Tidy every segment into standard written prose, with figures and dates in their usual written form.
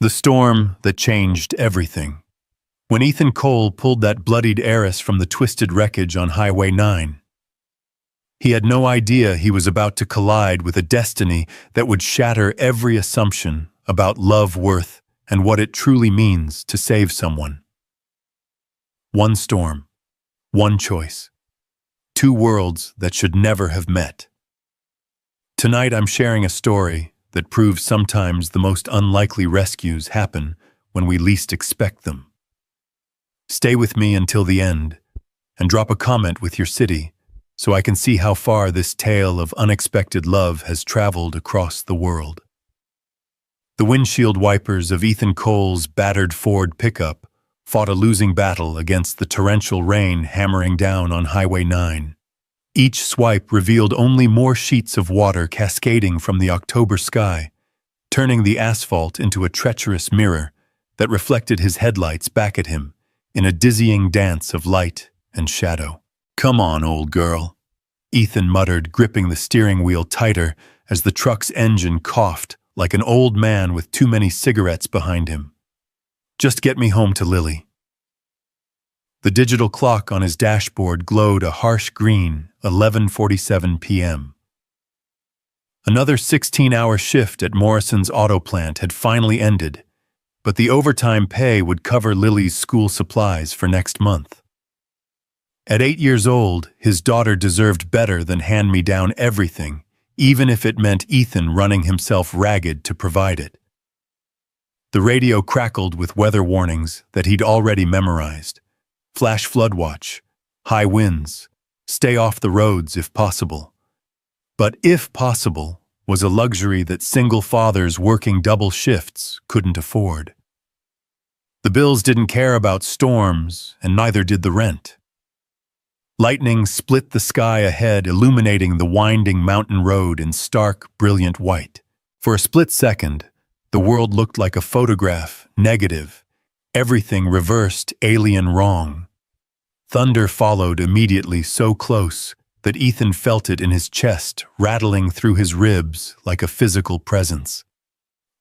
The storm that changed everything. When Ethan Cole pulled that bloodied heiress from the twisted wreckage on Highway 9, he had no idea he was about to collide with a destiny that would shatter every assumption about love, worth, and what it truly means to save someone. One storm, one choice, two worlds that should never have met. Tonight I'm sharing a story that proves sometimes the most unlikely rescues happen when we least expect them. Stay with me until the end, and drop a comment with your city so I can see how far this tale of unexpected love has traveled across the world. The windshield wipers of Ethan Cole's battered Ford pickup fought a losing battle against the torrential rain hammering down on Highway 9. Each swipe revealed only more sheets of water cascading from the October sky, turning the asphalt into a treacherous mirror that reflected his headlights back at him in a dizzying dance of light and shadow. "Come on, old girl," Ethan muttered, gripping the steering wheel tighter as the truck's engine coughed like an old man with too many cigarettes behind him. "Just get me home to Lily." The digital clock on his dashboard glowed a harsh green, 11:47 p.m. Another 16-hour shift at Morrison's auto plant had finally ended, but the overtime pay would cover Lily's school supplies for next month. At 8 years old, his daughter deserved better than hand-me-down everything, even if it meant Ethan running himself ragged to provide it. The radio crackled with weather warnings that he'd already memorized. Flash flood watch, high winds, stay off the roads if possible. But if possible was a luxury that single fathers working double shifts couldn't afford. The bills didn't care about storms, and neither did the rent. Lightning split the sky ahead, illuminating the winding mountain road in stark, brilliant white. For a split second, the world looked like a photograph, negative, everything reversed, alien wrong. Thunder followed immediately, so close that Ethan felt it in his chest, rattling through his ribs like a physical presence.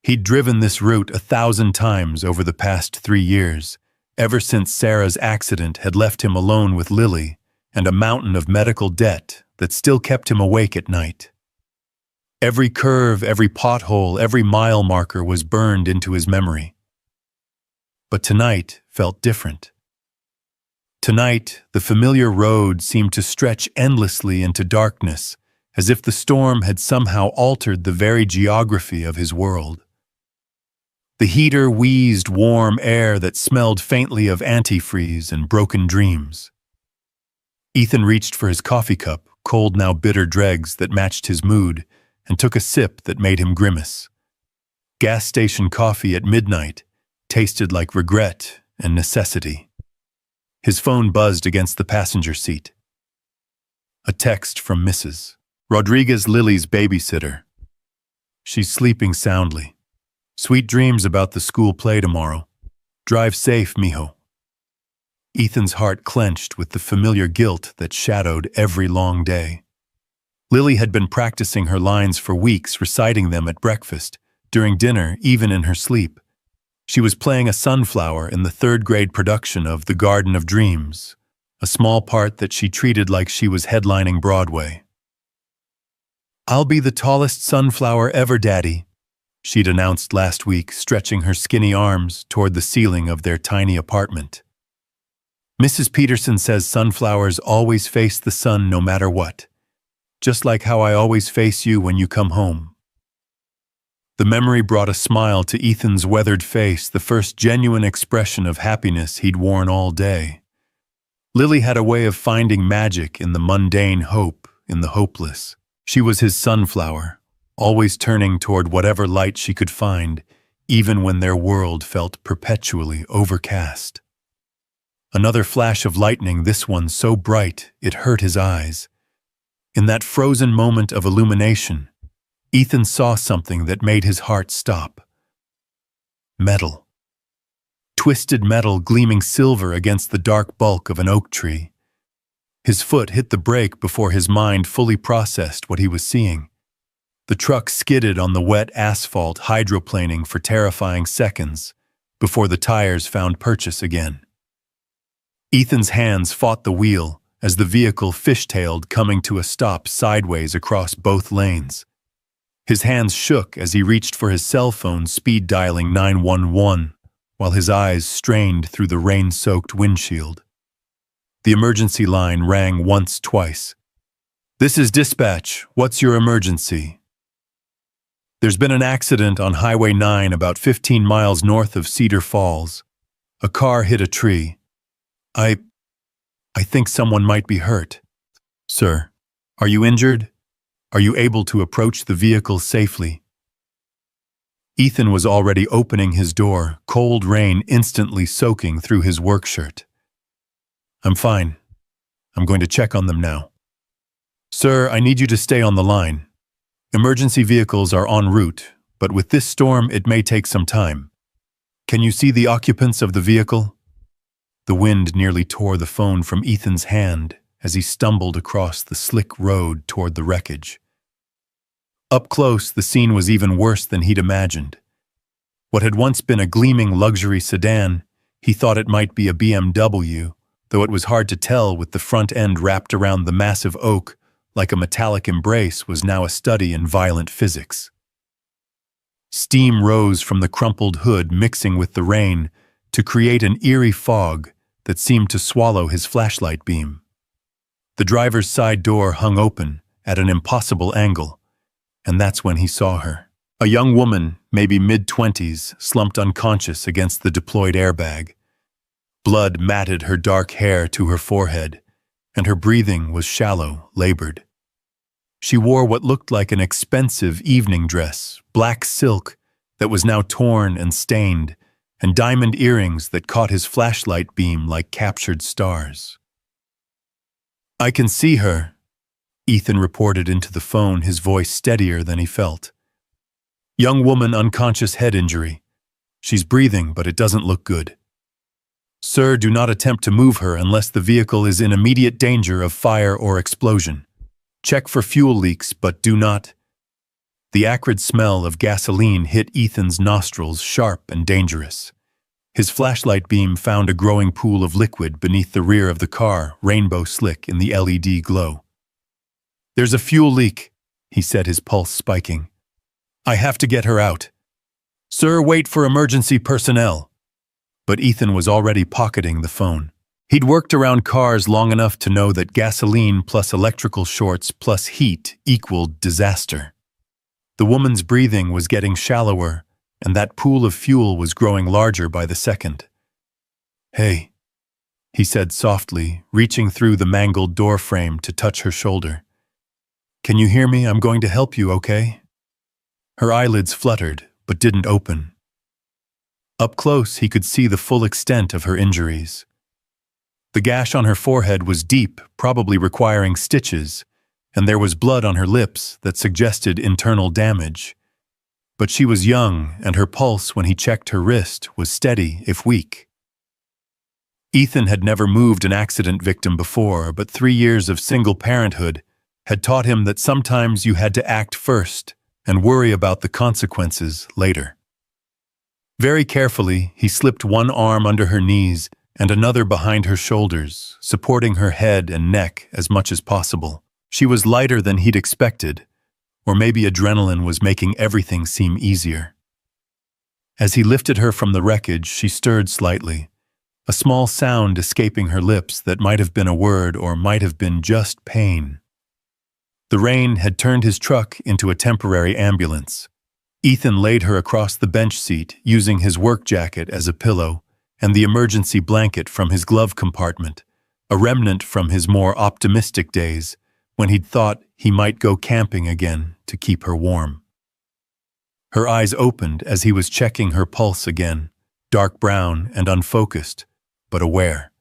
He'd driven this route 1,000 times over the past 3 years, ever since Sarah's accident had left him alone with Lily and a mountain of medical debt that still kept him awake at night. Every curve, every pothole, every mile marker was burned into his memory. But tonight felt different. Tonight, the familiar road seemed to stretch endlessly into darkness, as if the storm had somehow altered the very geography of his world. The heater wheezed warm air that smelled faintly of antifreeze and broken dreams. Ethan reached for his coffee cup, cold now bitter dregs that matched his mood, and took a sip that made him grimace. Gas station coffee at midnight tasted like regret and necessity. His phone buzzed against the passenger seat. A text from Mrs. Rodriguez, Lily's babysitter. "She's sleeping soundly. Sweet dreams about the school play tomorrow. Drive safe, mijo." Ethan's heart clenched with the familiar guilt that shadowed every long day. Lily had been practicing her lines for weeks, reciting them at breakfast, during dinner, even in her sleep. She was playing a sunflower in the 3rd grade production of The Garden of Dreams, a small part that she treated like she was headlining Broadway. "I'll be the tallest sunflower ever, Daddy," she'd announced last week, stretching her skinny arms toward the ceiling of their tiny apartment. "Mrs. Peterson says sunflowers always face the sun no matter what, just like how I always face you when you come home." The memory brought a smile to Ethan's weathered face, the first genuine expression of happiness he'd worn all day. Lily had a way of finding magic in the mundane, hope in the hopeless. She was his sunflower, always turning toward whatever light she could find, even when their world felt perpetually overcast. Another flash of lightning, this one so bright it hurt his eyes. In that frozen moment of illumination, Ethan saw something that made his heart stop. Metal. Twisted metal gleaming silver against the dark bulk of an oak tree. His foot hit the brake before his mind fully processed what he was seeing. The truck skidded on the wet asphalt, hydroplaning for terrifying seconds before the tires found purchase again. Ethan's hands fought the wheel as the vehicle fishtailed, coming to a stop sideways across both lanes. His hands shook as he reached for his cell phone, speed dialing 911, while his eyes strained through the rain-soaked windshield. The emergency line rang once, twice. "This is dispatch. What's your emergency?" "There's been an accident on Highway 9 about 15 miles north of Cedar Falls. A car hit a tree. I think someone might be hurt." "Sir, are you injured? Are you able to approach the vehicle safely?" Ethan was already opening his door, cold rain instantly soaking through his work shirt. "I'm fine. I'm going to check on them now." "Sir, I need you to stay on the line. Emergency vehicles are en route, but with this storm it may take some time. Can you see the occupants of the vehicle?" The wind nearly tore the phone from Ethan's hand as he stumbled across the slick road toward the wreckage. Up close, the scene was even worse than he'd imagined. What had once been a gleaming luxury sedan, he thought it might be a BMW, though it was hard to tell with the front end wrapped around the massive oak like a metallic embrace, was now a study in violent physics. Steam rose from the crumpled hood, mixing with the rain to create an eerie fog that seemed to swallow his flashlight beam. The driver's side door hung open at an impossible angle, and that's when he saw her. A young woman, maybe mid-20s, slumped unconscious against the deployed airbag. Blood matted her dark hair to her forehead, and her breathing was shallow, labored. She wore what looked like an expensive evening dress, black silk that was now torn and stained, and diamond earrings that caught his flashlight beam like captured stars. "I can see her," Ethan reported into the phone, his voice steadier than he felt. "Young woman, unconscious, head injury. She's breathing, but it doesn't look good. Sir, do not attempt to move her unless the vehicle is in immediate danger of fire or explosion. Check for fuel leaks, but do not—" The acrid smell of gasoline hit Ethan's nostrils, sharp and dangerous. His flashlight beam found a growing pool of liquid beneath the rear of the car, rainbow slick in the LED glow. "There's a fuel leak," he said, his pulse spiking. "I have to get her out. Sir, wait for emergency personnel." But Ethan was already pocketing the phone. He'd worked around cars long enough to know that gasoline plus electrical shorts plus heat equaled disaster. The woman's breathing was getting shallower, and that pool of fuel was growing larger by the second. "Hey," he said softly, reaching through the mangled door frame to touch her shoulder. "Can you hear me? I'm going to help you, okay?" Her eyelids fluttered, but didn't open. Up close, he could see the full extent of her injuries. The gash on her forehead was deep, probably requiring stitches, and there was blood on her lips that suggested internal damage. But she was young, and her pulse when he checked her wrist was steady, if weak. Ethan had never moved an accident victim before, but 3 years of single parenthood had taught him that sometimes you had to act first and worry about the consequences later. Very carefully, he slipped one arm under her knees and another behind her shoulders, supporting her head and neck as much as possible. She was lighter than he'd expected, or maybe adrenaline was making everything seem easier. As he lifted her from the wreckage, she stirred slightly, a small sound escaping her lips that might have been a word or might have been just pain. The rain had turned his truck into a temporary ambulance. Ethan laid her across the bench seat, using his work jacket as a pillow and the emergency blanket from his glove compartment, a remnant from his more optimistic days when he'd thought he might go camping again to keep her warm. Her eyes opened as he was checking her pulse again, dark brown and unfocused, but aware.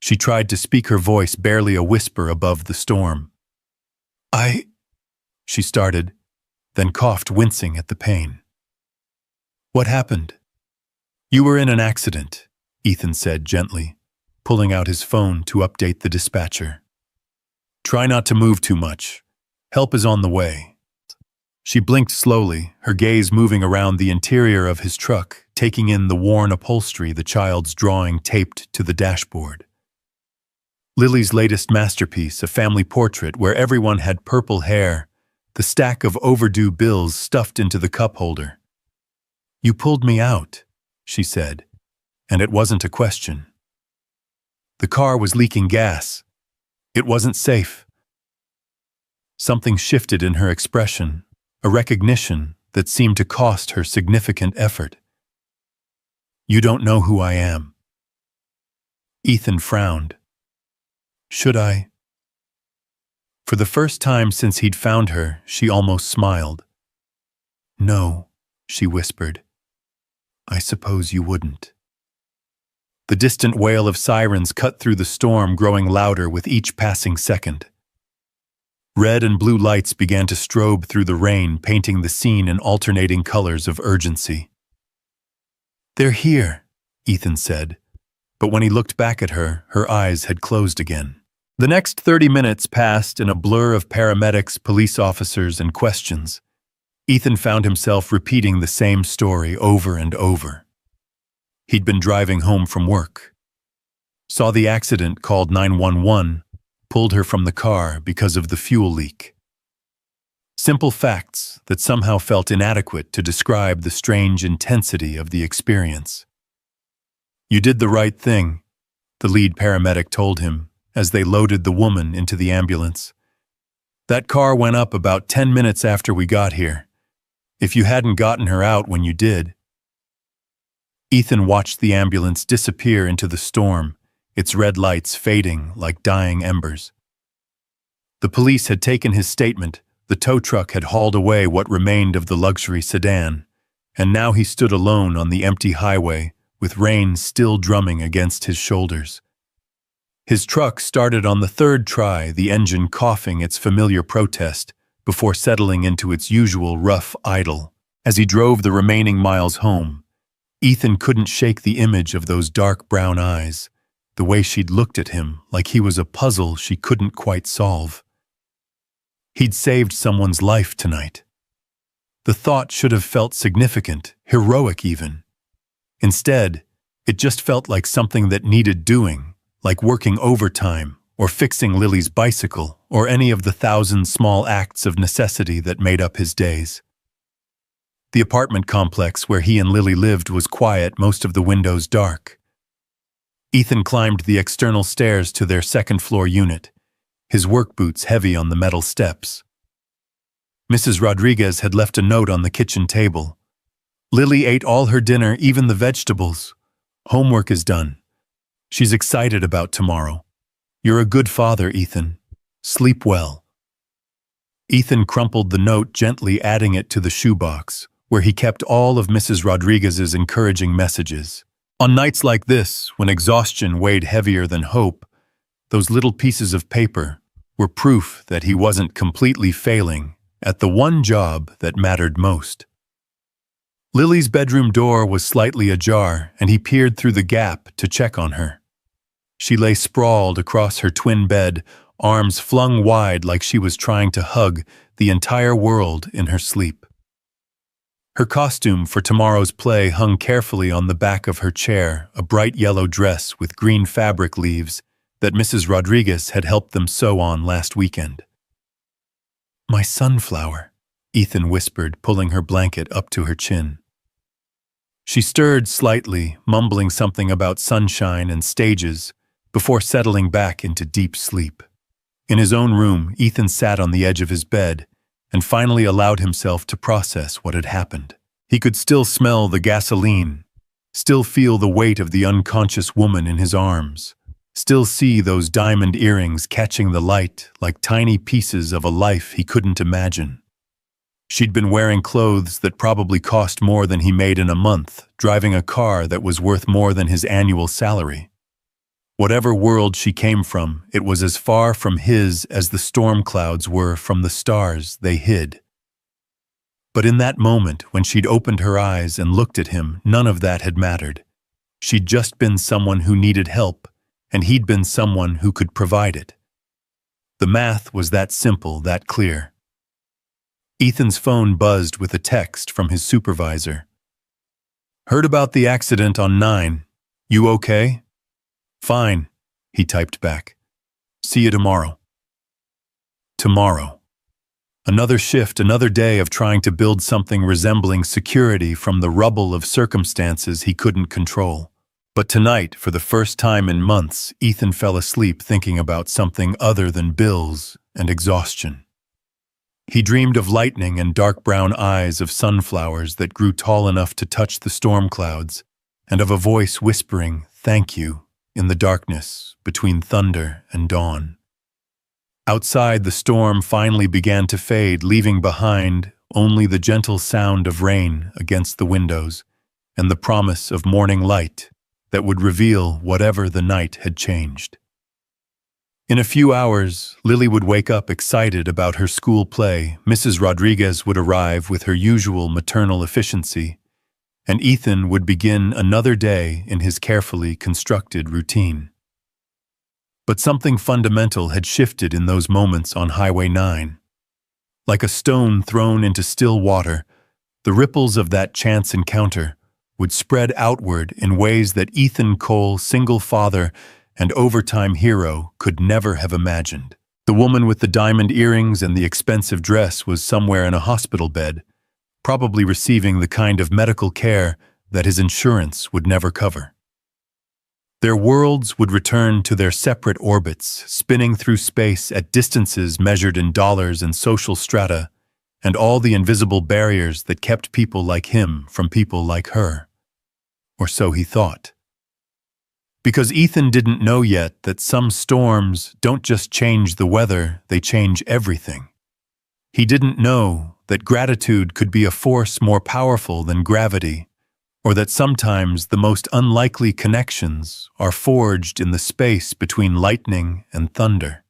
She tried to speak, her voice barely a whisper above the storm. She started, then coughed, wincing at the pain. "What happened?" "You were in an accident," Ethan said gently, pulling out his phone to update the dispatcher. "Try not to move too much. Help is on the way." She blinked slowly, her gaze moving around the interior of his truck, taking in the worn upholstery, the child's drawing taped to the dashboard. Lily's latest masterpiece, a family portrait where everyone had purple hair, the stack of overdue bills stuffed into the cup holder. "You pulled me out," she said, and it wasn't a question. The car was leaking gas. It wasn't safe. Something shifted in her expression, a recognition that seemed to cost her significant effort. "You don't know who I am." Ethan frowned. "Should I?" For the first time since he'd found her, she almost smiled. "No," she whispered. "I suppose you wouldn't." The distant wail of sirens cut through the storm, growing louder with each passing second. Red and blue lights began to strobe through the rain, painting the scene in alternating colors of urgency. "They're here," Ethan said, but when he looked back at her, her eyes had closed again. The next 30 minutes passed in a blur of paramedics, police officers, and questions. Ethan found himself repeating the same story over and over. He'd been driving home from work. Saw the accident, called 911, pulled her from the car because of the fuel leak. Simple facts that somehow felt inadequate to describe the strange intensity of the experience. "You did the right thing," the lead paramedic told him as they loaded the woman into the ambulance. "That car went up about 10 minutes after we got here. If you hadn't gotten her out when you did..." Ethan watched the ambulance disappear into the storm, its red lights fading like dying embers. The police had taken his statement, the tow truck had hauled away what remained of the luxury sedan, and now he stood alone on the empty highway, with rain still drumming against his shoulders. His truck started on the third try, the engine coughing its familiar protest, before settling into its usual rough idle. As he drove the remaining miles home, Ethan couldn't shake the image of those dark brown eyes, the way she'd looked at him like he was a puzzle she couldn't quite solve. He'd saved someone's life tonight. The thought should have felt significant, heroic even. Instead, it just felt like something that needed doing, like working overtime, or fixing Lily's bicycle, or any of the 1,000 small acts of necessity that made up his days. The apartment complex where he and Lily lived was quiet, most of the windows dark. Ethan climbed the external stairs to their second-floor unit, his work boots heavy on the metal steps. Mrs. Rodriguez had left a note on the kitchen table. "Lily ate all her dinner, even the vegetables. Homework is done. She's excited about tomorrow. You're a good father, Ethan. Sleep well." Ethan crumpled the note, gently adding it to the shoebox, where he kept all of Mrs. Rodriguez's encouraging messages. On nights like this, when exhaustion weighed heavier than hope, those little pieces of paper were proof that he wasn't completely failing at the one job that mattered most. Lily's bedroom door was slightly ajar, and he peered through the gap to check on her. She lay sprawled across her twin bed, arms flung wide like she was trying to hug the entire world in her sleep. Her costume for tomorrow's play hung carefully on the back of her chair, a bright yellow dress with green fabric leaves that Mrs. Rodriguez had helped them sew on last weekend. "My sunflower," Ethan whispered, pulling her blanket up to her chin. She stirred slightly, mumbling something about sunshine and stages, before settling back into deep sleep. In his own room, Ethan sat on the edge of his bed and finally allowed himself to process what had happened. He could still smell the gasoline, still feel the weight of the unconscious woman in his arms, still see those diamond earrings catching the light like tiny pieces of a life he couldn't imagine. She'd been wearing clothes that probably cost more than he made in a month, driving a car that was worth more than his annual salary. Whatever world she came from, it was as far from his as the storm clouds were from the stars they hid. But in that moment, when she'd opened her eyes and looked at him, none of that had mattered. She'd just been someone who needed help, and he'd been someone who could provide it. The math was that simple, that clear. Ethan's phone buzzed with a text from his supervisor. "Heard about the accident on 9. You okay?" "Fine," he typed back. "See you tomorrow." Tomorrow. Another shift, another day of trying to build something resembling security from the rubble of circumstances he couldn't control. But tonight, for the first time in months, Ethan fell asleep thinking about something other than bills and exhaustion. He dreamed of lightning and dark brown eyes of sunflowers that grew tall enough to touch the storm clouds, and of a voice whispering, "Thank you," in the darkness between thunder and dawn. Outside, the storm finally began to fade, leaving behind only the gentle sound of rain against the windows and the promise of morning light that would reveal whatever the night had changed. In a few hours, Lily would wake up excited about her school play, Mrs. Rodriguez would arrive with her usual maternal efficiency, and Ethan would begin another day in his carefully constructed routine. But something fundamental had shifted in those moments on Highway 9. Like a stone thrown into still water, the ripples of that chance encounter would spread outward in ways that Ethan Cole, single father and overtime hero, could never have imagined. The woman with the diamond earrings and the expensive dress was somewhere in a hospital bed, probably receiving the kind of medical care that his insurance would never cover. Their worlds would return to their separate orbits, spinning through space at distances measured in dollars and social strata, and all the invisible barriers that kept people like him from people like her. Or so he thought. Because Ethan didn't know yet that some storms don't just change the weather, they change everything. He didn't know that gratitude could be a force more powerful than gravity, or that sometimes the most unlikely connections are forged in the space between lightning and thunder.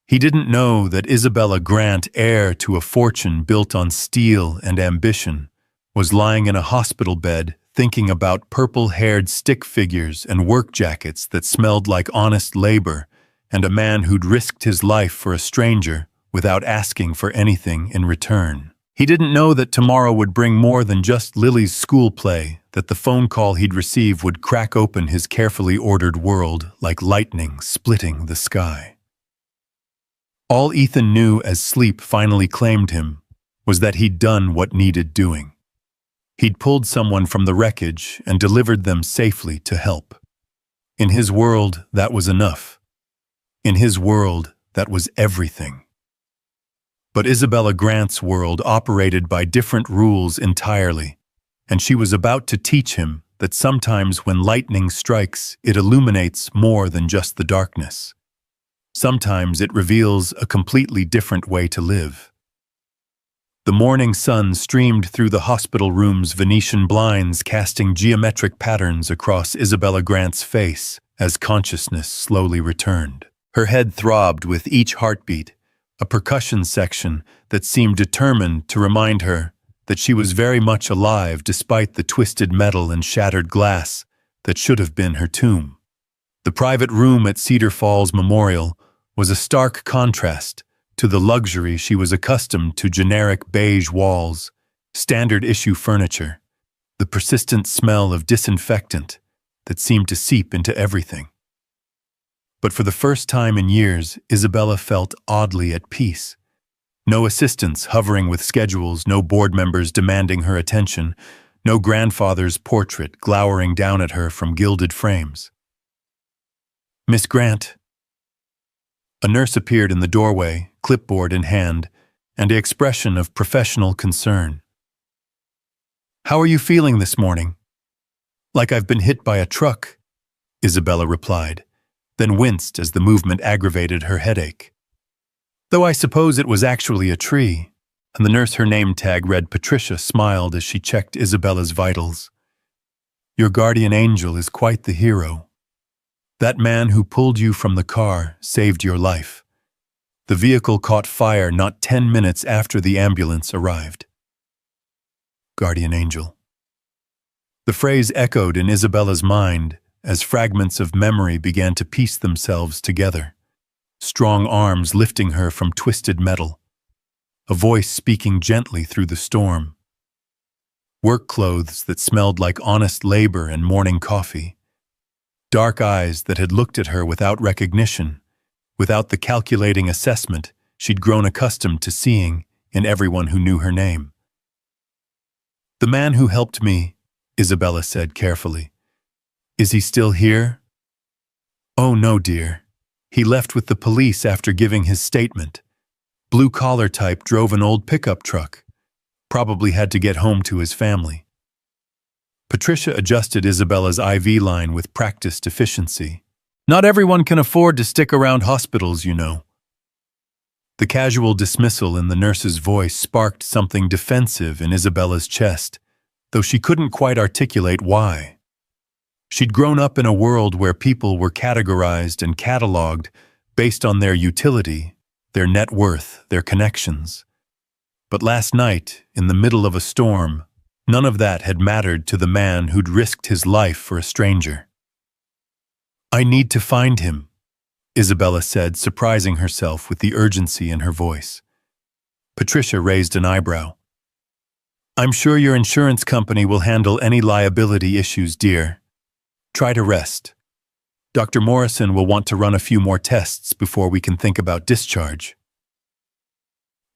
He didn't know that Isabella Grant, heir to a fortune built on steel and ambition, was lying in a hospital bed thinking about purple-haired stick figures and work jackets that smelled like honest labor, and a man who'd risked his life for a stranger without asking for anything in return. He didn't know that tomorrow would bring more than just Lily's school play, that the phone call he'd receive would crack open his carefully ordered world like lightning splitting the sky. All Ethan knew as sleep finally claimed him was that he'd done what needed doing. He'd pulled someone from the wreckage and delivered them safely to help. In his world, that was enough. In his world, that was everything. But Isabella Grant's world operated by different rules entirely, and she was about to teach him that sometimes when lightning strikes, it illuminates more than just the darkness. Sometimes it reveals a completely different way to live. The morning sun streamed through the hospital room's Venetian blinds, casting geometric patterns across Isabella Grant's face as consciousness slowly returned. Her head throbbed with each heartbeat, a percussion section that seemed determined to remind her that she was very much alive despite the twisted metal and shattered glass that should have been her tomb. The private room at Cedar Falls Memorial was a stark contrast to the luxury she was accustomed to: generic beige walls, standard-issue furniture, the persistent smell of disinfectant that seemed to seep into everything. But for the first time in years, Isabella felt oddly at peace. No assistants hovering with schedules, no board members demanding her attention, no grandfather's portrait glowering down at her from gilded frames. "Miss Grant." A nurse appeared in the doorway, clipboard in hand, and an expression of professional concern. "How are you feeling this morning?" "Like I've been hit by a truck," Isabella replied, then winced as the movement aggravated her headache. Though I suppose it was actually a tree, and the nurse, her name tag read Patricia, smiled as she checked Isabella's vitals. "Your guardian angel is quite the hero. That man who pulled you from the car saved your life. The vehicle caught fire not 10 minutes after the ambulance arrived." Guardian angel. The phrase echoed in Isabella's mind as fragments of memory began to piece themselves together, strong arms lifting her from twisted metal, a voice speaking gently through the storm. Work clothes that smelled like honest labor and morning coffee. Dark eyes that had looked at her without recognition, without the calculating assessment she'd grown accustomed to seeing in everyone who knew her name. "The man who helped me," Isabella said carefully. "Is he still here?" "Oh no, dear. He left with the police after giving his statement. Blue-collar type, drove an old pickup truck. Probably had to get home to his family." Patricia adjusted Isabella's IV line with practiced efficiency. "Not everyone can afford to stick around hospitals, you know." The casual dismissal in the nurse's voice sparked something defensive in Isabella's chest, though she couldn't quite articulate why. She'd grown up in a world where people were categorized and cataloged based on their utility, their net worth, their connections. But last night, in the middle of a storm, none of that had mattered to the man who'd risked his life for a stranger. "I need to find him," Isabella said, surprising herself with the urgency in her voice. Patricia raised an eyebrow. "I'm sure your insurance company will handle any liability issues, dear. Try to rest. Dr. Morrison will want to run a few more tests before we can think about discharge."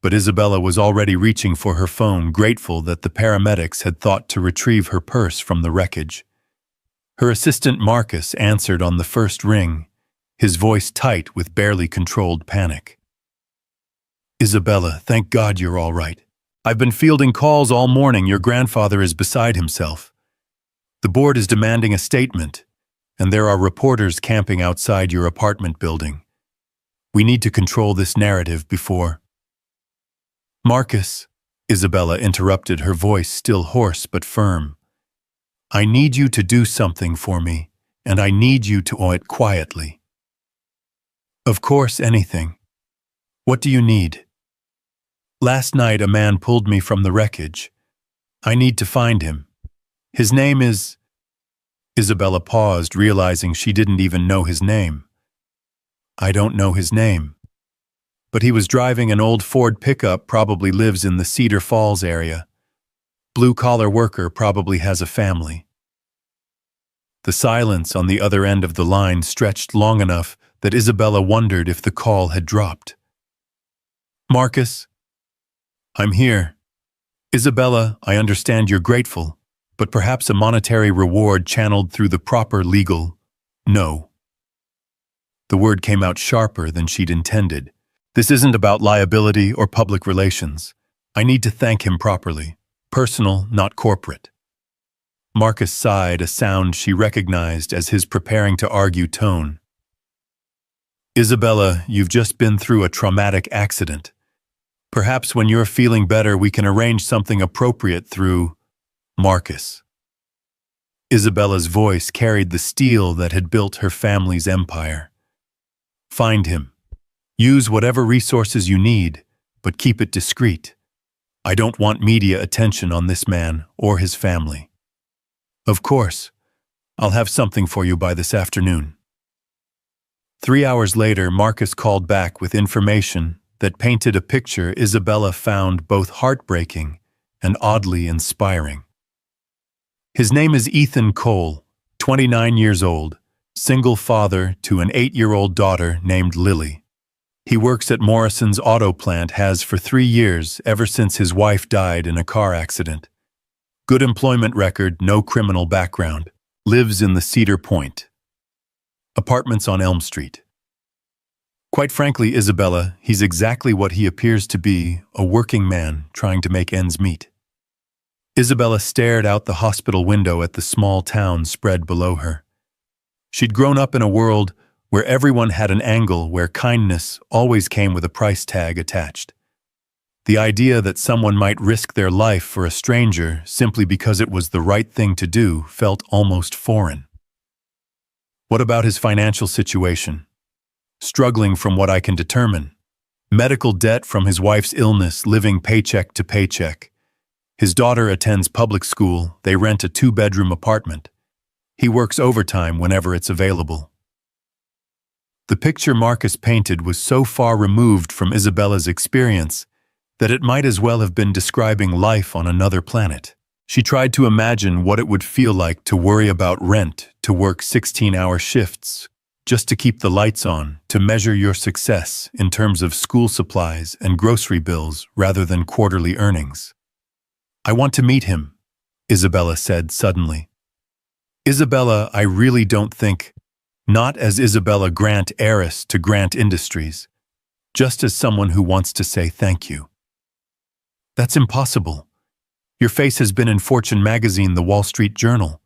But Isabella was already reaching for her phone, grateful that the paramedics had thought to retrieve her purse from the wreckage. Her assistant Marcus answered on the first ring, his voice tight with barely controlled panic. "Isabella, thank God you're all right. I've been fielding calls all morning. Your grandfather is beside himself. The board is demanding a statement, and there are reporters camping outside your apartment building. We need to control this narrative before—" "Marcus," Isabella interrupted, her voice still hoarse but firm. "I need you to do something for me, and I need you to do it quietly." "Of course, anything. What do you need?" "Last night a man pulled me from the wreckage. I need to find him. His name is—" Isabella paused, realizing she didn't even know his name. "I don't know his name. But he was driving an old Ford pickup, probably lives in the Cedar Falls area. Blue-collar worker, probably has a family." The silence on the other end of the line stretched long enough that Isabella wondered if the call had dropped. "Marcus?" "I'm here. Isabella, I understand you're grateful, but perhaps a monetary reward channeled through the proper legal— No." The word came out sharper than she'd intended. "This isn't about liability or public relations. I need to thank him properly. Personal, not corporate." Marcus sighed, a sound she recognized as his preparing to argue tone. "Isabella, you've just been through a traumatic accident. Perhaps when you're feeling better we can arrange something appropriate through Marcus." Isabella's voice carried the steel that had built her family's empire. "Find him. Use whatever resources you need, but keep it discreet. I don't want media attention on this man or his family." "Of course. I'll have something for you by this afternoon." 3 hours later, Marcus called back with information that painted a picture Isabella found both heartbreaking and oddly inspiring. His name is Ethan Cole, 29 years old, single father to an 8-year-old daughter named Lily. He works at Morrison's auto plant, has for 3 years, ever since his wife died in a car accident. Good employment record, no criminal background. Lives in the Cedar Point. Apartments on Elm Street. Quite frankly, Isabella, he's exactly what he appears to be, a working man trying to make ends meet. Isabella stared out the hospital window at the small town spread below her. She'd grown up in a world where everyone had an angle, where kindness always came with a price tag attached. The idea that someone might risk their life for a stranger simply because it was the right thing to do felt almost foreign. What about his financial situation? Struggling from what I can determine. Medical debt from his wife's illness, living paycheck to paycheck. His daughter attends public school, they rent a 2-bedroom apartment. He works overtime whenever it's available. The picture Marcus painted was so far removed from Isabella's experience that it might as well have been describing life on another planet. She tried to imagine what it would feel like to worry about rent, to work 16-hour shifts, just to keep the lights on, to measure your success in terms of school supplies and grocery bills rather than quarterly earnings. "I want to meet him," Isabella said suddenly. Isabella, I really don't think, not as Isabella Grant, heiress to Grant Industries, just as someone who wants to say thank you. "That's impossible. Your face has been in Fortune magazine, the Wall Street Journal.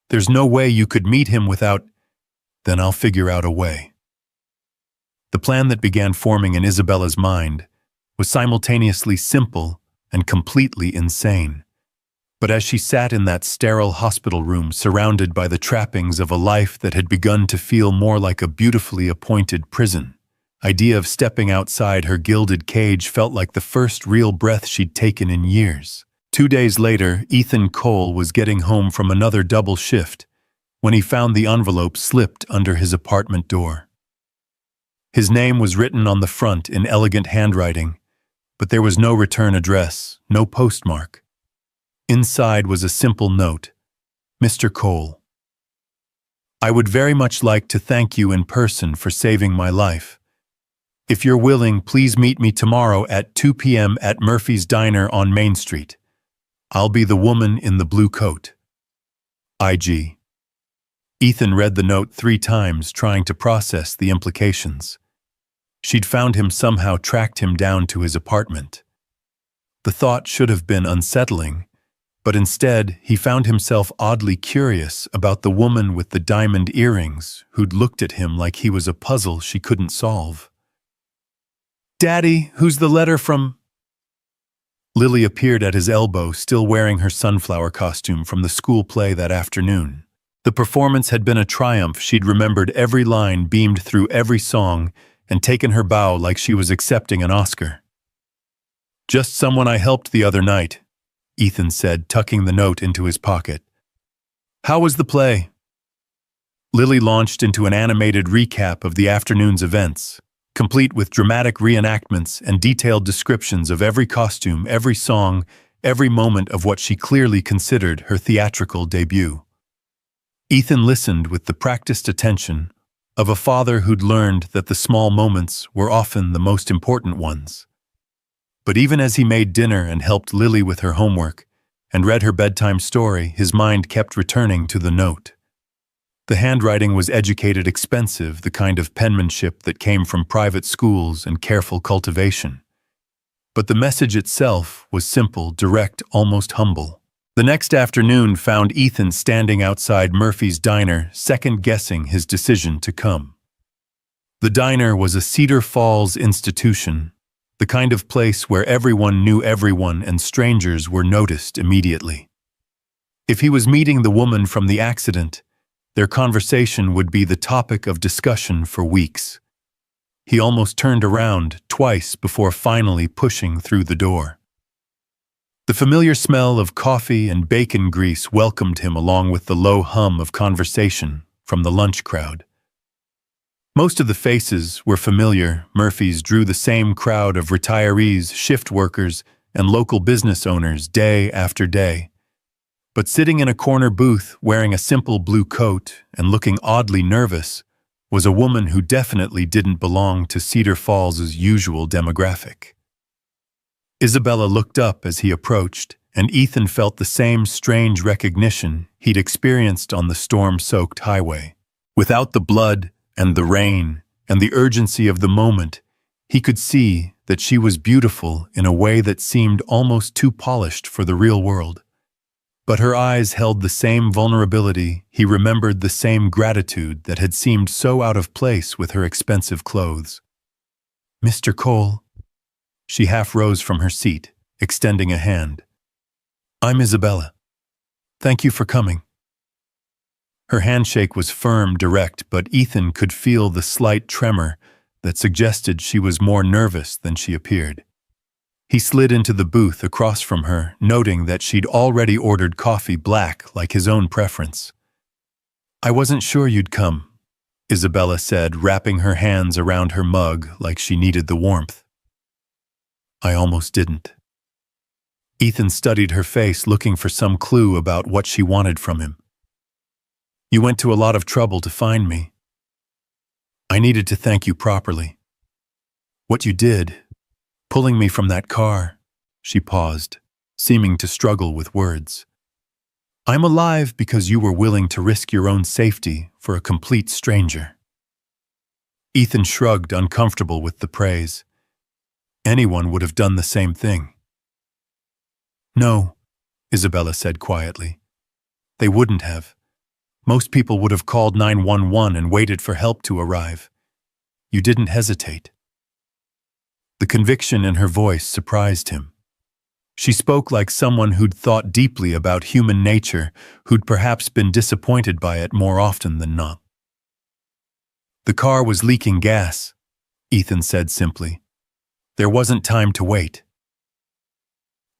There's no way you could meet him without—" "Then I'll figure out a way." The plan that began forming in Isabella's mind was simultaneously simple and completely insane. But as she sat in that sterile hospital room surrounded by the trappings of a life that had begun to feel more like a beautifully appointed prison, idea of stepping outside her gilded cage felt like the first real breath she'd taken in years. 2 days later, Ethan Cole was getting home from another double shift when he found the envelope slipped under his apartment door. His name was written on the front in elegant handwriting, but there was no return address, no postmark. Inside was a simple note: "Mr. Cole, I would very much like to thank you in person for saving my life. If you're willing, please meet me tomorrow at 2 p.m. at Murphy's Diner on Main Street. I'll be the woman in the blue coat. IG." Ethan read the note 3 times, trying to process the implications. She'd found him, somehow tracked him down to his apartment. The thought should have been unsettling, but instead he found himself oddly curious about the woman with the diamond earrings who'd looked at him like he was a puzzle she couldn't solve. "Daddy, who's the letter from?" Lily appeared at his elbow, still wearing her sunflower costume from the school play that afternoon. The performance had been a triumph. She'd remembered every line, beamed through every song, and taken her bow like she was accepting an Oscar. "Just someone I helped the other night," Ethan said, tucking the note into his pocket. "How was the play?" Lily launched into an animated recap of the afternoon's events, complete with dramatic reenactments and detailed descriptions of every costume, every song, every moment of what she clearly considered her theatrical debut. Ethan listened with the practiced attention of a father who'd learned that the small moments were often the most important ones. But even as he made dinner and helped Lily with her homework and read her bedtime story, his mind kept returning to the note. The handwriting was educated, expensive, the kind of penmanship that came from private schools and careful cultivation. But the message itself was simple, direct, almost humble. The next afternoon found Ethan standing outside Murphy's Diner, second-guessing his decision to come. The diner was a Cedar Falls institution, the kind of place where everyone knew everyone and strangers were noticed immediately. If he was meeting the woman from the accident, their conversation would be the topic of discussion for weeks. He almost turned around twice before finally pushing through the door. The familiar smell of coffee and bacon grease welcomed him, along with the low hum of conversation from the lunch crowd. Most of the faces were familiar. Murphy's drew the same crowd of retirees, shift workers, and local business owners day after day. But sitting in a corner booth, wearing a simple blue coat and looking oddly nervous, was a woman who definitely didn't belong to Cedar Falls' usual demographic. Isabella looked up as he approached, and Ethan felt the same strange recognition he'd experienced on the storm-soaked highway. Without the blood and the rain and the urgency of the moment, he could see that she was beautiful in a way that seemed almost too polished for the real world. But her eyes held the same vulnerability. He remembered the same gratitude that had seemed so out of place with her expensive clothes. "Mr. Cole." She half rose from her seat, extending a hand. "I'm Isabella. Thank you for coming." Her handshake was firm, direct, but Ethan could feel the slight tremor that suggested she was more nervous than she appeared. He slid into the booth across from her, noting that she'd already ordered coffee black like his own preference. "I wasn't sure you'd come," Isabella said, wrapping her hands around her mug like she needed the warmth. I almost didn't. Ethan studied her face, looking for some clue about what she wanted from him. You went to a lot of trouble to find me. I needed to thank you properly. What you did, pulling me from that car, she paused, seeming to struggle with words. I'm alive because you were willing to risk your own safety for a complete stranger. Ethan shrugged, uncomfortable with the praise. Anyone would have done the same thing. No, Isabella said quietly. They wouldn't have. Most people would have called 911 and waited for help to arrive. You didn't hesitate. The conviction in her voice surprised him. She spoke like someone who'd thought deeply about human nature, who'd perhaps been disappointed by it more often than not. The car was leaking gas, Ethan said simply. There wasn't time to wait.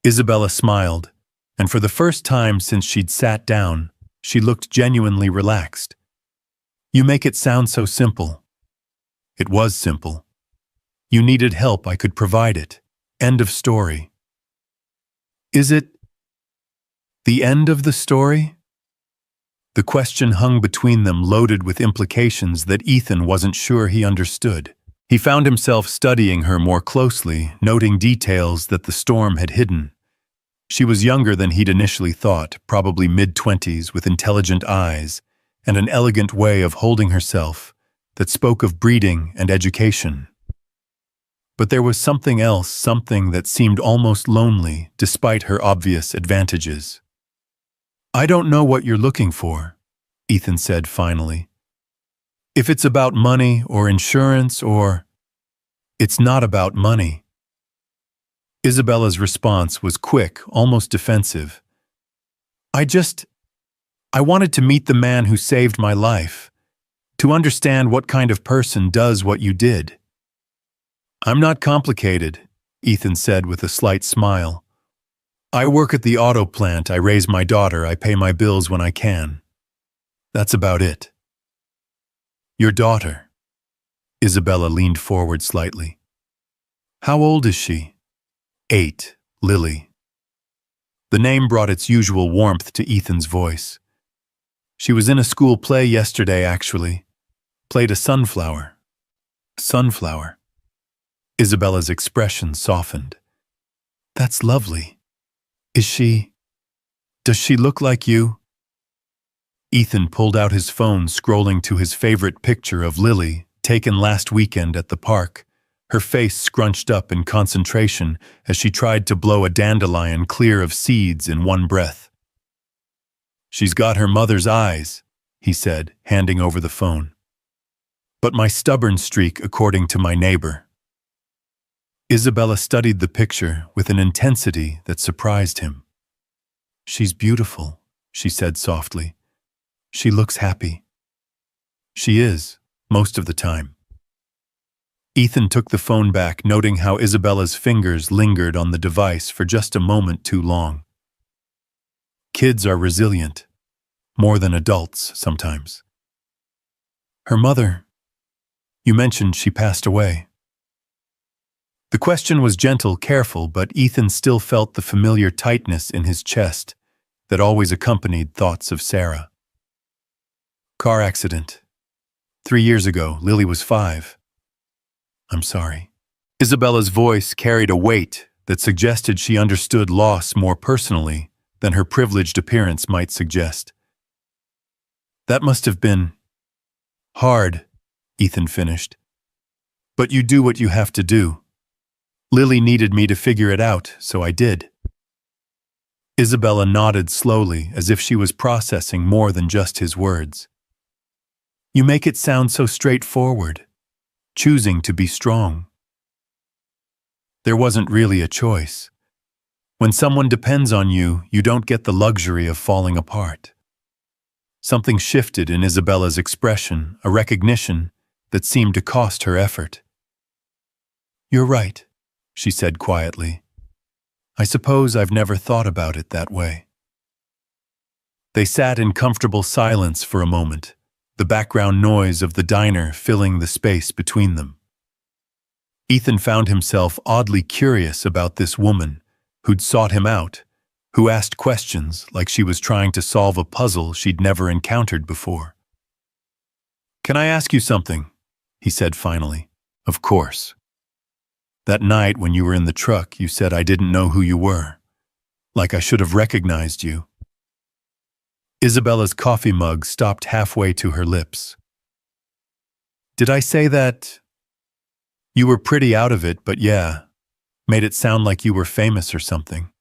Isabella smiled, and for the first time since she'd sat down, she looked genuinely relaxed. You make it sound so simple. It was simple. You needed help, I could provide it. End of story. Is it the end of the story? The question hung between them, loaded with implications that Ethan wasn't sure he understood. He found himself studying her more closely, noting details that the storm had hidden. She was younger than he'd initially thought, probably mid-20s, with intelligent eyes and an elegant way of holding herself that spoke of breeding and education. But there was something else, something that seemed almost lonely, despite her obvious advantages. I don't know what you're looking for, Ethan said finally. If it's about money or insurance or... It's not about money. Isabella's response was quick, almost defensive. I wanted to meet the man who saved my life, to understand what kind of person does what you did. I'm not complicated, Ethan said with a slight smile. I work at the auto plant, I raise my daughter, I pay my bills when I can. That's about it. Your daughter. Isabella leaned forward slightly. How old is she? 8, Lily. The name brought its usual warmth to Ethan's voice. She was in a school play yesterday, actually. Played a sunflower. Sunflower. Isabella's expression softened. That's lovely. Does she look like you? Ethan pulled out his phone, scrolling to his favorite picture of Lily, taken last weekend at the park, her face scrunched up in concentration as she tried to blow a dandelion clear of seeds in one breath. She's got her mother's eyes, he said, handing over the phone. But my stubborn streak, according to my neighbor. Isabella studied the picture with an intensity that surprised him. She's beautiful, she said softly. She looks happy. She is, most of the time. Ethan took the phone back, noting how Isabella's fingers lingered on the device for just a moment too long. Kids are resilient, more than adults sometimes. Her mother, you mentioned she passed away. The question was gentle, careful, but Ethan still felt the familiar tightness in his chest that always accompanied thoughts of Sarah. Car accident. 3 years ago, Lily was 5. I'm sorry. Isabella's voice carried a weight that suggested she understood loss more personally than her privileged appearance might suggest. That must have been hard, Ethan finished. But you do what you have to do. Lily needed me to figure it out, so I did. Isabella nodded slowly, as if she was processing more than just his words. You make it sound so straightforward. Choosing to be strong. There wasn't really a choice. When someone depends on you, you don't get the luxury of falling apart. Something shifted in Isabella's expression, a recognition that seemed to cost her effort. You're right, she said quietly. I suppose I've never thought about it that way. They sat in comfortable silence for a moment, the background noise of the diner filling the space between them. Ethan found himself oddly curious about this woman who'd sought him out, who asked questions like she was trying to solve a puzzle she'd never encountered before. "Can I ask you something?" he said finally. "Of course. That night when you were in the truck, you said I didn't know who you were, like I should have recognized you." Isabella's coffee mug stopped halfway to her lips. "Did I say that? You were pretty out of it, but yeah, made it sound like you were famous or something."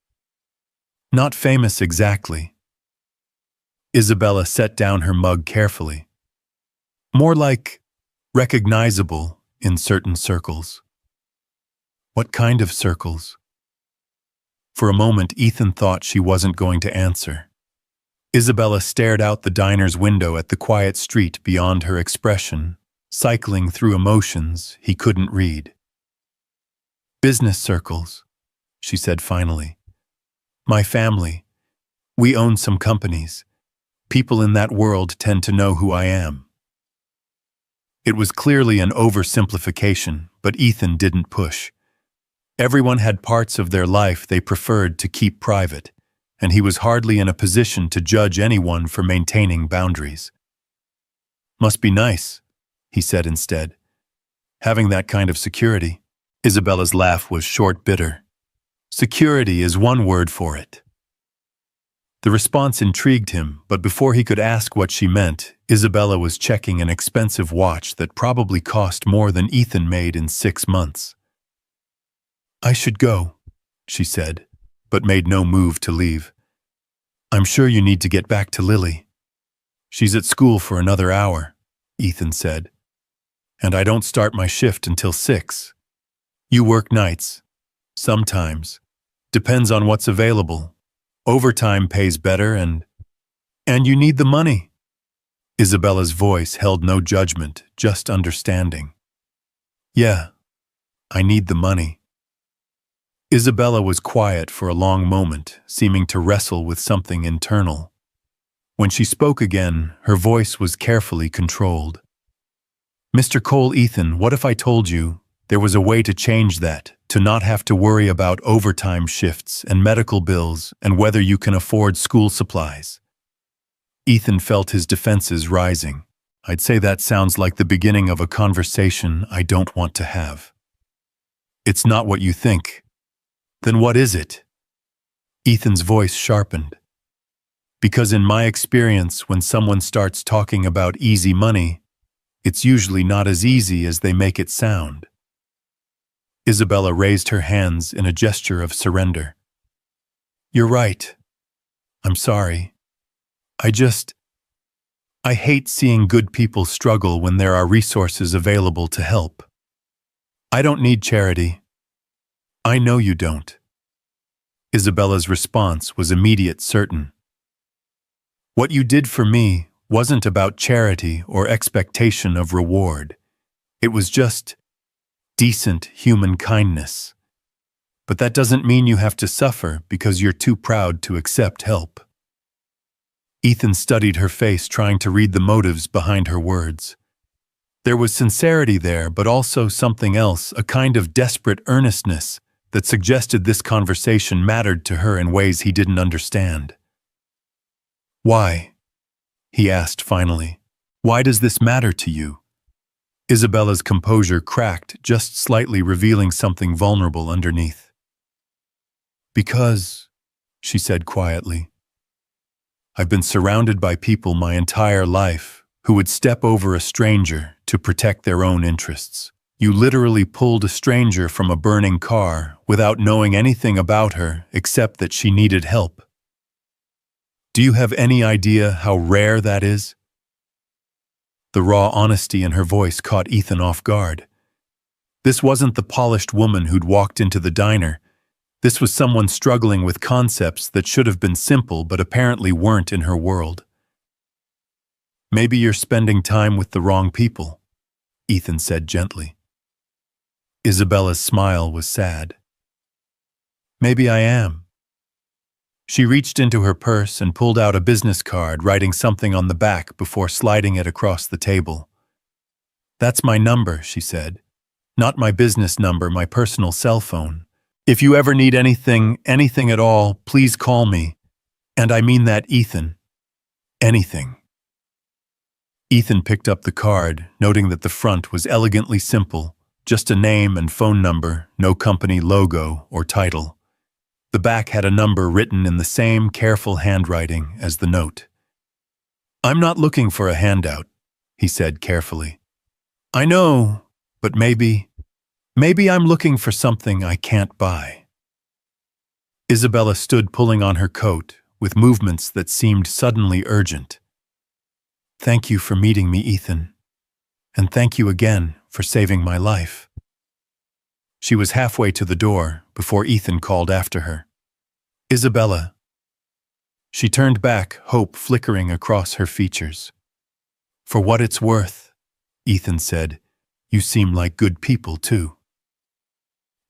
"Not famous exactly." Isabella set down her mug carefully. "More like recognizable in certain circles." "What kind of circles?" For a moment, Ethan thought she wasn't going to answer. Isabella stared out the diner's window at the quiet street beyond her expression, cycling through emotions he couldn't read. "Business circles," she said finally. "My family. We own some companies. People in that world tend to know who I am." It was clearly an oversimplification, but Ethan didn't push. Everyone had parts of their life they preferred to keep private, and he was hardly in a position to judge anyone for maintaining boundaries. "Must be nice," he said instead. "Having that kind of security." Isabella's laugh was short, bitter. "Security is one word for it." The response intrigued him, but before he could ask what she meant, Isabella was checking an expensive watch that probably cost more than Ethan made in 6 months. "I should go," she said, but made no move to leave. "I'm sure you need to get back to Lily." "She's at school for another hour," Ethan said. "And I don't start my shift until 6. You work nights." "Sometimes. Depends on what's available. Overtime pays better and you need the money." Isabella's voice held no judgment, just understanding. "Yeah, I need the money." Isabella was quiet for a long moment, seeming to wrestle with something internal. When she spoke again, her voice was carefully controlled. "Mr. Cole, Ethan, what if I told you there was a way to change that, to not have to worry about overtime shifts and medical bills and whether you can afford school supplies?" Ethan felt his defenses rising. "I'd say that sounds like the beginning of a conversation I don't want to have." "It's not what you think." "Then what is it?" Ethan's voice sharpened. "Because in my experience, when someone starts talking about easy money, it's usually not as easy as they make it sound." Isabella raised her hands in a gesture of surrender. "You're right. I'm sorry. I hate seeing good people struggle when there are resources available to help. I don't need charity." "I know you don't." Isabella's response was immediate, certain. "What you did for me wasn't about charity or expectation of reward. It was just decent human kindness. But that doesn't mean you have to suffer because you're too proud to accept help." Ethan studied her face, trying to read the motives behind her words. There was sincerity there, but also something else, a kind of desperate earnestness that suggested this conversation mattered to her in ways he didn't understand. "Why?" he asked finally. "Why does this matter to you?" Isabella's composure cracked, just slightly, revealing something vulnerable underneath. "Because," she said quietly, "I've been surrounded by people my entire life who would step over a stranger to protect their own interests. You literally pulled a stranger from a burning car without knowing anything about her except that she needed help. Do you have any idea how rare that is?" The raw honesty in her voice caught Ethan off guard. This wasn't the polished woman who'd walked into the diner. This was someone struggling with concepts that should have been simple but apparently weren't in her world. "Maybe you're spending time with the wrong people," Ethan said gently. Isabella's smile was sad. "Maybe I am." She reached into her purse and pulled out a business card, writing something on the back before sliding it across the table. "That's my number," she said. Not my business number, my personal cell phone. If you ever need anything, anything at all, please call me. And I mean that, Ethan. Anything. Ethan picked up the card, noting that the front was elegantly simple, just a name and phone number, no company logo or title. The back had a number written in the same careful handwriting as the note. "I'm not looking for a handout," he said carefully. "I know, but maybe I'm looking for something I can't buy." Isabella stood pulling on her coat, with movements that seemed suddenly urgent. "Thank you for meeting me, Ethan. And thank you again for saving my life." She was halfway to the door before Ethan called after her. "Isabella." She turned back, hope flickering across her features. "For what it's worth," Ethan said, "you seem like good people, too."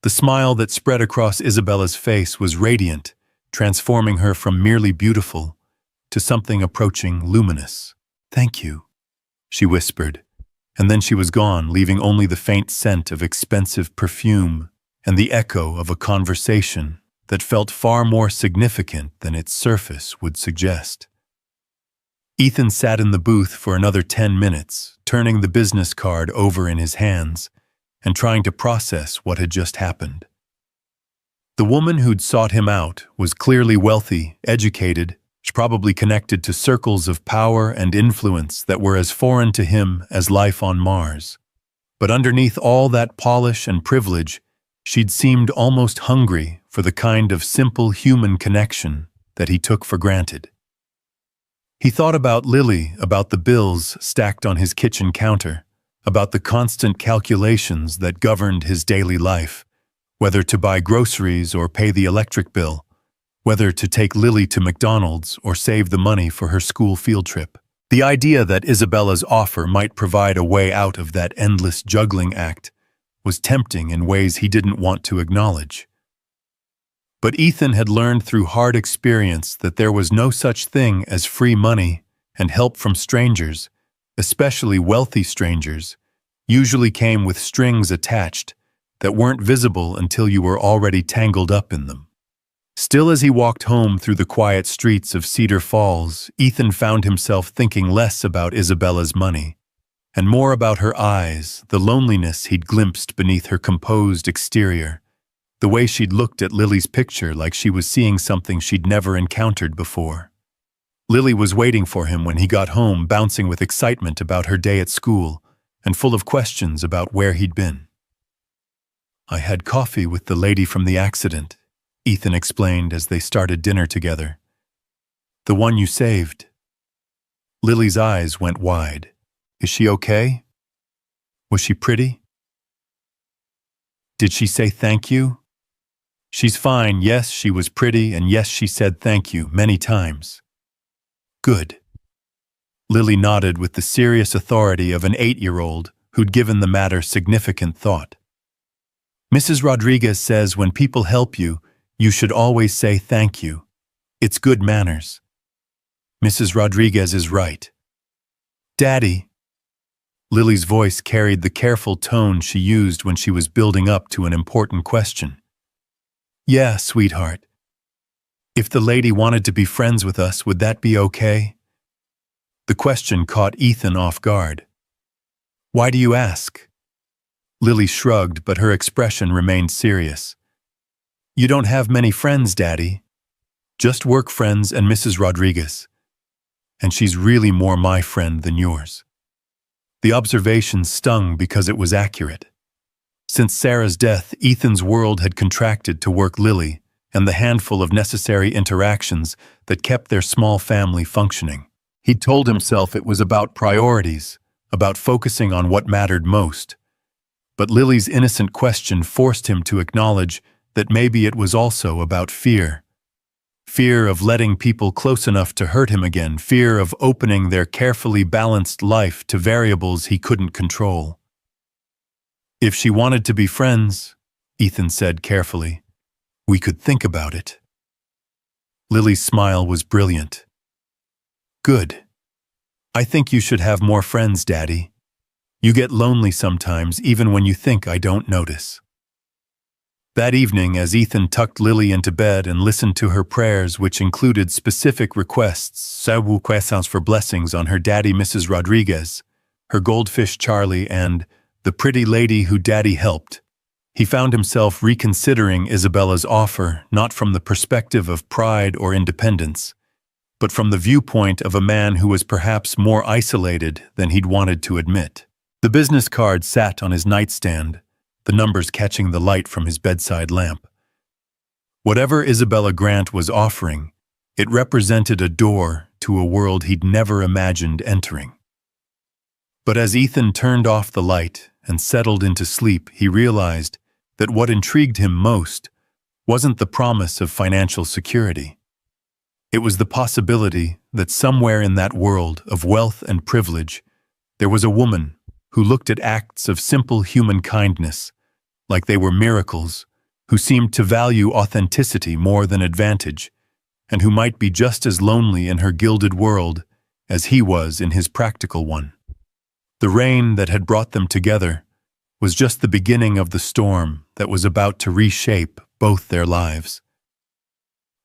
The smile that spread across Isabella's face was radiant, transforming her from merely beautiful to something approaching luminous. "Thank you," she whispered, and then she was gone, leaving only the faint scent of expensive perfume and the echo of a conversation that felt far more significant than its surface would suggest. Ethan sat in the booth for another 10 minutes, turning the business card over in his hands and trying to process what had just happened. The woman who'd sought him out was clearly wealthy, educated, probably connected to circles of power and influence that were as foreign to him as life on Mars. But underneath all that polish and privilege, she'd seemed almost hungry for the kind of simple human connection that he took for granted. He thought about Lily, about the bills stacked on his kitchen counter, about the constant calculations that governed his daily life, whether to buy groceries or pay the electric bill, whether to take Lily to McDonald's or save the money for her school field trip. The idea that Isabella's offer might provide a way out of that endless juggling act was tempting in ways he didn't want to acknowledge. But Ethan had learned through hard experience that there was no such thing as free money, and help from strangers, especially wealthy strangers, usually came with strings attached that weren't visible until you were already tangled up in them. Still, as he walked home through the quiet streets of Cedar Falls, Ethan found himself thinking less about Isabella's money, and more about her eyes, the loneliness he'd glimpsed beneath her composed exterior, the way she'd looked at Lily's picture like she was seeing something she'd never encountered before. Lily was waiting for him when he got home, bouncing with excitement about her day at school, and full of questions about where he'd been. "I had coffee with the lady from the accident," Ethan explained as they started dinner together. "The one you saved." Lily's eyes went wide. "Is she okay? Was she pretty? Did she say thank you?" "She's fine. Yes, she was pretty, and yes, she said thank you many times." "Good." Lily nodded with the serious authority of an 8-year-old who'd given the matter significant thought. "Mrs. Rodriguez says when people help you, you should always say thank you. It's good manners." "Mrs. Rodriguez is right." "Daddy." Lily's voice carried the careful tone she used when she was building up to an important question. "Yeah, sweetheart. If the lady wanted to be friends with us, would that be okay?" The question caught Ethan off guard. "Why do you ask?" Lily shrugged, but her expression remained serious. "You don't have many friends, Daddy. Just work friends and Mrs. Rodriguez. And she's really more my friend than yours." The observation stung because it was accurate. Since Sarah's death, Ethan's world had contracted to work Lily and the handful of necessary interactions that kept their small family functioning. He'd told himself it was about priorities, about focusing on what mattered most. But Lily's innocent question forced him to acknowledge that maybe it was also about fear. Fear of letting people close enough to hurt him again, fear of opening their carefully balanced life to variables he couldn't control. "If she wanted to be friends," Ethan said carefully, "we could think about it." Lily's smile was brilliant. "Good. I think you should have more friends, Daddy. You get lonely sometimes, even when you think I don't notice. That evening, as Ethan tucked Lily into bed and listened to her prayers, which included specific requests for blessings on her daddy Mrs. Rodriguez, her goldfish Charlie, and the pretty lady who daddy helped, he found himself reconsidering Isabella's offer not from the perspective of pride or independence, but from the viewpoint of a man who was perhaps more isolated than he'd wanted to admit. The business card sat on his nightstand, the numbers catching the light from his bedside lamp. Whatever Isabella Grant was offering, it represented a door to a world he'd never imagined entering. But as Ethan turned off the light and settled into sleep, he realized that what intrigued him most wasn't the promise of financial security. It was the possibility that somewhere in that world of wealth and privilege, there was a woman who looked at acts of simple human kindness like they were miracles, who seemed to value authenticity more than advantage, and who might be just as lonely in her gilded world as he was in his practical one. The rain that had brought them together was just the beginning of the storm that was about to reshape both their lives.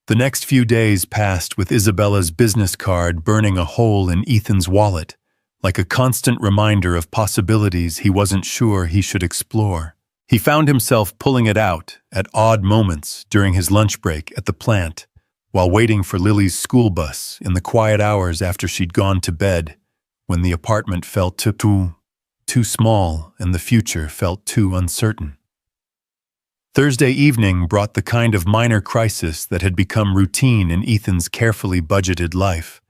The next few days passed with Isabella's business card burning a hole in Ethan's wallet, like a constant reminder of possibilities he wasn't sure he should explore. He found himself pulling it out at odd moments during his lunch break at the plant, while waiting for Lily's school bus in the quiet hours after she'd gone to bed, when the apartment felt too small and the future felt too uncertain. Thursday evening brought the kind of minor crisis that had become routine in Ethan's carefully budgeted life.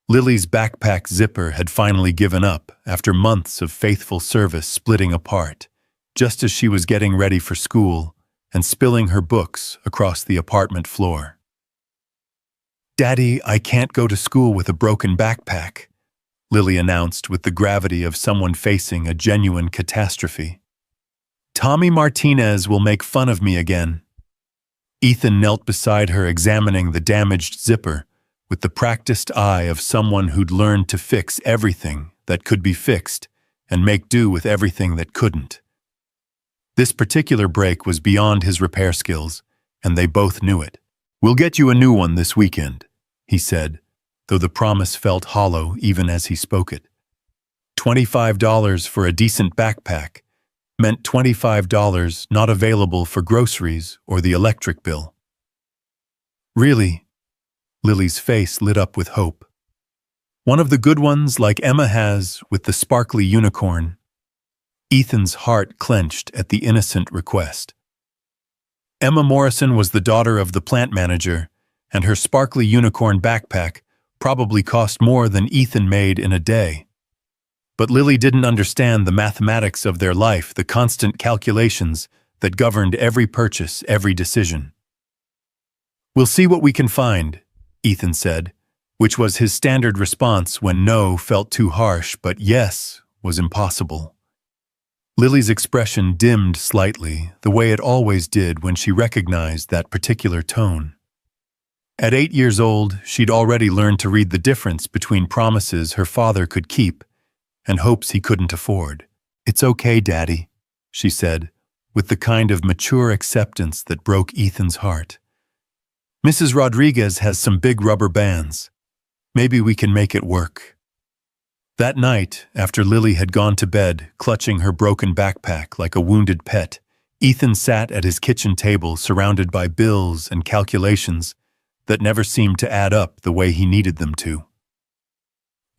Lily's backpack zipper had finally given up after months of faithful service splitting apart, just as she was getting ready for school and spilling her books across the apartment floor. "Daddy, I can't go to school with a broken backpack," Lily announced with the gravity of someone facing a genuine catastrophe. "Tommy Martinez will make fun of me again." Ethan knelt beside her, examining the damaged zipper with the practiced eye of someone who'd learned to fix everything that could be fixed and make do with everything that couldn't. This particular break was beyond his repair skills, and they both knew it. "We'll get you a new one this weekend," he said, though the promise felt hollow even as he spoke it. $25 for a decent backpack meant $25 not available for groceries or the electric bill. "Really?" Lily's face lit up with hope. "One of the good ones like Emma has with the sparkly unicorn?" Ethan's heart clenched at the innocent request. Emma Morrison was the daughter of the plant manager, and her sparkly unicorn backpack probably cost more than Ethan made in a day. But Lily didn't understand the mathematics of their life, the constant calculations that governed every purchase, every decision. "We'll see what we can find," Ethan said, which was his standard response when no felt too harsh, but yes was impossible. Lily's expression dimmed slightly, the way it always did when she recognized that particular tone. At 8 years old, she'd already learned to read the difference between promises her father could keep and hopes he couldn't afford. "It's okay, Daddy," she said, with the kind of mature acceptance that broke Ethan's heart. "Mrs. Rodriguez has some big rubber bands. Maybe we can make it work." That night, after Lily had gone to bed, clutching her broken backpack like a wounded pet, Ethan sat at his kitchen table surrounded by bills and calculations that never seemed to add up the way he needed them to.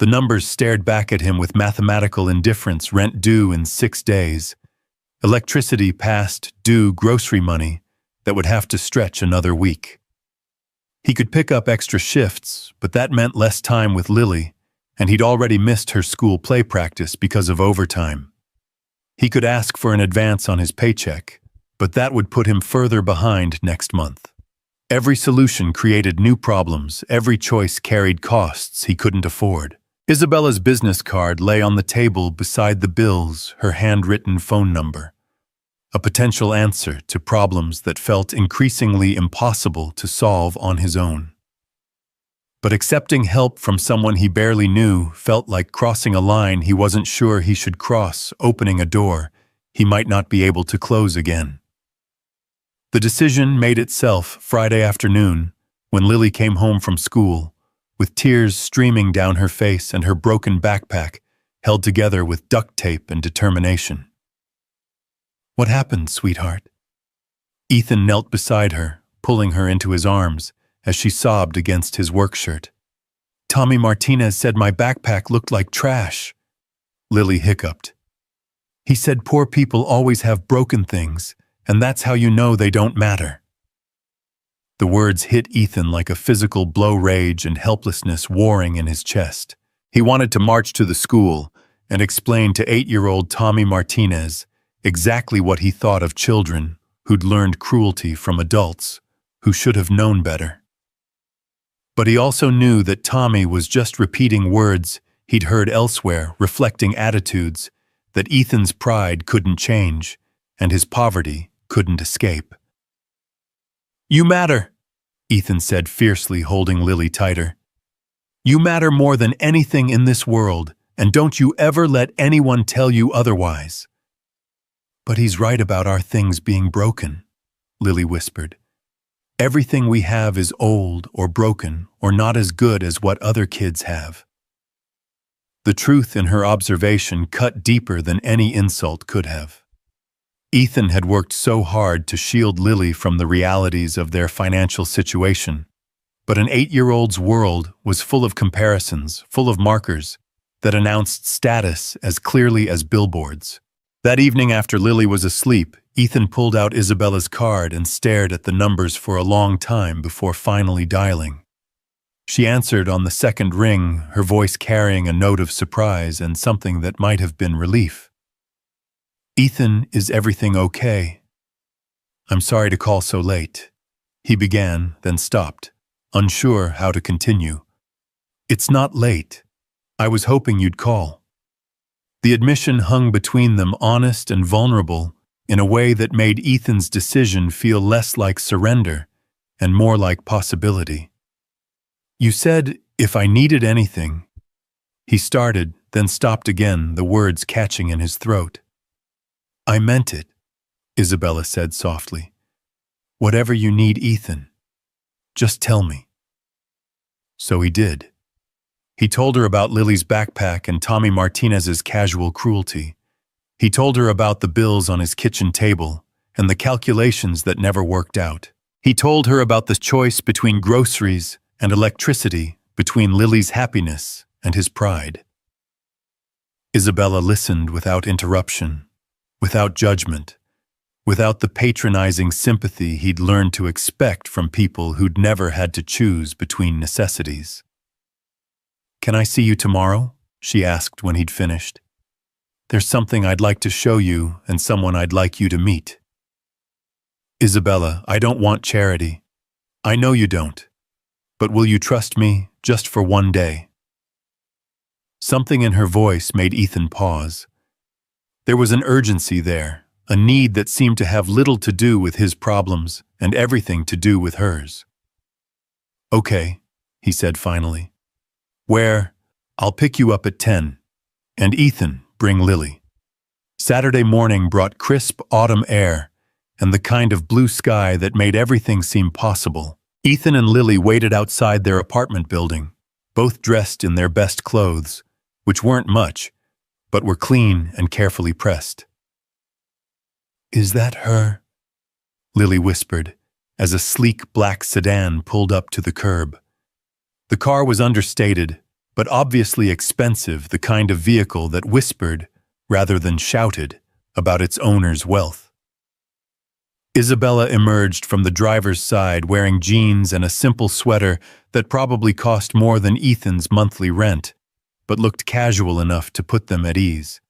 The numbers stared back at him with mathematical indifference: rent due in 6 days, electricity past due, grocery money that would have to stretch another week. He could pick up extra shifts, but that meant less time with Lily, and he'd already missed her school play practice because of overtime. He could ask for an advance on his paycheck, but that would put him further behind next month. Every solution created new problems, every choice carried costs he couldn't afford. Isabella's business card lay on the table beside the bills, her handwritten phone number. A potential answer to problems that felt increasingly impossible to solve on his own. But accepting help from someone he barely knew felt like crossing a line he wasn't sure he should cross, opening a door he might not be able to close again. The decision made itself Friday afternoon when Lily came home from school, with tears streaming down her face and her broken backpack held together with duct tape and determination. "What happened, sweetheart?" Ethan knelt beside her, pulling her into his arms as she sobbed against his work shirt. "Tommy Martinez said my backpack looked like trash," Lily hiccuped. "He said poor people always have broken things, and that's how you know they don't matter." The words hit Ethan like a physical blow, rage and helplessness warring in his chest. He wanted to march to the school and explain to 8-year-old Tommy Martinez exactly what he thought of children who'd learned cruelty from adults who should have known better. But he also knew that Tommy was just repeating words he'd heard elsewhere, reflecting attitudes that Ethan's pride couldn't change and his poverty couldn't escape. "You matter," Ethan said fiercely, holding Lily tighter. "You matter more than anything in this world, and don't you ever let anyone tell you otherwise." "But he's right about our things being broken," Lily whispered. "Everything we have is old or broken or not as good as what other kids have." The truth in her observation cut deeper than any insult could have. Ethan had worked so hard to shield Lily from the realities of their financial situation, but an 8-year-old's world was full of comparisons, full of markers that announced status as clearly as billboards. That evening after Lily was asleep, Ethan pulled out Isabella's card and stared at the numbers for a long time before finally dialing. She answered on the second ring, her voice carrying a note of surprise and something that might have been relief. "Ethan, is everything okay?" "I'm sorry to call so late," he began, then stopped, unsure how to continue. "It's not late. I was hoping you'd call." The admission hung between them, honest and vulnerable, in a way that made Ethan's decision feel less like surrender and more like possibility. "You said if I needed anything," he started, then stopped again, the words catching in his throat. "I meant it," Isabella said softly. "Whatever you need, Ethan, just tell me." So he did. He told her about Lily's backpack and Tommy Martinez's casual cruelty. He told her about the bills on his kitchen table and the calculations that never worked out. He told her about the choice between groceries and electricity, between Lily's happiness and his pride. Isabella listened without interruption, without judgment, without the patronizing sympathy he'd learned to expect from people who'd never had to choose between necessities. "Can I see you tomorrow?" she asked when he'd finished. "There's something I'd like to show you and someone I'd like you to meet." "Isabella, I don't want charity. I know you don't. But will you trust me just for one day?" Something in her voice made Ethan pause. There was an urgency there, a need that seemed to have little to do with his problems and everything to do with hers. "Okay," he said finally. "Where? I'll pick you up at 10. And Ethan, bring Lily." Saturday morning brought crisp autumn air and the kind of blue sky that made everything seem possible. Ethan and Lily waited outside their apartment building, both dressed in their best clothes, which weren't much, but were clean and carefully pressed. "Is that her?" Lily whispered, as a sleek black sedan pulled up to the curb. The car was understated, but obviously expensive, the kind of vehicle that whispered, rather than shouted, about its owner's wealth. Isabella emerged from the driver's side wearing jeans and a simple sweater that probably cost more than Ethan's monthly rent, but looked casual enough to put them at ease.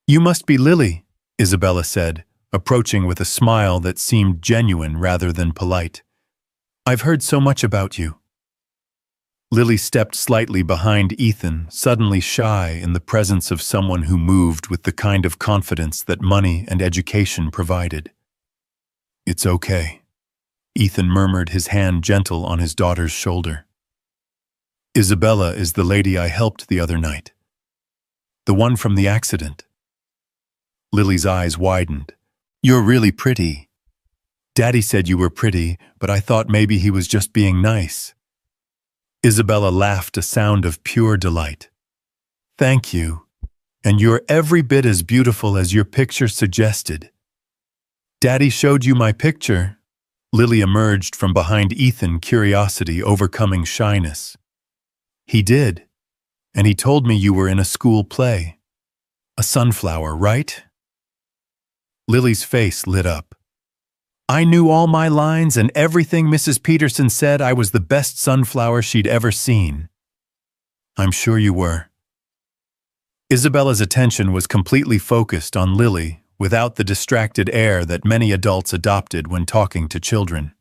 "You must be Lily," Isabella said, approaching with a smile that seemed genuine rather than polite. "I've heard so much about you." Lily stepped slightly behind Ethan, suddenly shy in the presence of someone who moved with the kind of confidence that money and education provided. "It's okay," Ethan murmured, his hand gentle on his daughter's shoulder. Isabella is the lady I helped the other night. The one from the accident. Lily's eyes widened. You're really pretty. Daddy said you were pretty, but I thought maybe he was just being nice. Isabella laughed, a sound of pure delight. Thank you. And you're every bit as beautiful as your picture suggested. Daddy showed you my picture. Lily emerged from behind Ethan, curiosity overcoming shyness. He did. And he told me you were in a school play. A sunflower, right? Lily's face lit up. I knew all my lines and everything Mrs. Peterson said. I was the best sunflower she'd ever seen. I'm sure you were. Isabella's attention was completely focused on Lily, without the distracted air that many adults adopted when talking to children.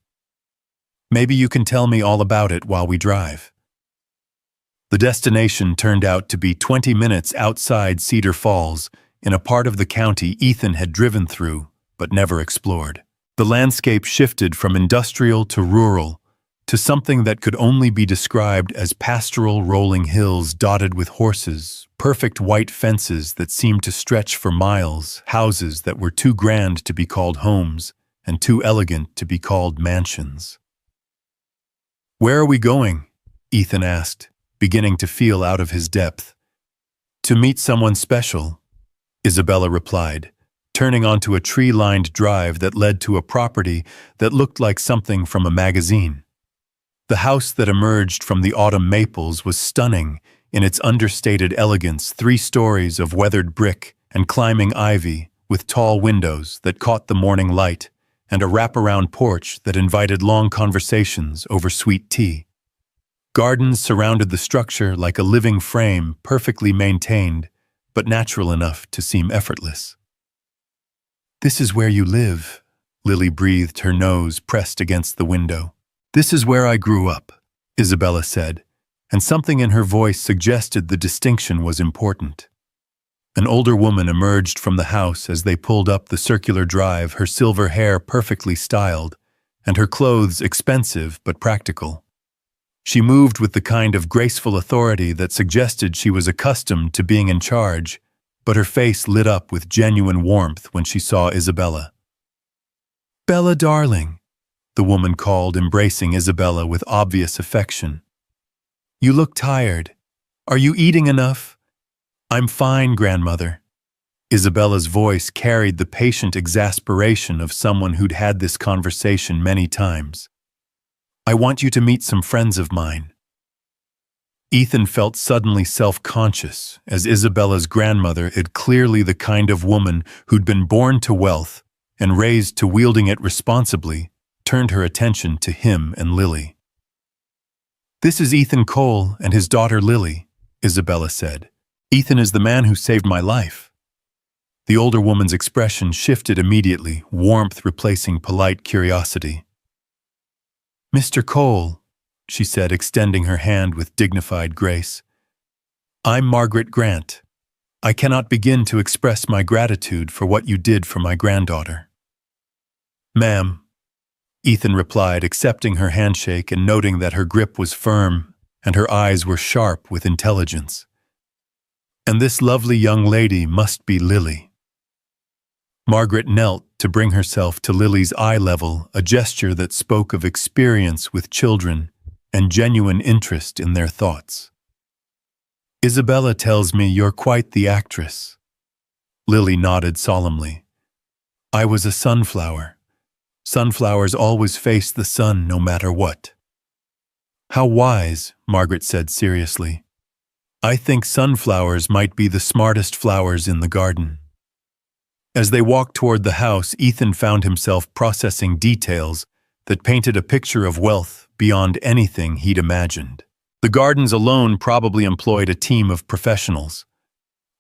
Maybe you can tell me all about it while we drive. The destination turned out to be 20 minutes outside Cedar Falls, in a part of the county Ethan had driven through, but never explored. The landscape shifted from industrial to rural, to something that could only be described as pastoral rolling hills dotted with horses, perfect white fences that seemed to stretch for miles, houses that were too grand to be called homes, and too elegant to be called mansions. Where are we going? Ethan asked, beginning to feel out of his depth. To meet someone special, Isabella replied, turning onto a tree-lined drive that led to a property that looked like something from a magazine. The house that emerged from the autumn maples was stunning in its understated elegance, 3 stories of weathered brick and climbing ivy with tall windows that caught the morning light and a wraparound porch that invited long conversations over sweet tea. Gardens surrounded the structure like a living frame, perfectly maintained, but natural enough to seem effortless. This is where you live, Lily breathed, her nose pressed against the window. This is where I grew up, Isabella said, and something in her voice suggested the distinction was important. An older woman emerged from the house as they pulled up the circular drive, her silver hair perfectly styled, and her clothes expensive but practical. She moved with the kind of graceful authority that suggested she was accustomed to being in charge, but her face lit up with genuine warmth when she saw Isabella. Bella, darling, the woman called, embracing Isabella with obvious affection. You look tired. Are you eating enough? I'm fine, grandmother. Isabella's voice carried the patient exasperation of someone who'd had this conversation many times. I want you to meet some friends of mine. Ethan felt suddenly self-conscious, as Isabella's grandmother is clearly the kind of woman who'd been born to wealth and raised to wielding it responsibly, turned her attention to him and Lily. This is Ethan Cole and his daughter Lily, Isabella said. Ethan is the man who saved my life. The older woman's expression shifted immediately, warmth replacing polite curiosity. Mr. Cole, she said, extending her hand with dignified grace. I'm Margaret Grant. I cannot begin to express my gratitude for what you did for my granddaughter. Ma'am, Ethan replied, accepting her handshake and noting that her grip was firm and her eyes were sharp with intelligence. And this lovely young lady must be Lily. Margaret knelt to bring herself to Lily's eye level, a gesture that spoke of experience with children and genuine interest in their thoughts. Isabella tells me you're quite the actress. Lily nodded solemnly. I was a sunflower. Sunflowers always face the sun no matter what. How wise, Margaret said seriously. I think sunflowers might be the smartest flowers in the garden. As they walked toward the house, Ethan found himself processing details that painted a picture of wealth beyond anything he'd imagined. The gardens alone probably employed a team of professionals.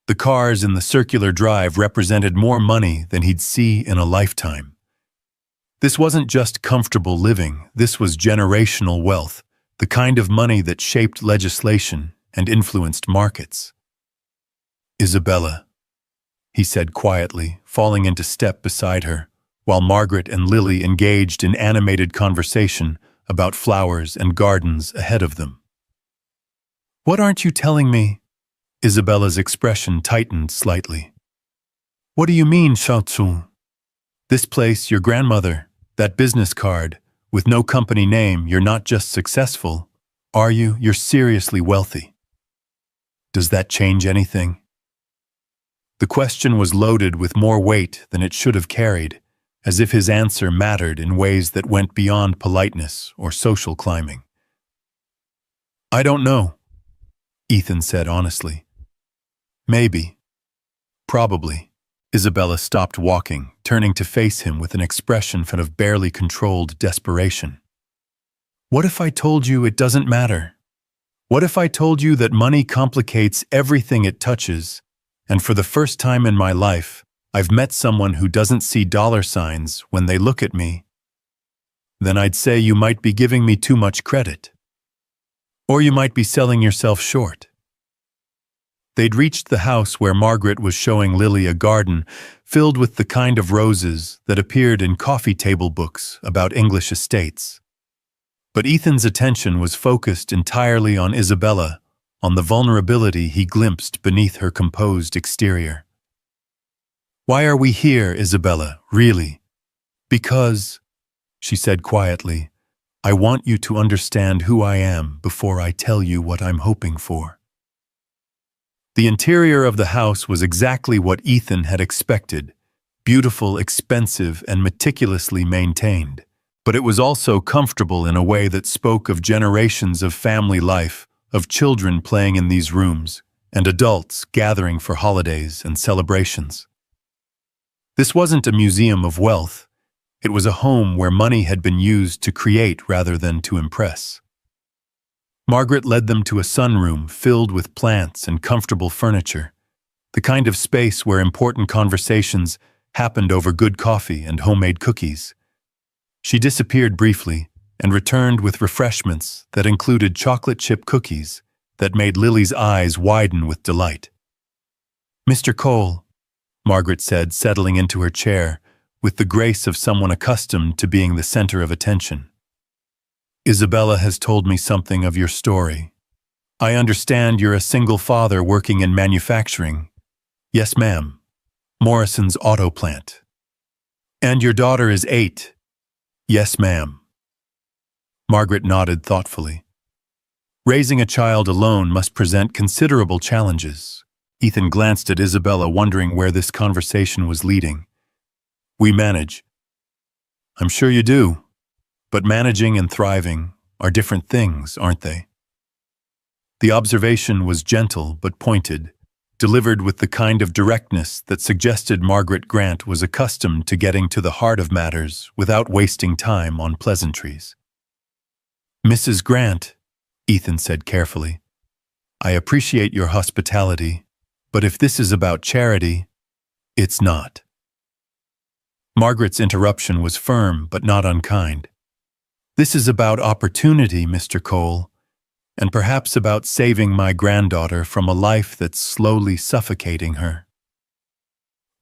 The cars in the circular drive represented more money than he'd see in a lifetime. This wasn't just comfortable living, this was generational wealth, the kind of money that shaped legislation and influenced markets. Isabella, he said quietly, falling into step beside her, while Margaret and Lily engaged in animated conversation about flowers and gardens ahead of them. What aren't you telling me? Isabella's expression tightened slightly. What do you mean, Xiaozu? This place, your grandmother, that business card, with no company name, you're not just successful, are you? You're seriously wealthy. Does that change anything? The question was loaded with more weight than it should have carried, as if his answer mattered in ways that went beyond politeness or social climbing. I don't know, Ethan said honestly. Maybe. Probably. Isabella stopped walking, turning to face him with an expression of barely controlled desperation. What if I told you it doesn't matter? What if I told you that money complicates everything it touches, and for the first time in my life, I've met someone who doesn't see dollar signs when they look at me? Then I'd say you might be giving me too much credit. Or you might be selling yourself short. They'd reached the house where Margaret was showing Lily a garden filled with the kind of roses that appeared in coffee table books about English estates. But Ethan's attention was focused entirely on Isabella, on the vulnerability he glimpsed beneath her composed exterior. Why are we here, Isabella, really? Because, she said quietly, I want you to understand who I am before I tell you what I'm hoping for. The interior of the house was exactly what Ethan had expected, beautiful, expensive, and meticulously maintained. But it was also comfortable in a way that spoke of generations of family life, of children playing in these rooms, and adults gathering for holidays and celebrations. This wasn't a museum of wealth. It was a home where money had been used to create rather than to impress. Margaret led them to a sunroom filled with plants and comfortable furniture, the kind of space where important conversations happened over good coffee and homemade cookies. She disappeared briefly and returned with refreshments that included chocolate chip cookies that made Lily's eyes widen with delight. Mr. Cole, Margaret said, settling into her chair with the grace of someone accustomed to being the center of attention. Isabella has told me something of your story. I understand you're a single father working in manufacturing. Yes, ma'am. Morrison's auto plant. And your daughter is 8. Yes, ma'am. Margaret nodded thoughtfully. Raising a child alone must present considerable challenges. Ethan glanced at Isabella, wondering where this conversation was leading. We manage. I'm sure you do. But managing and thriving are different things, aren't they? The observation was gentle but pointed, delivered with the kind of directness that suggested Margaret Grant was accustomed to getting to the heart of matters without wasting time on pleasantries. Mrs. Grant, Ethan said carefully, I appreciate your hospitality, but if this is about charity, it's not. Margaret's interruption was firm but not unkind. This is about opportunity, Mr. Cole, and perhaps about saving my granddaughter from a life that's slowly suffocating her.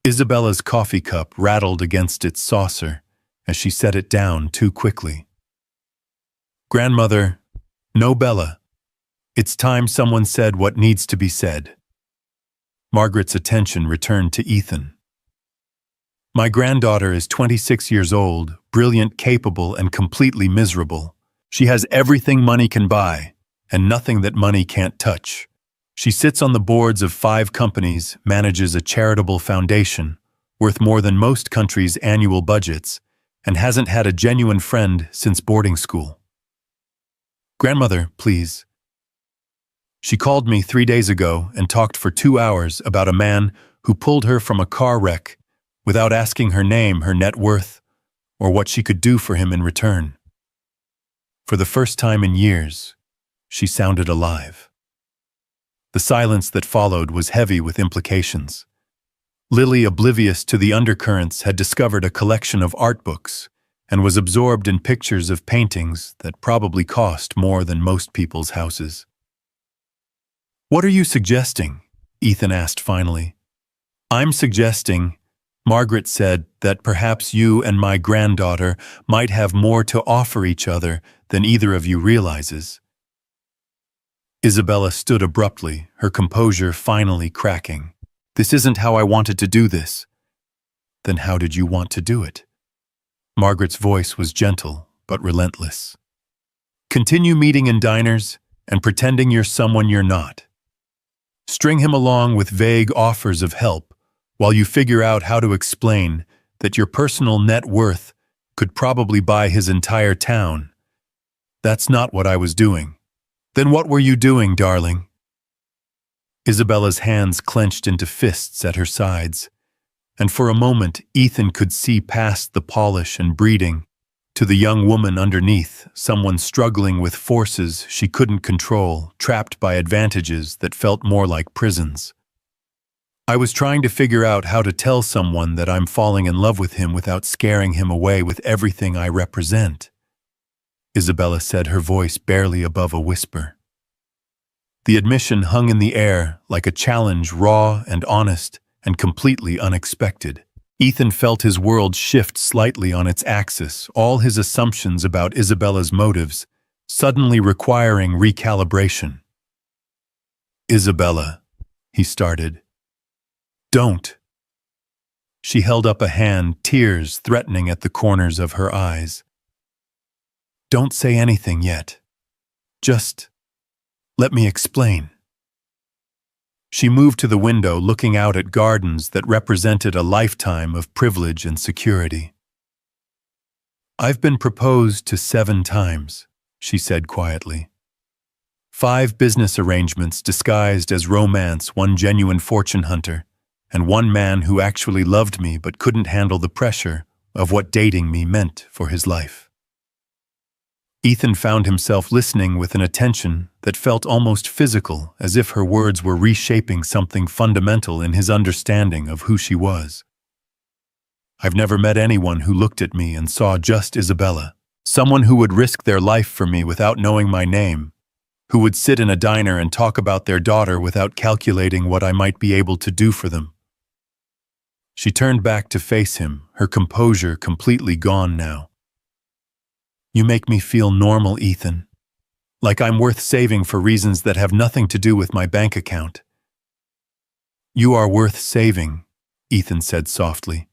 Isabella's coffee cup rattled against its saucer as she set it down too quickly. Grandmother, no Bella. It's time someone said what needs to be said. Margaret's attention returned to Ethan. My granddaughter is 26 years old, brilliant, capable, and completely miserable. She has everything money can buy, and nothing that money can't touch. She sits on the boards of 5 companies, manages a charitable foundation, worth more than most countries' annual budgets, and hasn't had a genuine friend since boarding school. Grandmother, please. She called me 3 days ago and talked for 2 hours about a man who pulled her from a car wreck without asking her name, her net worth, or what she could do for him in return. For the first time in years, she sounded alive. The silence that followed was heavy with implications. Lily, oblivious to the undercurrents, had discovered a collection of art books and was absorbed in pictures of paintings that probably cost more than most people's houses. What are you suggesting? Ethan asked finally. I'm suggesting, Margaret said, that perhaps you and my granddaughter might have more to offer each other than either of you realizes. Isabella stood abruptly, her composure finally cracking. This isn't how I wanted to do this. Then how did you want to do it? Margaret's voice was gentle, but relentless. Continue meeting in diners and pretending you're someone you're not. String him along with vague offers of help while you figure out how to explain that your personal net worth could probably buy his entire town. That's not what I was doing. Then what were you doing, darling? Isabella's hands clenched into fists at her sides, and for a moment Ethan could see past the polish and breeding to the young woman underneath, someone struggling with forces she couldn't control, trapped by advantages that felt more like prisons. I was trying to figure out how to tell someone that I'm falling in love with him without scaring him away with everything I represent, Isabella said, her voice barely above a whisper. The admission hung in the air like a challenge, raw and honest and completely unexpected. Ethan felt his world shift slightly on its axis, all his assumptions about Isabella's motives suddenly requiring recalibration. Isabella, he started. Don't. She held up a hand, tears threatening at the corners of her eyes. Don't say anything yet. Just let me explain. She moved to the window, looking out at gardens that represented a lifetime of privilege and security. I've been proposed to 7 times, she said quietly. 5 business arrangements disguised as romance, 1 genuine fortune hunter, and 1 man who actually loved me but couldn't handle the pressure of what dating me meant for his life. Ethan found himself listening with an attention that felt almost physical, as if her words were reshaping something fundamental in his understanding of who she was. I've never met anyone who looked at me and saw just Isabella, someone who would risk their life for me without knowing my name, who would sit in a diner and talk about their daughter without calculating what I might be able to do for them. She turned back to face him, her composure completely gone now. You make me feel normal, Ethan. Like I'm worth saving for reasons that have nothing to do with my bank account. You are worth saving, Ethan said softly.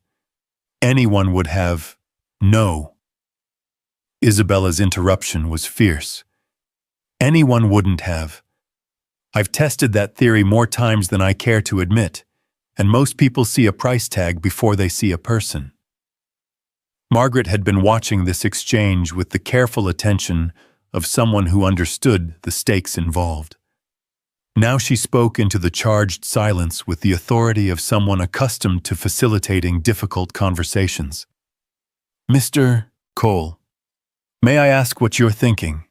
Anyone would have. No. Isabella's interruption was fierce. Anyone wouldn't have. I've tested that theory more times than I care to admit, and most people see a price tag before they see a person. Margaret had been watching this exchange with the careful attention of someone who understood the stakes involved. Now she spoke into the charged silence with the authority of someone accustomed to facilitating difficult conversations. Mr. Cole, may I ask what you're thinking?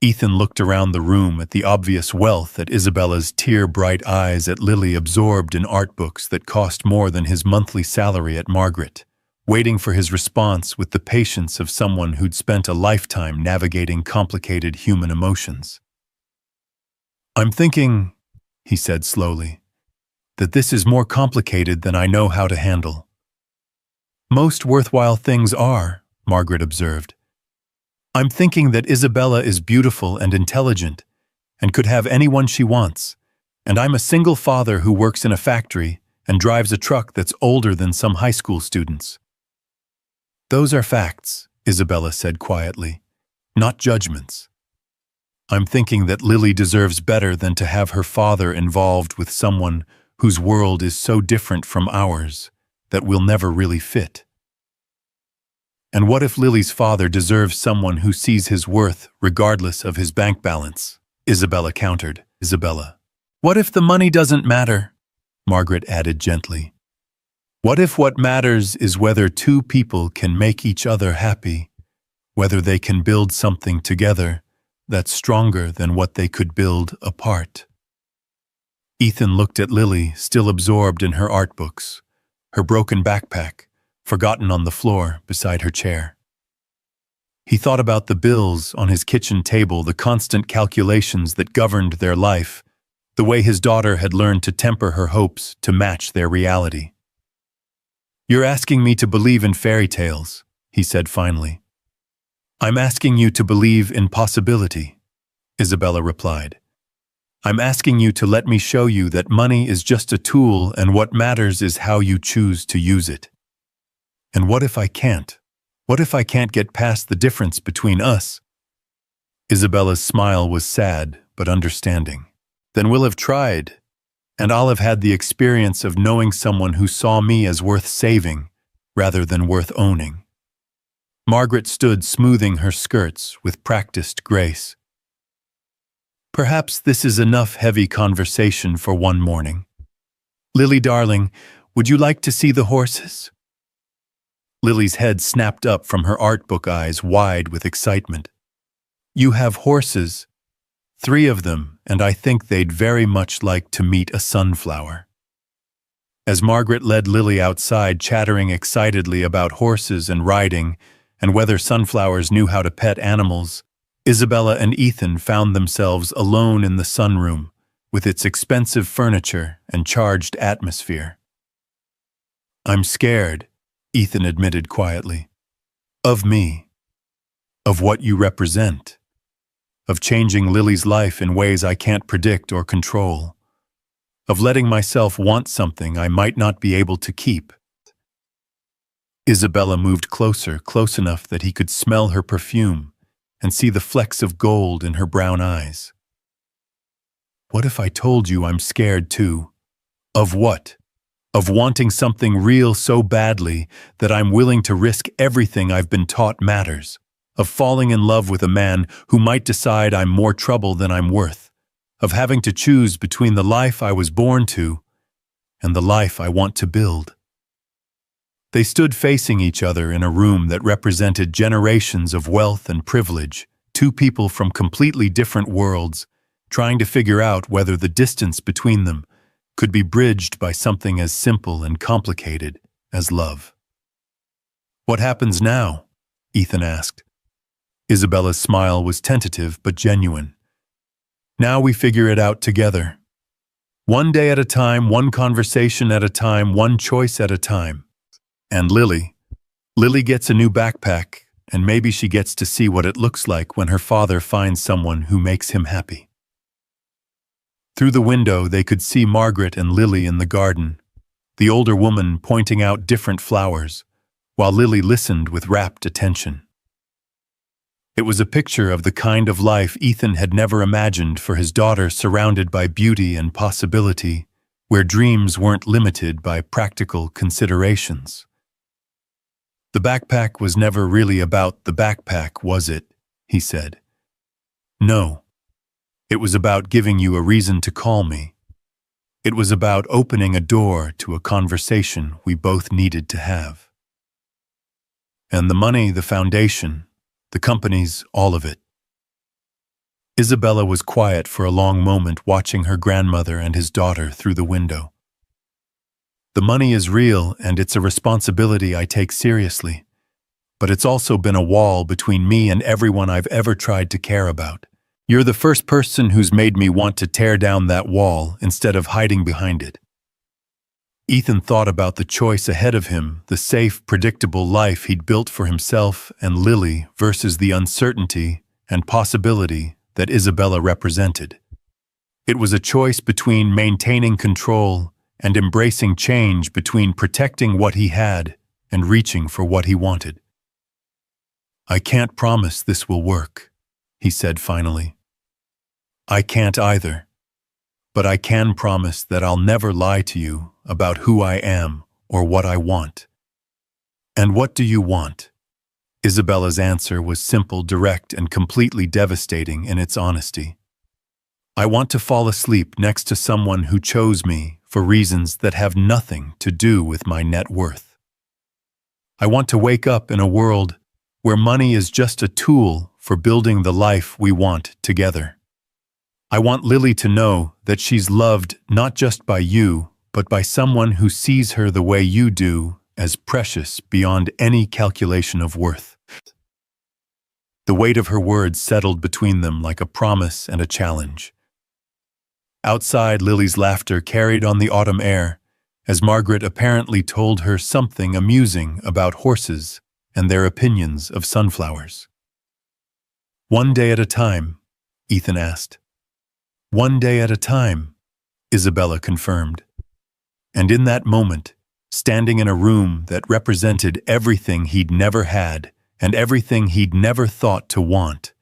Ethan looked around the room at the obvious wealth, at Isabella's tear-bright eyes, at Lily absorbed in art books that cost more than his monthly salary, at Margaret, waiting for his response with the patience of someone who'd spent a lifetime navigating complicated human emotions. I'm thinking, he said slowly, that this is more complicated than I know how to handle. Most worthwhile things are, Margaret observed. I'm thinking that Isabella is beautiful and intelligent and could have anyone she wants, and I'm a single father who works in a factory and drives a truck that's older than some high school students. Those are facts, Isabella said quietly, not judgments. I'm thinking that Lily deserves better than to have her father involved with someone whose world is so different from ours that we'll never really fit. And what if Lily's father deserves someone who sees his worth regardless of his bank balance? Isabella countered. Isabella. What if the money doesn't matter? Margaret added gently. What if what matters is whether 2 people can make each other happy, whether they can build something together that's stronger than what they could build apart? Ethan looked at Lily, still absorbed in her art books, her broken backpack, forgotten on the floor beside her chair. He thought about the bills on his kitchen table, the constant calculations that governed their life, the way his daughter had learned to temper her hopes to match their reality. You're asking me to believe in fairy tales, he said finally. I'm asking you to believe in possibility, Isabella replied, I'm asking you to let me show you that money is just a tool and what matters is how you choose to use it. And what if I can't? What if I can't get past the difference between us? Isabella's smile was sad but understanding. Then we'll have tried, and I'll have had the experience of knowing someone who saw me as worth saving rather than worth owning. Margaret stood smoothing her skirts with practiced grace. Perhaps this is enough heavy conversation for one morning. Lily, darling, would you like to see the horses? Lily's head snapped up from her art book eyes wide with excitement. You have horses, 3 of them, and I think they'd very much like to meet a sunflower. As Margaret led Lily outside chattering excitedly about horses and riding and whether sunflowers knew how to pet animals, Isabella and Ethan found themselves alone in the sunroom with its expensive furniture and charged atmosphere. I'm scared, Ethan admitted quietly. Of me. Of what you represent. Of changing Lily's life in ways I can't predict or control. Of letting myself want something I might not be able to keep. Isabella moved closer, close enough that he could smell her perfume and see the flecks of gold in her brown eyes. What if I told you I'm scared too? Of what? Of wanting something real so badly that I'm willing to risk everything I've been taught matters. Of falling in love with a man who might decide I'm more trouble than I'm worth. Of having to choose between the life I was born to and the life I want to build. They stood facing each other in a room that represented generations of wealth and privilege, 2 people from completely different worlds, trying to figure out whether the distance between them could be bridged by something as simple and complicated as love. What happens now? Ethan asked. Isabella's smile was tentative but genuine. Now we figure it out together. One day at a time, one conversation at a time, one choice at a time. And Lily gets a new backpack, and maybe she gets to see what it looks like when her father finds someone who makes him happy. Through the window, they could see Margaret and Lily in the garden, the older woman pointing out different flowers, while Lily listened with rapt attention. It was a picture of the kind of life Ethan had never imagined for his daughter, surrounded by beauty and possibility, where dreams weren't limited by practical considerations. The backpack was never really about the backpack, was it? He said. No. It was about giving you a reason to call me. It was about opening a door to a conversation we both needed to have. And the money, the foundation, the companies, all of it. Isabella was quiet for a long moment, watching her grandmother and his daughter through the window. The money is real, and it's a responsibility I take seriously. But it's also been a wall between me and everyone I've ever tried to care about. You're the first person who's made me want to tear down that wall instead of hiding behind it. Ethan thought about the choice ahead of him, the safe, predictable life he'd built for himself and Lily versus the uncertainty and possibility that Isabella represented. It was a choice between maintaining control and embracing change, between protecting what he had and reaching for what he wanted. I can't promise this will work, he said finally. I can't either, but I can promise that I'll never lie to you about who I am or what I want. And what do you want? Isabella's answer was simple, direct, and completely devastating in its honesty. I want to fall asleep next to someone who chose me for reasons that have nothing to do with my net worth. I want to wake up in a world where money is just a tool for building the life we want together. I want Lily to know that she's loved not just by you, but by someone who sees her the way you do, as precious beyond any calculation of worth. The weight of her words settled between them like a promise and a challenge. Outside, Lily's laughter carried on the autumn air, as Margaret apparently told her something amusing about horses and their opinions of sunflowers. One day at a time, Ethan asked. One day at a time, Isabella confirmed. And in that moment, standing in a room that represented everything he'd never had and everything he'd never thought to want,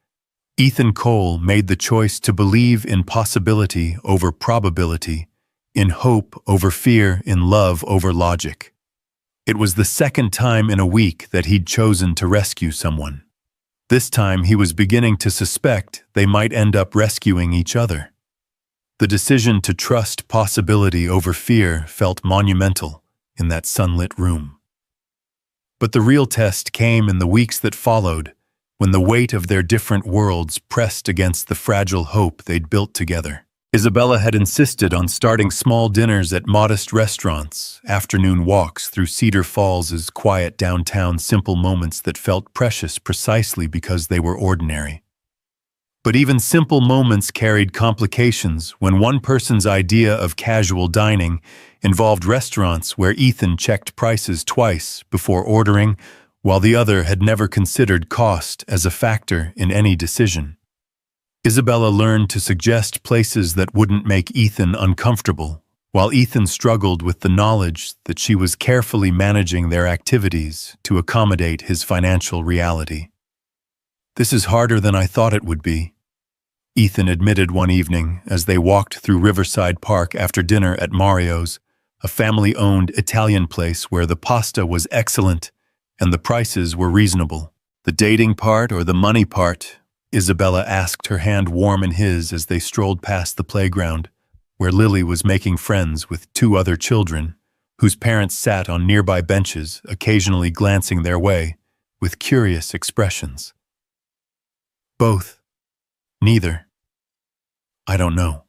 Ethan Cole made the choice to believe in possibility over probability, in hope over fear, in love over logic. It was the second time in a week that he'd chosen to rescue someone. This time he was beginning to suspect they might end up rescuing each other. The decision to trust possibility over fear felt monumental in that sunlit room. But the real test came in the weeks that followed, when the weight of their different worlds pressed against the fragile hope they'd built together. Isabella had insisted on starting small dinners at modest restaurants, afternoon walks through Cedar Falls' quiet downtown, simple moments that felt precious precisely because they were ordinary. But even simple moments carried complications when one person's idea of casual dining involved restaurants where Ethan checked prices twice before ordering, while the other had never considered cost as a factor in any decision. Isabella learned to suggest places that wouldn't make Ethan uncomfortable, while Ethan struggled with the knowledge that she was carefully managing their activities to accommodate his financial reality. "This is harder than I thought it would be," Ethan admitted one evening as they walked through Riverside Park after dinner at Mario's, a family-owned Italian place where the pasta was excellent and the prices were reasonable. "The dating part or the money part?" Isabella asked, her hand warm in his as they strolled past the playground, where Lily was making friends with two other children, whose parents sat on nearby benches, occasionally glancing their way, with curious expressions. "Both. Neither. I don't know."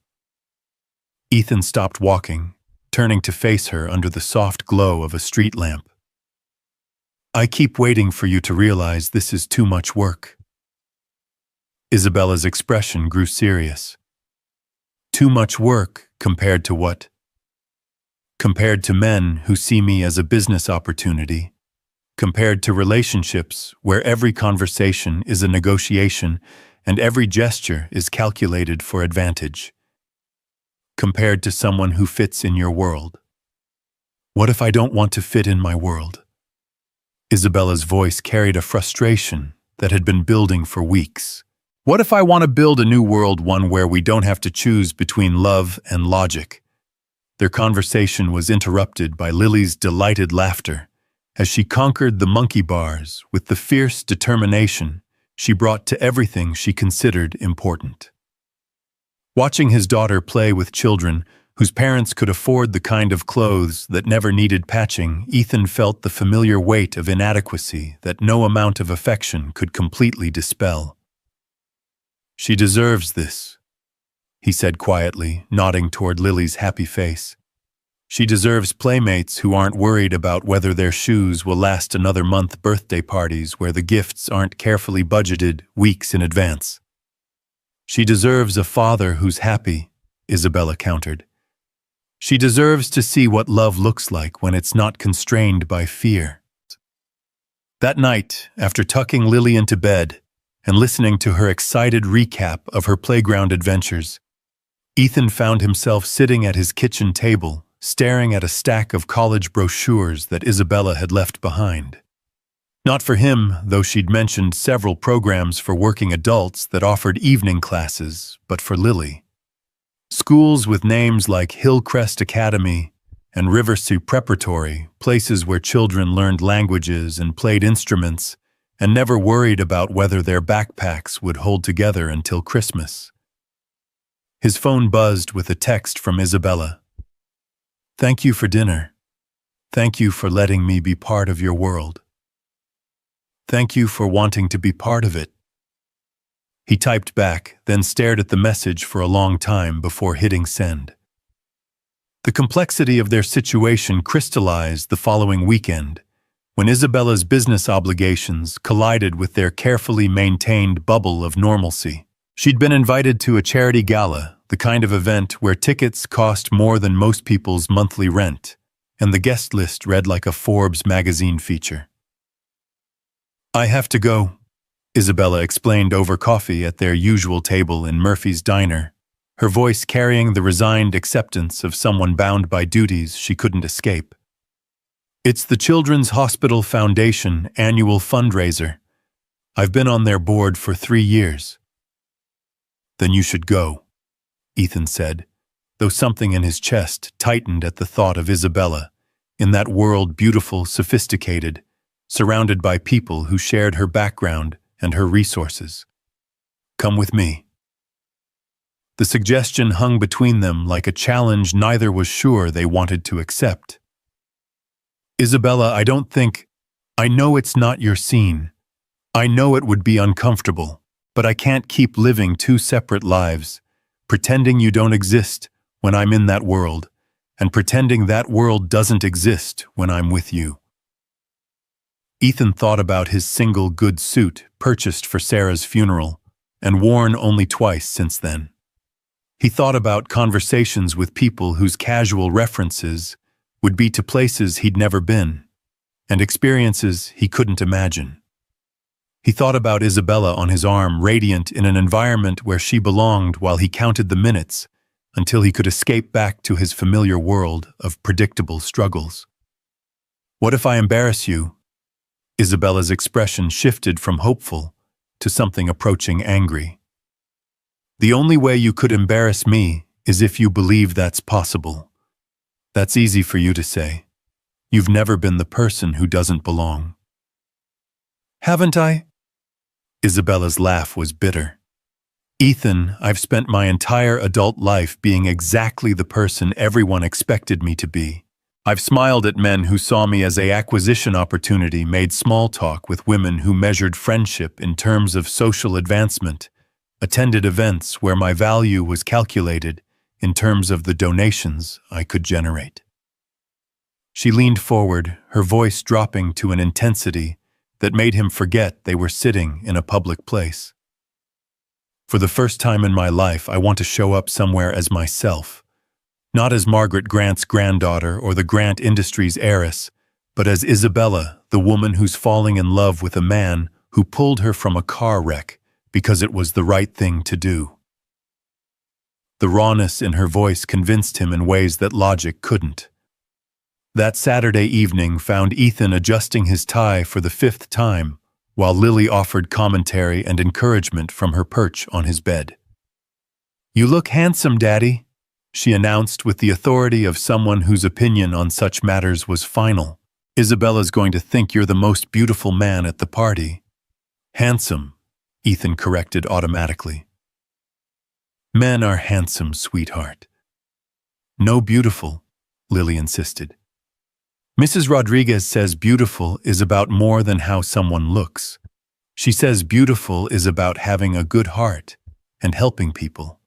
Ethan stopped walking, turning to face her under the soft glow of a street lamp. "I keep waiting for you to realize this is too much work." Isabella's expression grew serious. "Too much work compared to what?" "Compared to men who see me as a business opportunity. Compared to relationships where every conversation is a negotiation and every gesture is calculated for advantage. Compared to someone who fits in your world." "What if I don't want to fit in my world?" Isabella's voice carried a frustration that had been building for weeks. "What if I want to build a new world, one where we don't have to choose between love and logic?" Their conversation was interrupted by Lily's delighted laughter as she conquered the monkey bars with the fierce determination she brought to everything she considered important. Watching his daughter play with children whose parents could afford the kind of clothes that never needed patching, Ethan felt the familiar weight of inadequacy that no amount of affection could completely dispel. "She deserves this," he said quietly, nodding toward Lily's happy face. "She deserves playmates who aren't worried about whether their shoes will last another month, birthday parties where the gifts aren't carefully budgeted weeks in advance. She deserves a father who's happy," Isabella countered. "She deserves to see what love looks like when it's not constrained by fear." That night, after tucking Lily into bed and listening to her excited recap of her playground adventures, Ethan found himself sitting at his kitchen table, staring at a stack of college brochures that Isabella had left behind. Not for him, though she'd mentioned several programs for working adults that offered evening classes, but for Lily. Schools with names like Hillcrest Academy and Riversea Preparatory, places where children learned languages and played instruments and never worried about whether their backpacks would hold together until Christmas. His phone buzzed with a text from Isabella. "Thank you for dinner. Thank you for letting me be part of your world. Thank you for wanting to be part of it." He typed back, then stared at the message for a long time before hitting send. The complexity of their situation crystallized the following weekend, when Isabella's business obligations collided with their carefully maintained bubble of normalcy. She'd been invited to a charity gala, the kind of event where tickets cost more than most people's monthly rent, and the guest list read like a Forbes magazine feature. "I have to go," Isabella explained over coffee at their usual table in Murphy's Diner, her voice carrying the resigned acceptance of someone bound by duties she couldn't escape. "It's the Children's Hospital Foundation annual fundraiser. I've been on their board for 3 years. "Then you should go," Ethan said, though something in his chest tightened at the thought of Isabella, in that world beautiful, sophisticated, surrounded by people who shared her background and her resources. "Come with me." The suggestion hung between them like a challenge neither was sure they wanted to accept. "Isabella, I know it's not your scene. I know it would be uncomfortable, but I can't keep living 2 separate lives, pretending you don't exist when I'm in that world, and pretending that world doesn't exist when I'm with you." Ethan thought about his single good suit purchased for Sarah's funeral and worn only twice since then. He thought about conversations with people whose casual references would be to places he'd never been, and experiences he couldn't imagine. He thought about Isabella on his arm, radiant in an environment where she belonged, while he counted the minutes until he could escape back to his familiar world of predictable struggles. "What if I embarrass you?" Isabella's expression shifted from hopeful to something approaching angry. "The only way you could embarrass me is if you believe that's possible. That's easy for you to say. You've never been the person who doesn't belong." "Haven't I?" Isabella's laugh was bitter. "Ethan, I've spent my entire adult life being exactly the person everyone expected me to be. I've smiled at men who saw me as an acquisition opportunity, made small talk with women who measured friendship in terms of social advancement, attended events where my value was calculated in terms of the donations I could generate." She leaned forward, her voice dropping to an intensity that made him forget they were sitting in a public place. "For the first time in my life, I want to show up somewhere as myself. Not as Margaret Grant's granddaughter or the Grant Industries heiress, but as Isabella, the woman who's falling in love with a man who pulled her from a car wreck because it was the right thing to do." The rawness in her voice convinced him in ways that logic couldn't. That Saturday evening found Ethan adjusting his tie for the 5th time, while Lily offered commentary and encouragement from her perch on his bed. "You look handsome, Daddy," she announced with the authority of someone whose opinion on such matters was final. "Isabella's going to think you're the most beautiful man at the party." "Handsome," Ethan corrected automatically. "Men are handsome, sweetheart." "No, beautiful," Lily insisted. "Mrs. Rodriguez says beautiful is about more than how someone looks. She says beautiful is about having a good heart and helping people."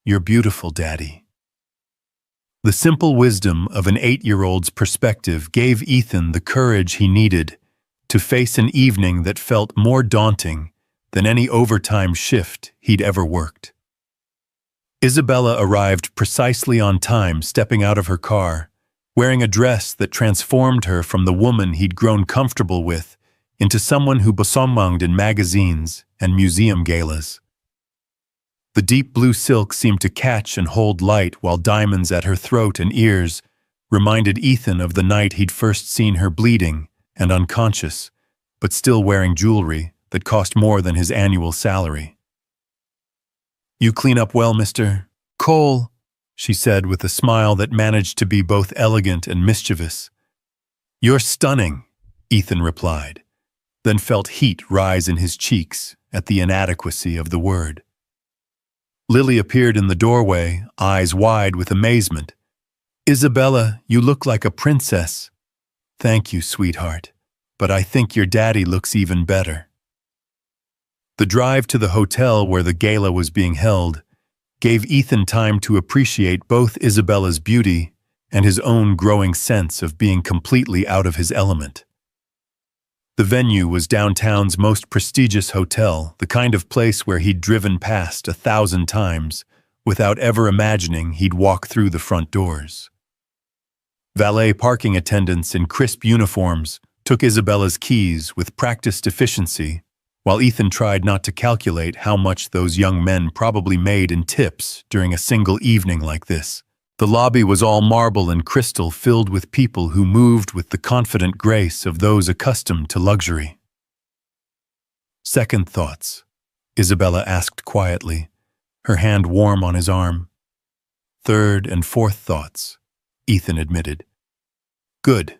"You're beautiful, Daddy." The simple wisdom of an 8-year-old's perspective gave Ethan the courage he needed to face an evening that felt more daunting than any overtime shift he'd ever worked. Isabella arrived precisely on time, stepping out of her car, wearing a dress that transformed her from the woman he'd grown comfortable with into someone who besomanged in magazines and museum galas. The deep blue silk seemed to catch and hold light, while diamonds at her throat and ears reminded Ethan of the night he'd first seen her bleeding and unconscious, but still wearing jewelry that cost more than his annual salary. "You clean up well, Mr. Cole," she said with a smile that managed to be both elegant and mischievous. "You're stunning," Ethan replied, then felt heat rise in his cheeks at the inadequacy of the word. Lily appeared in the doorway, eyes wide with amazement. "Isabella, you look like a princess." "Thank you, sweetheart, but I think your daddy looks even better." The drive to the hotel where the gala was being held gave Ethan time to appreciate both Isabella's beauty and his own growing sense of being completely out of his element. The venue was downtown's most prestigious hotel, the kind of place where he'd driven past 1,000 times without ever imagining he'd walk through the front doors. Valet parking attendants in crisp uniforms took Isabella's keys with practiced efficiency while Ethan tried not to calculate how much those young men probably made in tips during a single evening like this. The lobby was all marble and crystal, filled with people who moved with the confident grace of those accustomed to luxury. "Second thoughts?" Isabella asked quietly, her hand warm on his arm. "Third and fourth thoughts," Ethan admitted. "Good.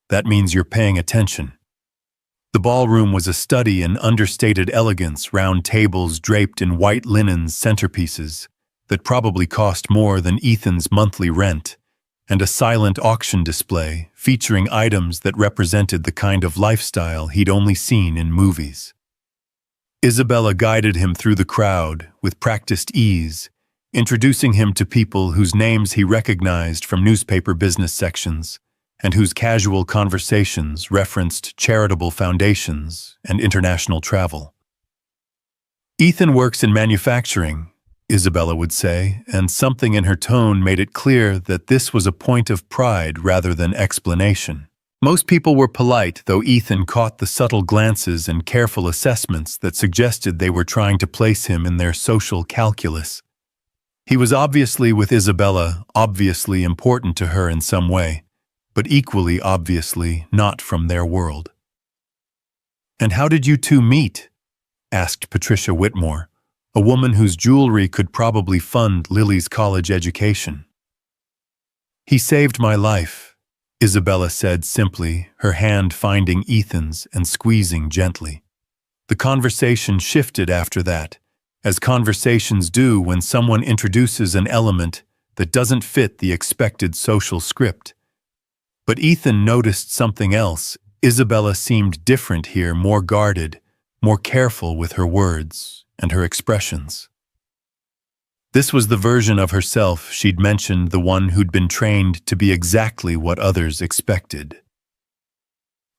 That means you're paying attention." The ballroom was a study in understated elegance, round tables draped in white linen centerpieces that probably cost more than Ethan's monthly rent, and a silent auction display featuring items that represented the kind of lifestyle he'd only seen in movies. Isabella guided him through the crowd with practiced ease, introducing him to people whose names he recognized from newspaper business sections, and whose casual conversations referenced charitable foundations and international travel. "Ethan works in manufacturing," Isabella would say, and something in her tone made it clear that this was a point of pride rather than explanation. Most people were polite, though Ethan caught the subtle glances and careful assessments that suggested they were trying to place him in their social calculus. He was obviously with Isabella, obviously important to her in some way, but equally obviously not from their world. "And how did you two meet?" asked Patricia Whitmore, a woman whose jewelry could probably fund Lily's college education. "He saved my life," Isabella said simply, her hand finding Ethan's and squeezing gently. The conversation shifted after that, as conversations do when someone introduces an element that doesn't fit the expected social script. But Ethan noticed something else. Isabella seemed different here, more guarded, more careful with her words and her expressions. This was the version of herself she'd mentioned, the one who'd been trained to be exactly what others expected.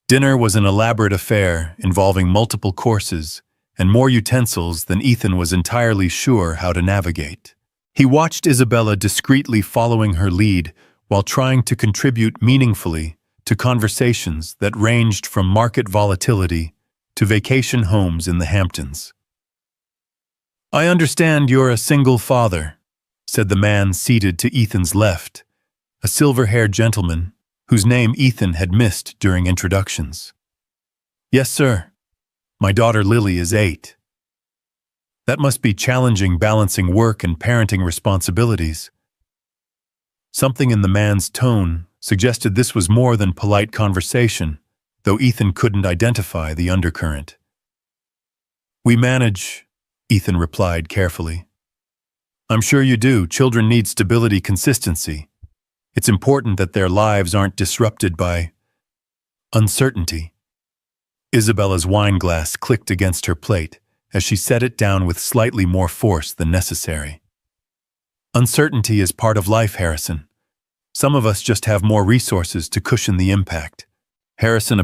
Dinner was an elaborate affair involving multiple courses and more utensils than Ethan was entirely sure how to navigate. He watched Isabella discreetly following her lead while trying to contribute meaningfully to conversations that ranged from market volatility to vacation homes in the Hamptons. "I understand you're a single father," said the man seated to Ethan's left, a silver-haired gentleman whose name Ethan had missed during introductions. "Yes, sir. My daughter Lily is 8. "That must be challenging, balancing work and parenting responsibilities." Something in the man's tone suggested this was more than polite conversation, though Ethan couldn't identify the undercurrent. "We manage," Ethan replied carefully. "I'm sure you do. Children need stability, consistency. It's important that their lives aren't disrupted by uncertainty." Isabella's wine glass clicked against her plate as she set it down with slightly more force than necessary. "Uncertainty is part of life, Harrison. Some of us just have more resources to cushion the impact." Harrison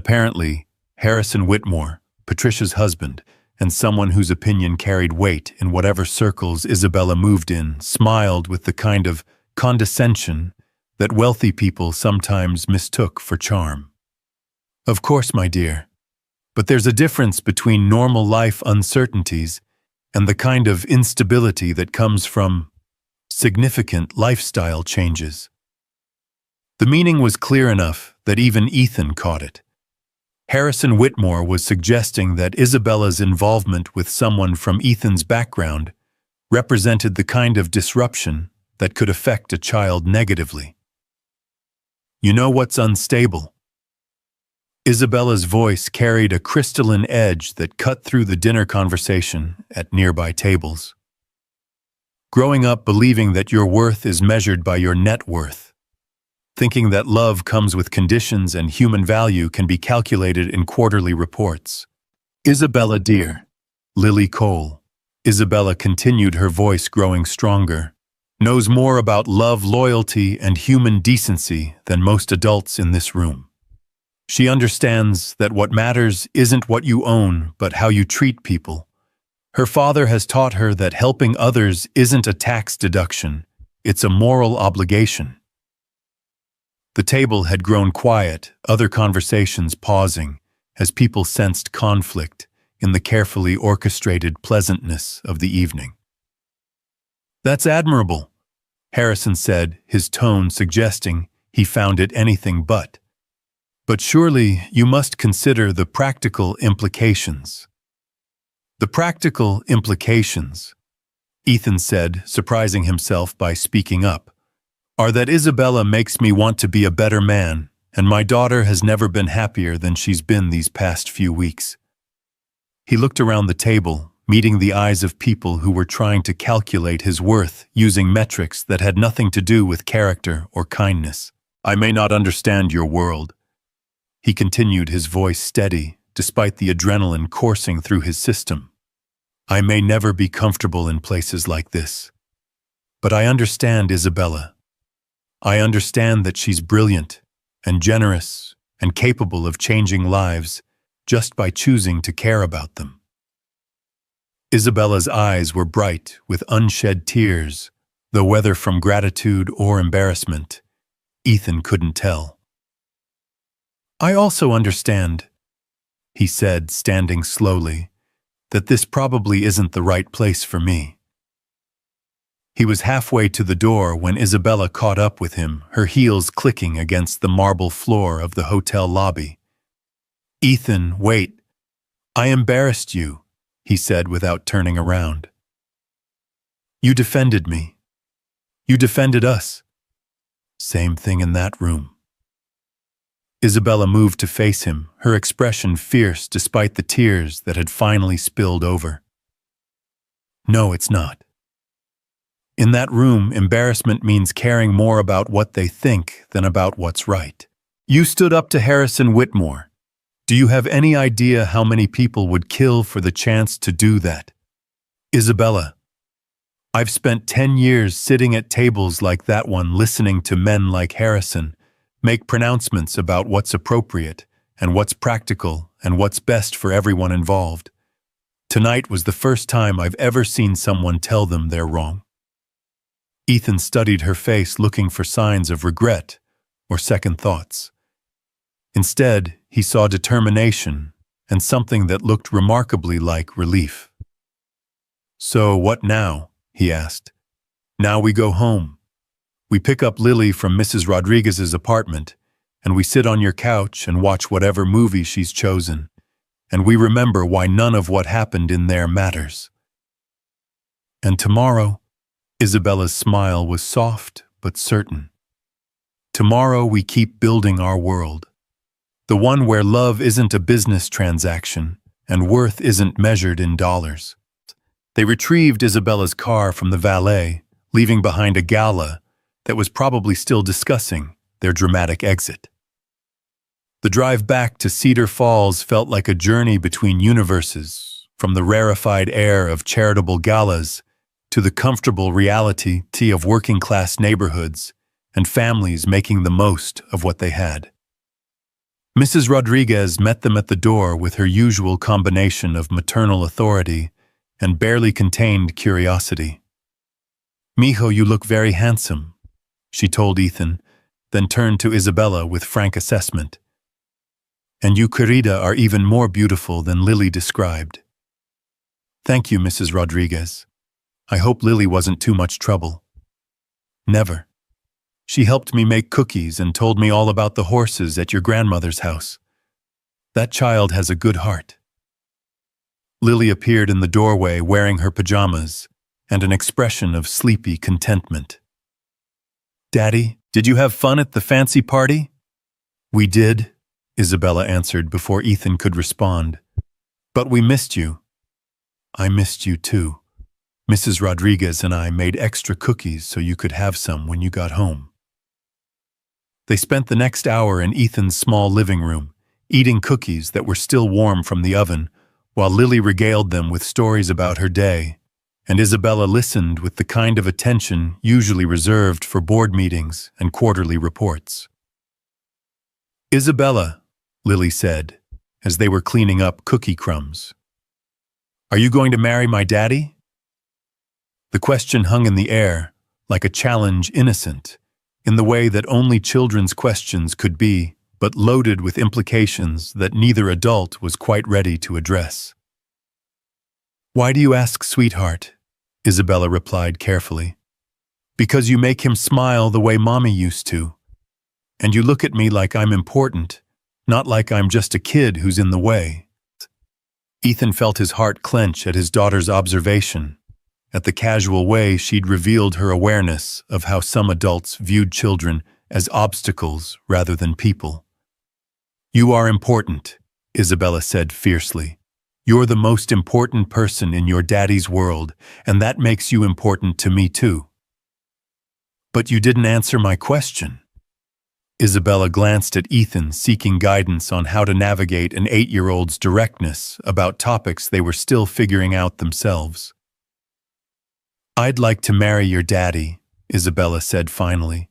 Whitmore, Patricia's husband, and someone whose opinion carried weight in whatever circles Isabella moved in, smiled with the kind of condescension that wealthy people sometimes mistook for charm. "Of course, my dear. But there's a difference between normal life uncertainties and the kind of instability that comes from significant lifestyle changes." The meaning was clear enough that even Ethan caught it. Harrison Whitmore was suggesting that Isabella's involvement with someone from Ethan's background represented the kind of disruption that could affect a child negatively. "You know what's unstable?" Isabella's voice carried a crystalline edge that cut through the dinner conversation at nearby tables. "Growing up believing that your worth is measured by your net worth. Thinking that love comes with conditions and human value can be calculated in quarterly reports. Isabella dear." Lily Cole, Isabella continued, her voice growing stronger, "knows more about love, loyalty, and human decency than most adults in this room. She understands that what matters isn't what you own, but how you treat people. Her father has taught her that helping others isn't a tax deduction, it's a moral obligation." The table had grown quiet, other conversations pausing, as people sensed conflict in the carefully orchestrated pleasantness of the evening. "That's admirable," Harrison said, his tone suggesting he found it anything but. "But surely you must consider the practical implications." "The practical implications," Ethan said, surprising himself by speaking up, "are that Isabella makes me want to be a better man, and my daughter has never been happier than she's been these past few weeks." He looked around the table, meeting the eyes of people who were trying to calculate his worth using metrics that had nothing to do with character or kindness. "I may not understand your world," he continued, his voice steady, despite the adrenaline coursing through his system. "I may never be comfortable in places like this. But I understand Isabella. I understand that she's brilliant and generous and capable of changing lives just by choosing to care about them." Isabella's eyes were bright with unshed tears, though whether from gratitude or embarrassment, Ethan couldn't tell. "I also understand," he said, standing slowly, "that this probably isn't the right place for me." He was halfway to the door when Isabella caught up with him, her heels clicking against the marble floor of the hotel lobby. "Ethan, wait. I embarrassed you," he said without turning around. "You defended me. You defended us." "Same thing in that room." Isabella moved to face him, her expression fierce despite the tears that had finally spilled over. "No, it's not. In that room, embarrassment means caring more about what they think than about what's right. You stood up to Harrison Whitmore. Do you have any idea how many people would kill for the chance to do that? Isabella, I've spent 10 years sitting at tables like that one listening to men like Harrison make pronouncements about what's appropriate and what's practical and what's best for everyone involved. Tonight was the first time I've ever seen someone tell them they're wrong." Ethan studied her face, looking for signs of regret or second thoughts. Instead, he saw determination and something that looked remarkably like relief. "So what now?" he asked. "Now we go home. We pick up Lily from Mrs. Rodriguez's apartment, and we sit on your couch and watch whatever movie she's chosen, and we remember why none of what happened in there matters. And tomorrow," Isabella's smile was soft but certain, "tomorrow we keep building our world. The one where love isn't a business transaction and worth isn't measured in dollars." They retrieved Isabella's car from the valet, leaving behind a gala that was probably still discussing their dramatic exit. The drive back to Cedar Falls felt like a journey between universes, from the rarefied air of charitable galas to the comfortable reality of working-class neighborhoods and families making the most of what they had. Mrs. Rodriguez met them at the door with her usual combination of maternal authority and barely contained curiosity. "Mijo, you look very handsome," she told Ethan, then turned to Isabella with frank assessment. "And you, querida, are even more beautiful than Lily described." "Thank you, Mrs. Rodriguez. I hope Lily wasn't too much trouble." "Never. She helped me make cookies and told me all about the horses at your grandmother's house. That child has a good heart." Lily appeared in the doorway wearing her pajamas and an expression of sleepy contentment. "Daddy, did you have fun at the fancy party?" "We did," Isabella answered before Ethan could respond. "But we missed you." "I missed you too. Mrs. Rodriguez and I made extra cookies so you could have some when you got home." They spent the next hour in Ethan's small living room, eating cookies that were still warm from the oven, while Lily regaled them with stories about her day, and Isabella listened with the kind of attention usually reserved for board meetings and quarterly reports. "Isabella," Lily said, as they were cleaning up cookie crumbs, "are you going to marry my daddy?" The question hung in the air, like a challenge innocent, in the way that only children's questions could be, but loaded with implications that neither adult was quite ready to address. Why do you ask, sweetheart? Isabella replied carefully. Because you make him smile the way Mommy used to. And you look at me like I'm important, not like I'm just a kid who's in the way. Ethan felt his heart clench at his daughter's observation, at the casual way she'd revealed her awareness of how some adults viewed children as obstacles rather than people. You are important, Isabella said fiercely. You're the most important person in your daddy's world, and that makes you important to me too. But you didn't answer my question. Isabella glanced at Ethan, seeking guidance on how to navigate an 8-year-old's directness about topics they were still figuring out themselves. I'd like to marry your daddy, Isabella said finally.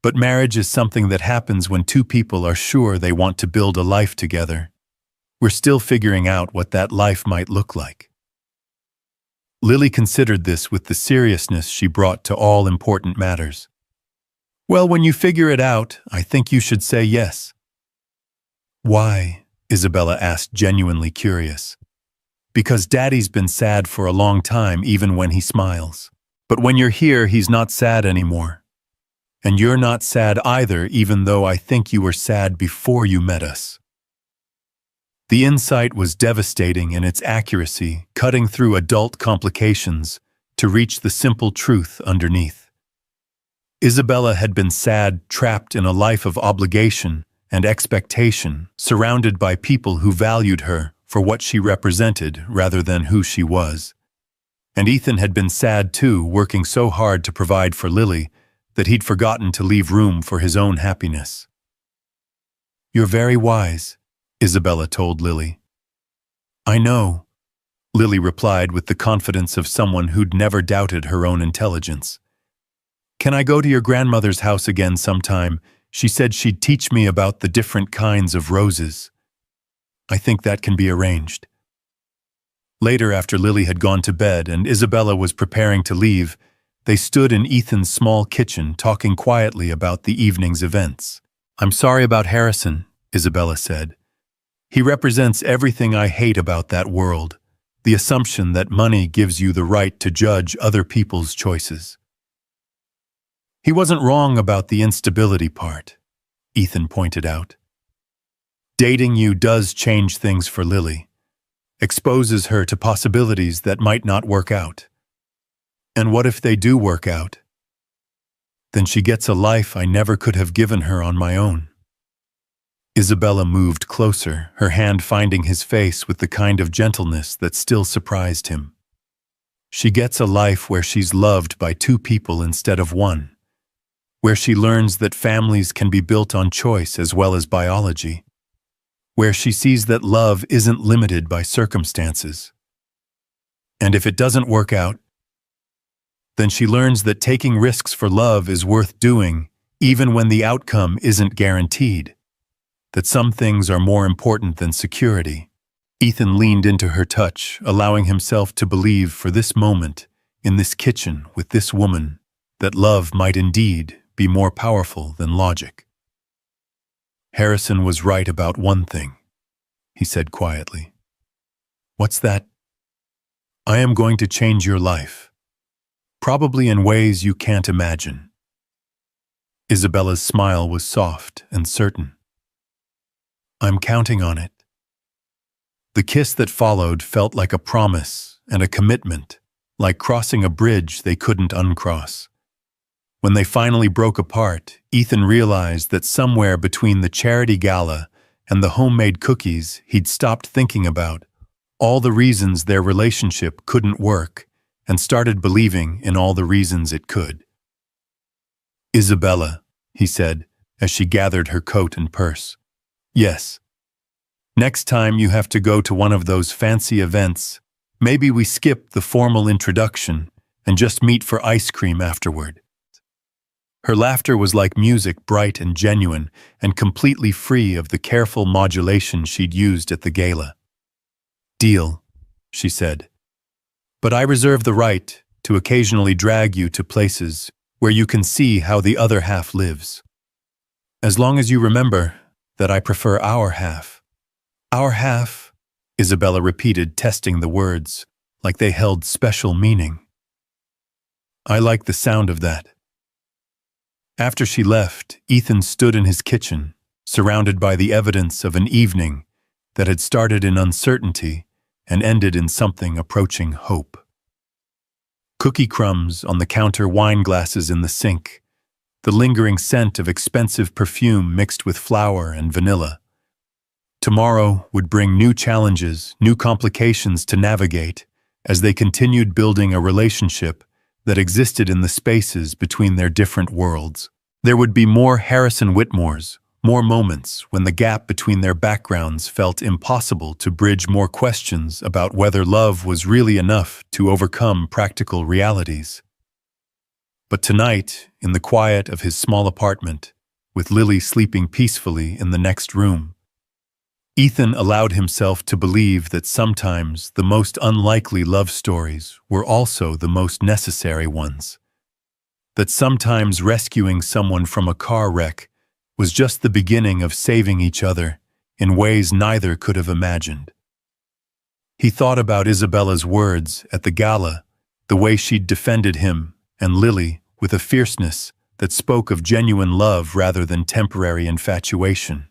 But marriage is something that happens when two people are sure they want to build a life together. We're still figuring out what that life might look like. Lily considered this with the seriousness she brought to all important matters. Well, when you figure it out, I think you should say yes. Why? Isabella asked, genuinely curious. Because Daddy's been sad for a long time, even when he smiles. But when you're here, he's not sad anymore. And you're not sad either, even though I think you were sad before you met us. The insight was devastating in its accuracy, cutting through adult complications to reach the simple truth underneath. Isabella had been sad, trapped in a life of obligation and expectation, surrounded by people who valued her for what she represented rather than who she was. And Ethan had been sad too, working so hard to provide for Lily that he'd forgotten to leave room for his own happiness. You're very wise, Isabella told Lily. I know, Lily replied with the confidence of someone who'd never doubted her own intelligence. Can I go to your grandmother's house again sometime? She said she'd teach me about the different kinds of roses. I think that can be arranged. Later, after Lily had gone to bed and Isabella was preparing to leave, they stood in Ethan's small kitchen talking quietly about the evening's events. I'm sorry about Harrison, Isabella said. He represents everything I hate about that world, the assumption that money gives you the right to judge other people's choices. He wasn't wrong about the instability part, Ethan pointed out. Dating you does change things for Lily, exposes her to possibilities that might not work out. And what if they do work out? Then she gets a life I never could have given her on my own. Isabella moved closer, her hand finding his face with the kind of gentleness that still surprised him. She gets a life where she's loved by two people instead of one, where she learns that families can be built on choice as well as biology, where she sees that love isn't limited by circumstances. And if it doesn't work out, then she learns that taking risks for love is worth doing, even when the outcome isn't guaranteed. That some things are more important than security. Ethan leaned into her touch, allowing himself to believe for this moment, in this kitchen with this woman, that love might indeed be more powerful than logic. Harrison was right about one thing, he said quietly. What's that? I am going to change your life, probably in ways you can't imagine. Isabella's smile was soft and certain. I'm counting on it. The kiss that followed felt like a promise and a commitment, like crossing a bridge they couldn't uncross. When they finally broke apart, Ethan realized that somewhere between the charity gala and the homemade cookies he'd stopped thinking about all the reasons their relationship couldn't work and started believing in all the reasons it could. Isabella, he said, as she gathered her coat and purse. Yes. Next time you have to go to one of those fancy events, maybe we skip the formal introduction and just meet for ice cream afterward. Her laughter was like music, bright and genuine, and completely free of the careful modulation she'd used at the gala. Deal, she said. But I reserve the right to occasionally drag you to places where you can see how the other half lives. As long as you remember that I prefer our half. Our half, Isabella repeated, testing the words, like they held special meaning. I like the sound of that. After she left, Ethan stood in his kitchen, surrounded by the evidence of an evening that had started in uncertainty and ended in something approaching hope. Cookie crumbs on the counter, wine glasses in the sink, the lingering scent of expensive perfume mixed with flour and vanilla. Tomorrow would bring new challenges, new complications to navigate as they continued building a relationship that existed in the spaces between their different worlds. There would be more Harrison Whitmores, more moments when the gap between their backgrounds felt impossible to bridge, more questions about whether love was really enough to overcome practical realities. But tonight, in the quiet of his small apartment, with Lily sleeping peacefully in the next room, Ethan allowed himself to believe that sometimes the most unlikely love stories were also the most necessary ones. That sometimes rescuing someone from a car wreck was just the beginning of saving each other in ways neither could have imagined. He thought about Isabella's words at the gala, the way she'd defended him and Lily with a fierceness that spoke of genuine love rather than temporary infatuation.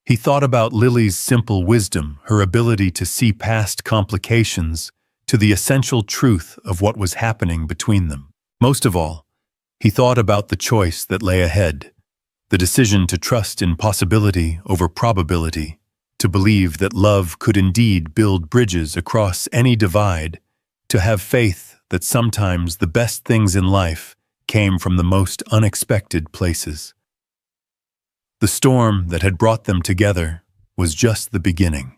He thought about Lily's simple wisdom, her ability to see past complications to the essential truth of what was happening between them. Most of all, he thought about the choice that lay ahead, the decision to trust in possibility over probability, to believe that love could indeed build bridges across any divide, to have faith that sometimes the best things in life came from the most unexpected places. The storm that had brought them together was just the beginning.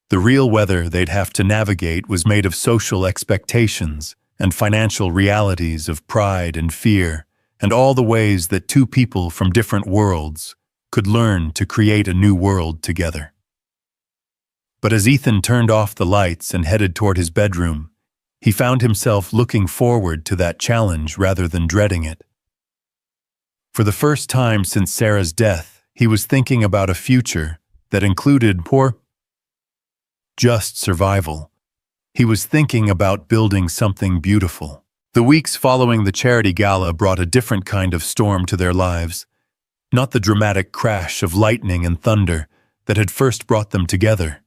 The real weather they'd have to navigate was made of social expectations and financial realities of pride and fear, and all the ways that two people from different worlds could learn to create a new world together. But as Ethan turned off the lights and headed toward his bedroom, he found himself looking forward to that challenge rather than dreading it. For the first time since Sarah's death, he was thinking about a future that included just survival. He was thinking about building something beautiful. The weeks following the charity gala brought a different kind of storm to their lives, not the dramatic crash of lightning and thunder that had first brought them together,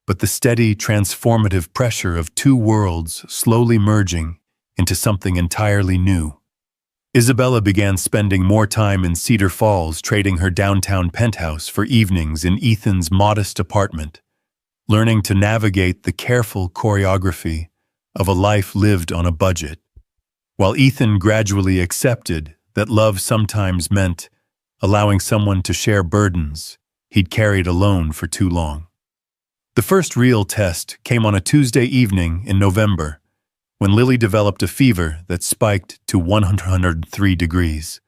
but the steady, transformative pressure of two worlds slowly merging into something entirely new. Isabella began spending more time in Cedar Falls, trading her downtown penthouse for evenings in Ethan's modest apartment, learning to navigate the careful choreography of a life lived on a budget, while Ethan gradually accepted that love sometimes meant allowing someone to share burdens he'd carried alone for too long. The first real test came on a Tuesday evening in November, when Lily developed a fever that spiked to 103 degrees.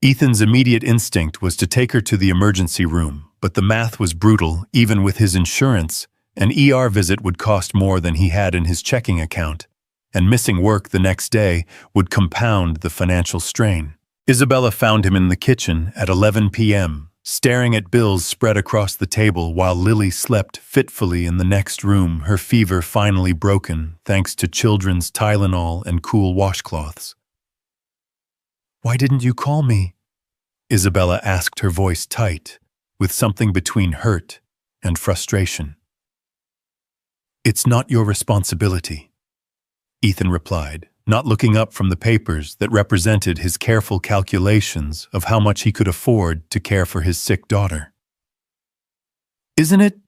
Ethan's immediate instinct was to take her to the emergency room, but the math was brutal. Even with his insurance, an ER visit would cost more than he had in his checking account, and missing work the next day would compound the financial strain. Isabella found him in the kitchen at 11 p.m., staring at bills spread across the table while Lily slept fitfully in the next room, her fever finally broken thanks to children's Tylenol and cool washcloths. "Why didn't you call me?" Isabella asked, her voice tight, with something between hurt and frustration. "It's not your responsibility," Ethan replied, not looking up from the papers that represented his careful calculations of how much he could afford to care for his sick daughter. "Isn't it?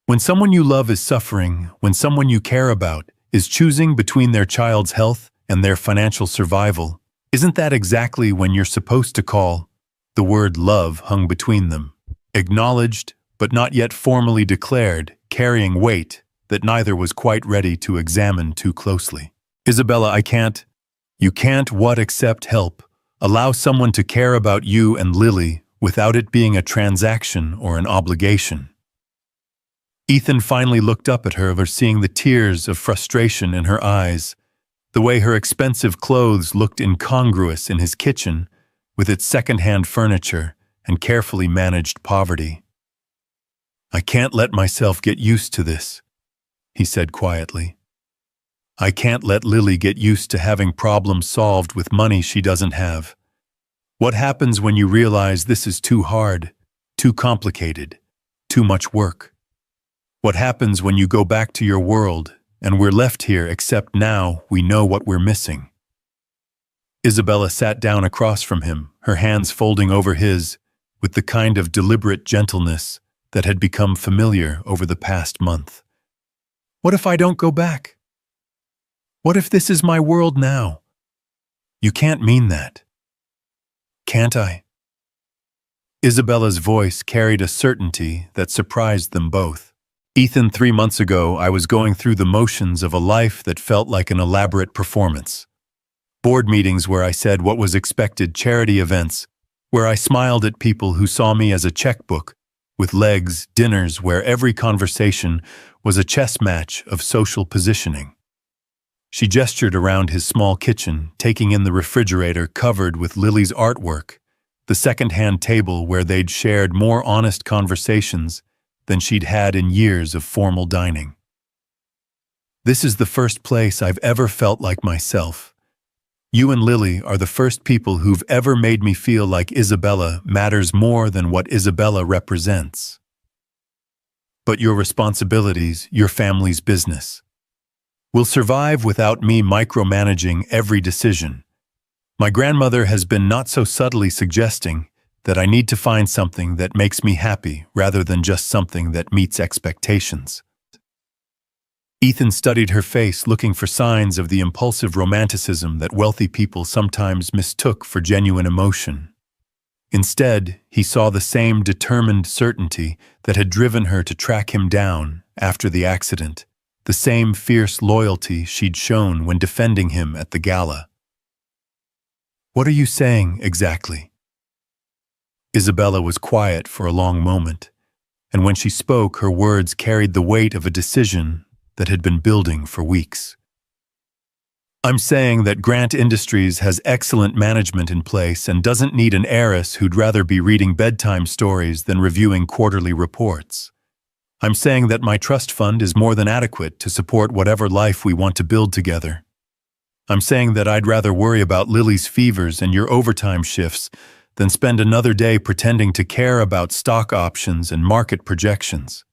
When someone you love is suffering, when someone you care about is choosing between their child's health and their financial survival, isn't that exactly when you're supposed to call?" The word love hung between them, acknowledged but not yet formally declared, carrying weight that neither was quite ready to examine too closely. "Isabella, I can't." "You can't what except help? Allow someone to care about you and Lily without it being a transaction or an obligation." Ethan finally looked up at her, overseeing the tears of frustration in her eyes, the way her expensive clothes looked incongruous in his kitchen with its second-hand furniture and carefully managed poverty. "I can't let myself get used to this." he said quietly. I can't let Lily get used to having problems solved with money she doesn't have. What happens when you realize this is too hard, too complicated, too much work? What happens when you go back to your world and we're left here except now we know what we're missing? Isabella sat down across from him, her hands folding over his, with the kind of deliberate gentleness that had become familiar over the past month. What if I don't go back? What if this is my world now? You can't mean that. Can't I? Isabella's voice carried a certainty that surprised them both. Ethan, 3 months ago, I was going through the motions of a life that felt like an elaborate performance. Board meetings where I said what was expected, charity events, where I smiled at people who saw me as a checkbook, with legs, dinners where every conversation was a chess match of social positioning. She gestured around his small kitchen, taking in the refrigerator covered with Lily's artwork, the second-hand table where they'd shared more honest conversations than she'd had in years of formal dining. This is the first place I've ever felt like myself. You and Lily are the first people who've ever made me feel like Isabella matters more than what Isabella represents. But your responsibilities, your family's business, will survive without me micromanaging every decision. My grandmother has been not so subtly suggesting that I need to find something that makes me happy rather than just something that meets expectations. Ethan studied her face, looking for signs of the impulsive romanticism that wealthy people sometimes mistook for genuine emotion. Instead, he saw the same determined certainty that had driven her to track him down after the accident, the same fierce loyalty she'd shown when defending him at the gala. What are you saying, exactly? Isabella was quiet for a long moment, and when she spoke, her words carried the weight of a decision that had been building for weeks. I'm saying that Grant Industries has excellent management in place and doesn't need an heiress who'd rather be reading bedtime stories than reviewing quarterly reports. I'm saying that my trust fund is more than adequate to support whatever life we want to build together. I'm saying that I'd rather worry about Lily's fevers and your overtime shifts than spend another day pretending to care about stock options and market projections.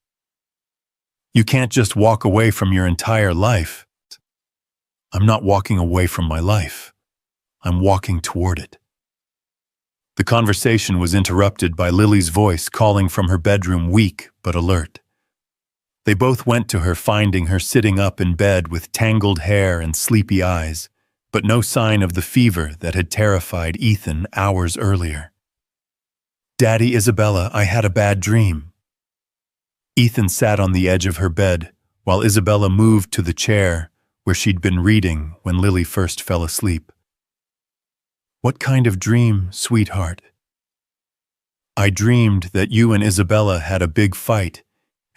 You can't just walk away from your entire life. I'm not walking away from my life. I'm walking toward it. The conversation was interrupted by Lily's voice calling from her bedroom, weak but alert. They both went to her, finding her sitting up in bed with tangled hair and sleepy eyes, but no sign of the fever that had terrified Ethan hours earlier. Daddy, Isabella, I had a bad dream. Ethan sat on the edge of her bed while Isabella moved to the chair where she'd been reading when Lily first fell asleep. What kind of dream, sweetheart? I dreamed that you and Isabella had a big fight,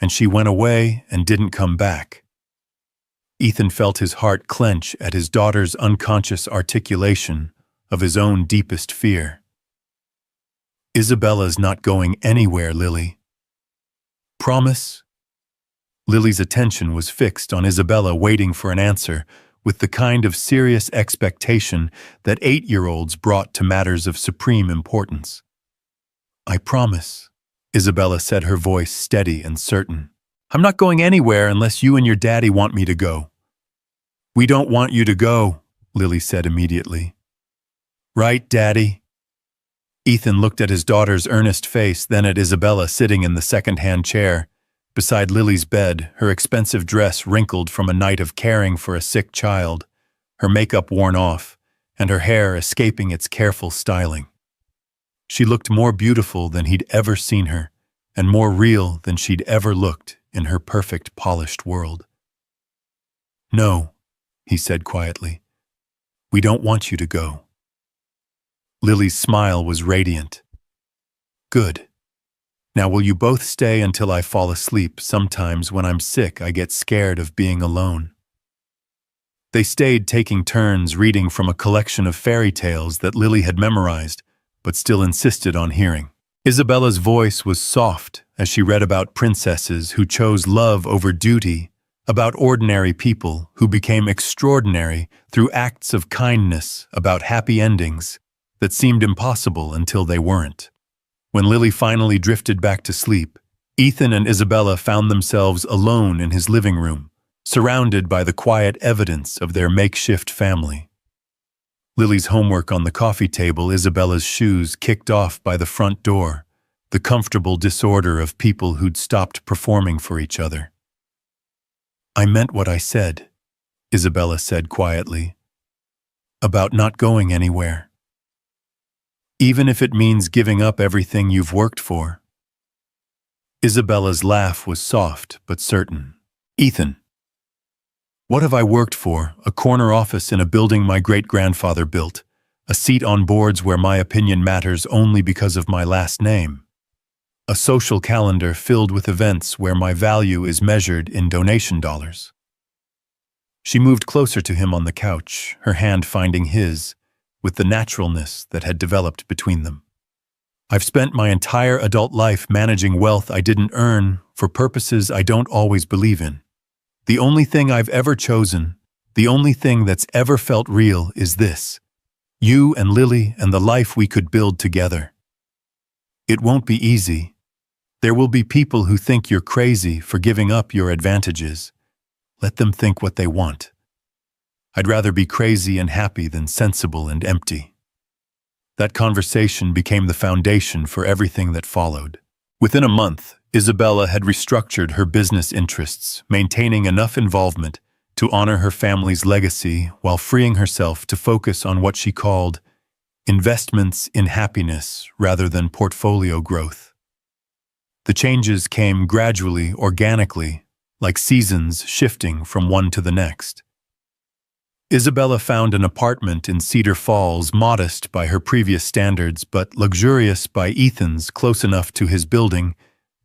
and she went away and didn't come back. Ethan felt his heart clench at his daughter's unconscious articulation of his own deepest fear. Isabella's not going anywhere, Lily. Promise? Lily's attention was fixed on Isabella, waiting for an answer with the kind of serious expectation that 8-year-olds brought to matters of supreme importance. I promise, Isabella said, her voice steady and certain. I'm not going anywhere unless you and your daddy want me to go. We don't want you to go, Lily said immediately. Right, Daddy? Ethan looked at his daughter's earnest face, then at Isabella sitting in the second-hand chair, beside Lily's bed, her expensive dress wrinkled from a night of caring for a sick child, her makeup worn off, and her hair escaping its careful styling. She looked more beautiful than he'd ever seen her, and more real than she'd ever looked in her perfect, polished world. No, he said quietly. We don't want you to go. Lily's smile was radiant. Good. Now will you both stay until I fall asleep? Sometimes when I'm sick, I get scared of being alone. They stayed, taking turns reading from a collection of fairy tales that Lily had memorized, but still insisted on hearing. Isabella's voice was soft as she read about princesses who chose love over duty, about ordinary people who became extraordinary through acts of kindness, about happy endings that seemed impossible until they weren't. When Lily finally drifted back to sleep, Ethan and Isabella found themselves alone in his living room, surrounded by the quiet evidence of their makeshift family. Lily's homework on the coffee table, Isabella's shoes kicked off by the front door, the comfortable disorder of people who'd stopped performing for each other. "I meant what I said," Isabella said quietly, "about not going anywhere. Even if it means giving up everything you've worked for." Isabella's laugh was soft but certain. "Ethan, what have I worked for? A corner office in a building my great-grandfather built, a seat on boards where my opinion matters only because of my last name, a social calendar filled with events where my value is measured in donation dollars." She moved closer to him on the couch, her hand finding his, with the naturalness that had developed between them. "I've spent my entire adult life managing wealth I didn't earn for purposes I don't always believe in. The only thing I've ever chosen, the only thing that's ever felt real is this: you and Lily and the life we could build together. It won't be easy. There will be people who think you're crazy for giving up your advantages. Let them think what they want. I'd rather be crazy and happy than sensible and empty." That conversation became the foundation for everything that followed. Within a month, Isabella had restructured her business interests, maintaining enough involvement to honor her family's legacy while freeing herself to focus on what she called investments in happiness rather than portfolio growth. The changes came gradually, organically, like seasons shifting from one to the next. Isabella found an apartment in Cedar Falls, modest by her previous standards, but luxurious by Ethan's, close enough to his building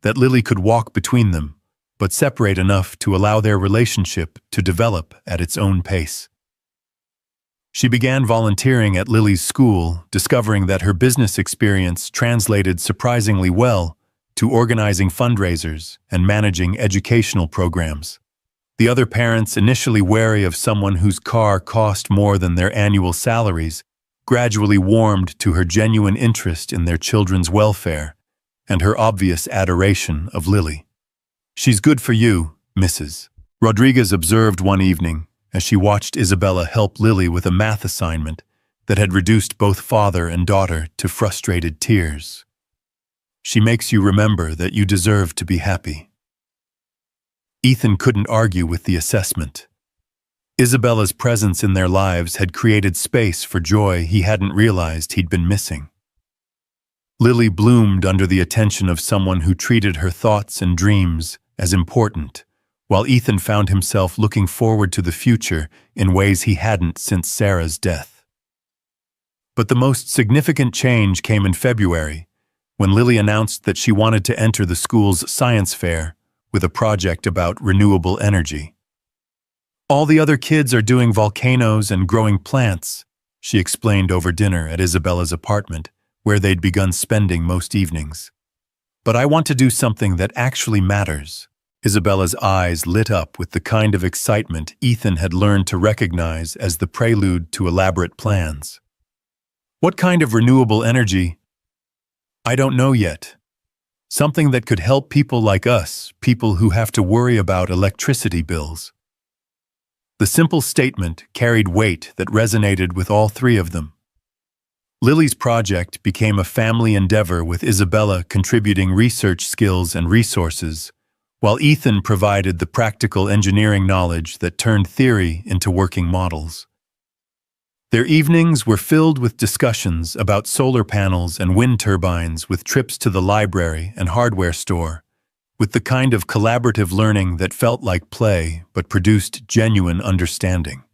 that Lily could walk between them, but separate enough to allow their relationship to develop at its own pace. She began volunteering at Lily's school, discovering that her business experience translated surprisingly well to organizing fundraisers and managing educational programs. The other parents, initially wary of someone whose car cost more than their annual salaries, gradually warmed to her genuine interest in their children's welfare and her obvious adoration of Lily. "She's good for you, Mrs. Rodriguez observed one evening as she watched Isabella help Lily with a math assignment that had reduced both father and daughter to frustrated tears. "She makes you remember that you deserve to be happy." Ethan couldn't argue with the assessment. Isabella's presence in their lives had created space for joy he hadn't realized he'd been missing. Lily bloomed under the attention of someone who treated her thoughts and dreams as important, while Ethan found himself looking forward to the future in ways he hadn't since Sarah's death. But the most significant change came in February, when Lily announced that she wanted to enter the school's science fair with a project about renewable energy. "All the other kids are doing volcanoes and growing plants," she explained over dinner at Isabella's apartment, where they'd begun spending most evenings. "But I want to do something that actually matters." Isabella's eyes lit up with the kind of excitement Ethan had learned to recognize as the prelude to elaborate plans. "What kind of renewable energy?" "I don't know yet. Something that could help people like us, people who have to worry about electricity bills." The simple statement carried weight that resonated with all three of them. Lily's project became a family endeavor, with Isabella contributing research skills and resources, while Ethan provided the practical engineering knowledge that turned theory into working models. Their evenings were filled with discussions about solar panels and wind turbines, with trips to the library and hardware store, with the kind of collaborative learning that felt like play but produced genuine understanding.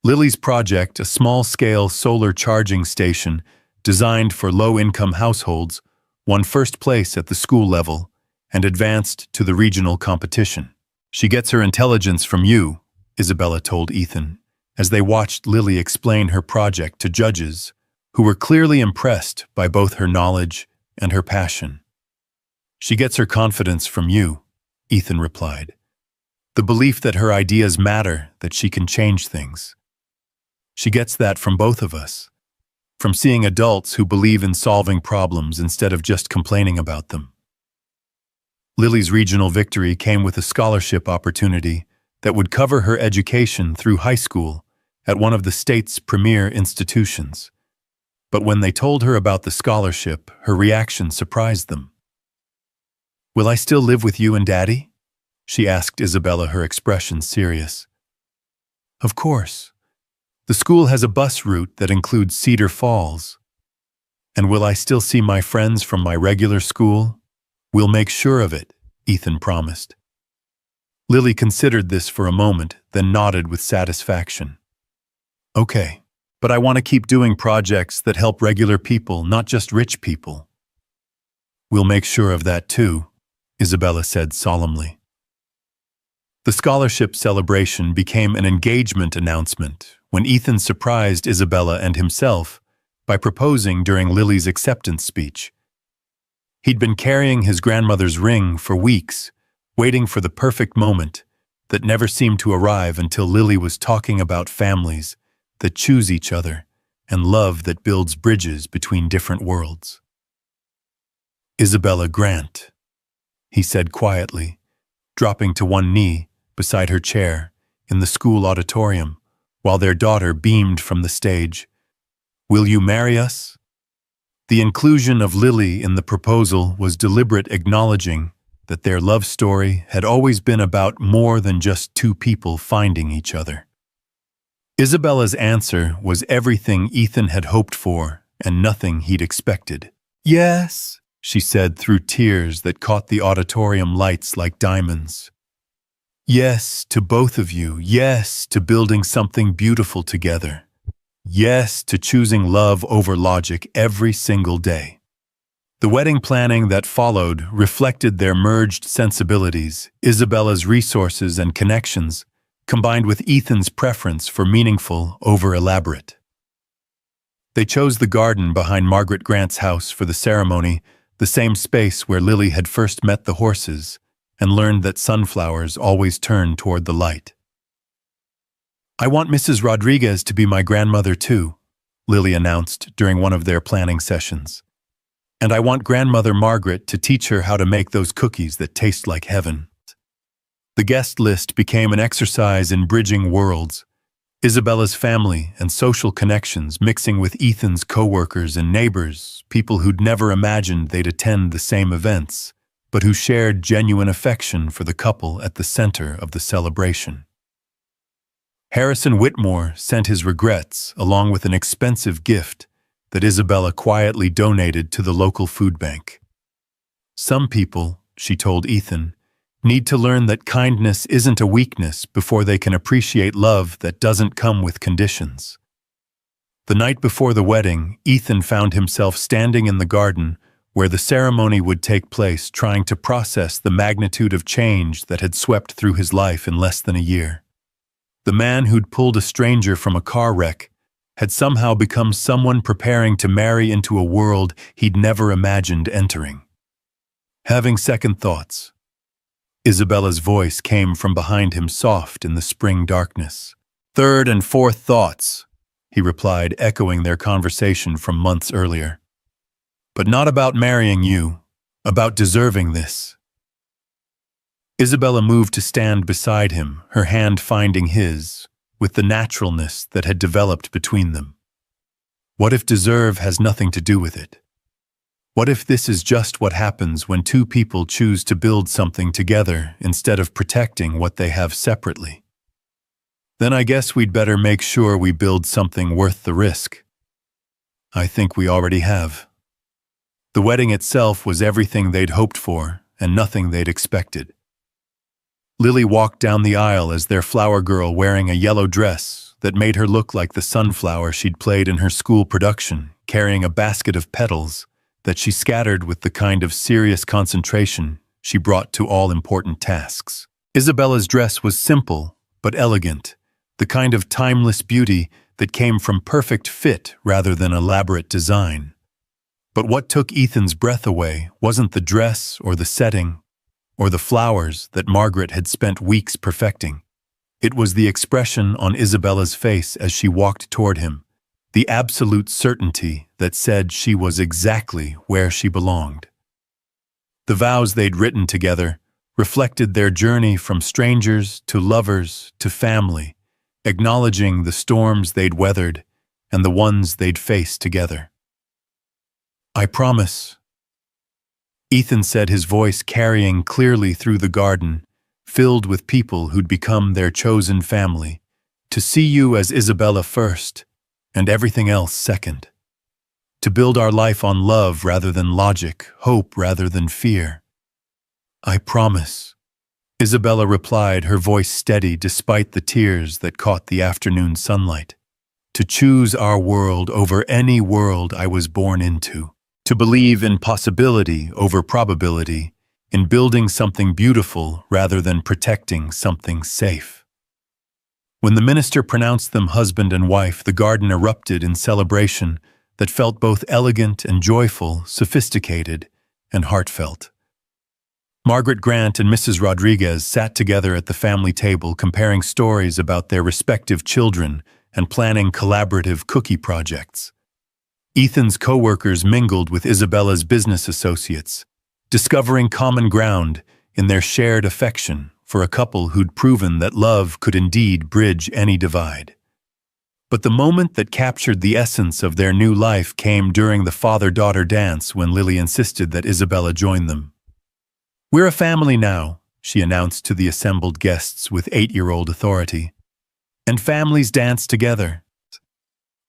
Lily's project, a small-scale solar charging station designed for low-income households, won first place at the school level and advanced to the regional competition. "She gets her intelligence from you," Isabella told Ethan, as they watched Lily explain her project to judges who were clearly impressed by both her knowledge and her passion. "She gets her confidence from you," Ethan replied. The belief that her ideas matter, that she can change things. She gets that from both of us. From seeing adults who believe in solving problems instead of just complaining about them. Lily's regional victory came with a scholarship opportunity that would cover her education through high school at one of the state's premier institutions. But when they told her about the scholarship, her reaction surprised them. "Will I still live with you and Daddy?" she asked Isabella, her expression serious. "Of course. The school has a bus route that includes Cedar Falls. And will I still see my friends from my regular school? We'll make sure of it," Ethan promised. Lily considered this for a moment, then nodded with satisfaction. "Okay, but I want to keep doing projects that help regular people, not just rich people." "We'll make sure of that too," Isabella said solemnly. The scholarship celebration became an engagement announcement when Ethan surprised Isabella and himself by proposing during Lily's acceptance speech. He'd been carrying his grandmother's ring for weeks, waiting for the perfect moment that never seemed to arrive until Lily was talking about families that choose each other and love that builds bridges between different worlds. "Isabella Grant," he said quietly, dropping to one knee beside her chair in the school auditorium while their daughter beamed from the stage. "Will you marry us?" The inclusion of Lily in the proposal was deliberate, acknowledging that their love story had always been about more than just two people finding each other. Isabella's answer was everything Ethan had hoped for and nothing he'd expected. "Yes," she said through tears that caught the auditorium lights like diamonds. "Yes to both of you. Yes to building something beautiful together. Yes to choosing love over logic every single day." The wedding planning that followed reflected their merged sensibilities, Isabella's resources and connections, combined with Ethan's preference for meaningful over elaborate. They chose the garden behind Margaret Grant's house for the ceremony, the same space where Lily had first met the horses and learned that sunflowers always turn toward the light. "I want Mrs. Rodriguez to be my grandmother too," Lily announced during one of their planning sessions. "And I want Grandmother Margaret to teach her how to make those cookies that taste like heaven." The guest list became an exercise in bridging worlds, Isabella's family and social connections mixing with Ethan's co-workers and neighbors, people who'd never imagined they'd attend the same events, but who shared genuine affection for the couple at the center of the celebration. Harrison Whitmore sent his regrets along with an expensive gift that Isabella quietly donated to the local food bank. "Some people," she told Ethan, "need to learn that kindness isn't a weakness before they can appreciate love that doesn't come with conditions." The night before the wedding, Ethan found himself standing in the garden where the ceremony would take place, trying to process the magnitude of change that had swept through his life in less than a year. The man who'd pulled a stranger from a car wreck had somehow become someone preparing to marry into a world he'd never imagined entering. Having second thoughts, Isabella's voice came from behind him, soft in the spring darkness. "Third and fourth thoughts," he replied, echoing their conversation from months earlier. "But not about marrying you, about deserving this." Isabella moved to stand beside him, her hand finding his, with the naturalness that had developed between them. What if deserve has nothing to do with it? What if this is just what happens when two people choose to build something together instead of protecting what they have separately? Then I guess we'd better make sure we build something worth the risk. I think we already have. The wedding itself was everything they'd hoped for and nothing they'd expected. Lily walked down the aisle as their flower girl, wearing a yellow dress that made her look like the sunflower she'd played in her school production, carrying a basket of petals that she scattered with the kind of serious concentration she brought to all important tasks. Isabella's dress was simple but elegant, the kind of timeless beauty that came from perfect fit rather than elaborate design. But what took Ethan's breath away wasn't the dress or the setting, or the flowers that Margaret had spent weeks perfecting. It was the expression on Isabella's face as she walked toward him, the absolute certainty that said she was exactly where she belonged. The vows they'd written together reflected their journey from strangers to lovers to family, acknowledging the storms they'd weathered and the ones they'd faced together. "I promise," Ethan said, his voice carrying clearly through the garden, filled with people who'd become their chosen family, "to see you as Isabella first, and everything else second. To build our life on love rather than logic, hope rather than fear." "I promise," Isabella replied, her voice steady despite the tears that caught the afternoon sunlight. "To choose our world over any world I was born into. To believe in possibility over probability, in building something beautiful rather than protecting something safe." When the minister pronounced them husband and wife, the garden erupted in celebration that felt both elegant and joyful, sophisticated and heartfelt. Margaret Grant and Mrs. Rodriguez sat together at the family table, comparing stories about their respective children and planning collaborative cookie projects. Ethan's co-workers mingled with Isabella's business associates, discovering common ground in their shared affection for a couple who'd proven that love could indeed bridge any divide. But the moment that captured the essence of their new life came during the father-daughter dance when Lily insisted that Isabella join them. "We're a family now," she announced to the assembled guests with 8-year-old authority. "And families dance together."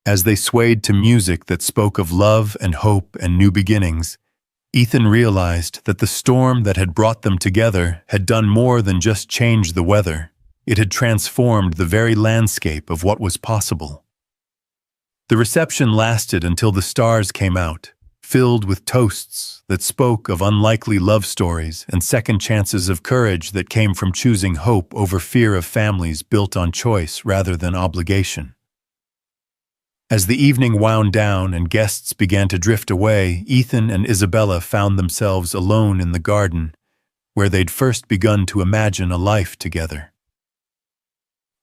As they swayed to music that spoke of love and hope and new beginnings, Ethan realized that the storm that had brought them together had done more than just change the weather. It had transformed the very landscape of what was possible. The reception lasted until the stars came out, filled with toasts that spoke of unlikely love stories and second chances of courage that came from choosing hope over fear, of families built on choice rather than obligation. As the evening wound down and guests began to drift away, Ethan and Isabella found themselves alone in the garden, where they'd first begun to imagine a life together.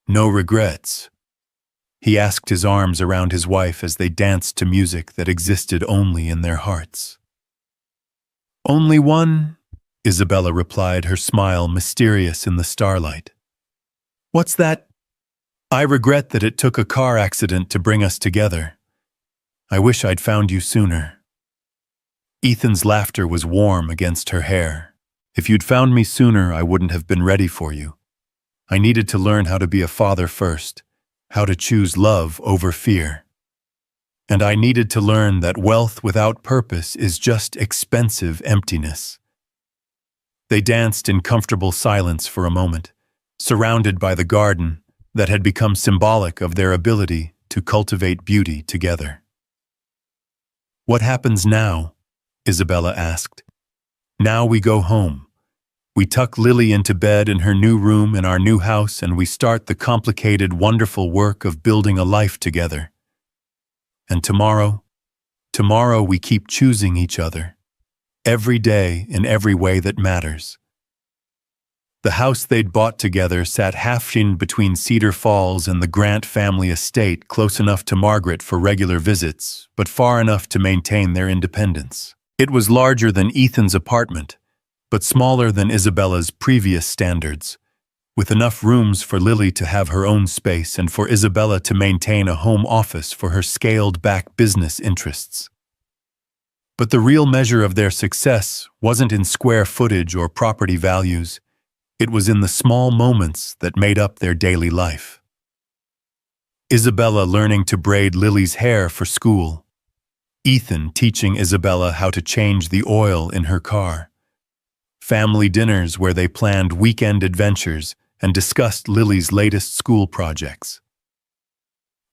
"No regrets?" he asked, his arms around his wife as they danced to music that existed only in their hearts. "Only one," Isabella replied, her smile mysterious in the starlight. "What's that?" "I regret that it took a car accident to bring us together. I wish I'd found you sooner." Ethan's laughter was warm against her hair. "If you'd found me sooner, I wouldn't have been ready for you. I needed to learn how to be a father first, how to choose love over fear. And I needed to learn that wealth without purpose is just expensive emptiness." They danced in comfortable silence for a moment, surrounded by the garden that had become symbolic of their ability to cultivate beauty together. "What happens now?" Isabella asked. "Now we go home. We tuck Lily into bed in her new room in our new house, and we start the complicated, wonderful work of building a life together. And tomorrow we keep choosing each other, every day in every way that matters." The house they'd bought together sat half-in between Cedar Falls and the Grant family estate, close enough to Margaret for regular visits, but far enough to maintain their independence. It was larger than Ethan's apartment, but smaller than Isabella's previous standards, with enough rooms for Lily to have her own space and for Isabella to maintain a home office for her scaled-back business interests. But the real measure of their success wasn't in square footage or property values. It was in the small moments that made up their daily life. Isabella learning to braid Lily's hair for school. Ethan teaching Isabella how to change the oil in her car. Family dinners where they planned weekend adventures and discussed Lily's latest school projects.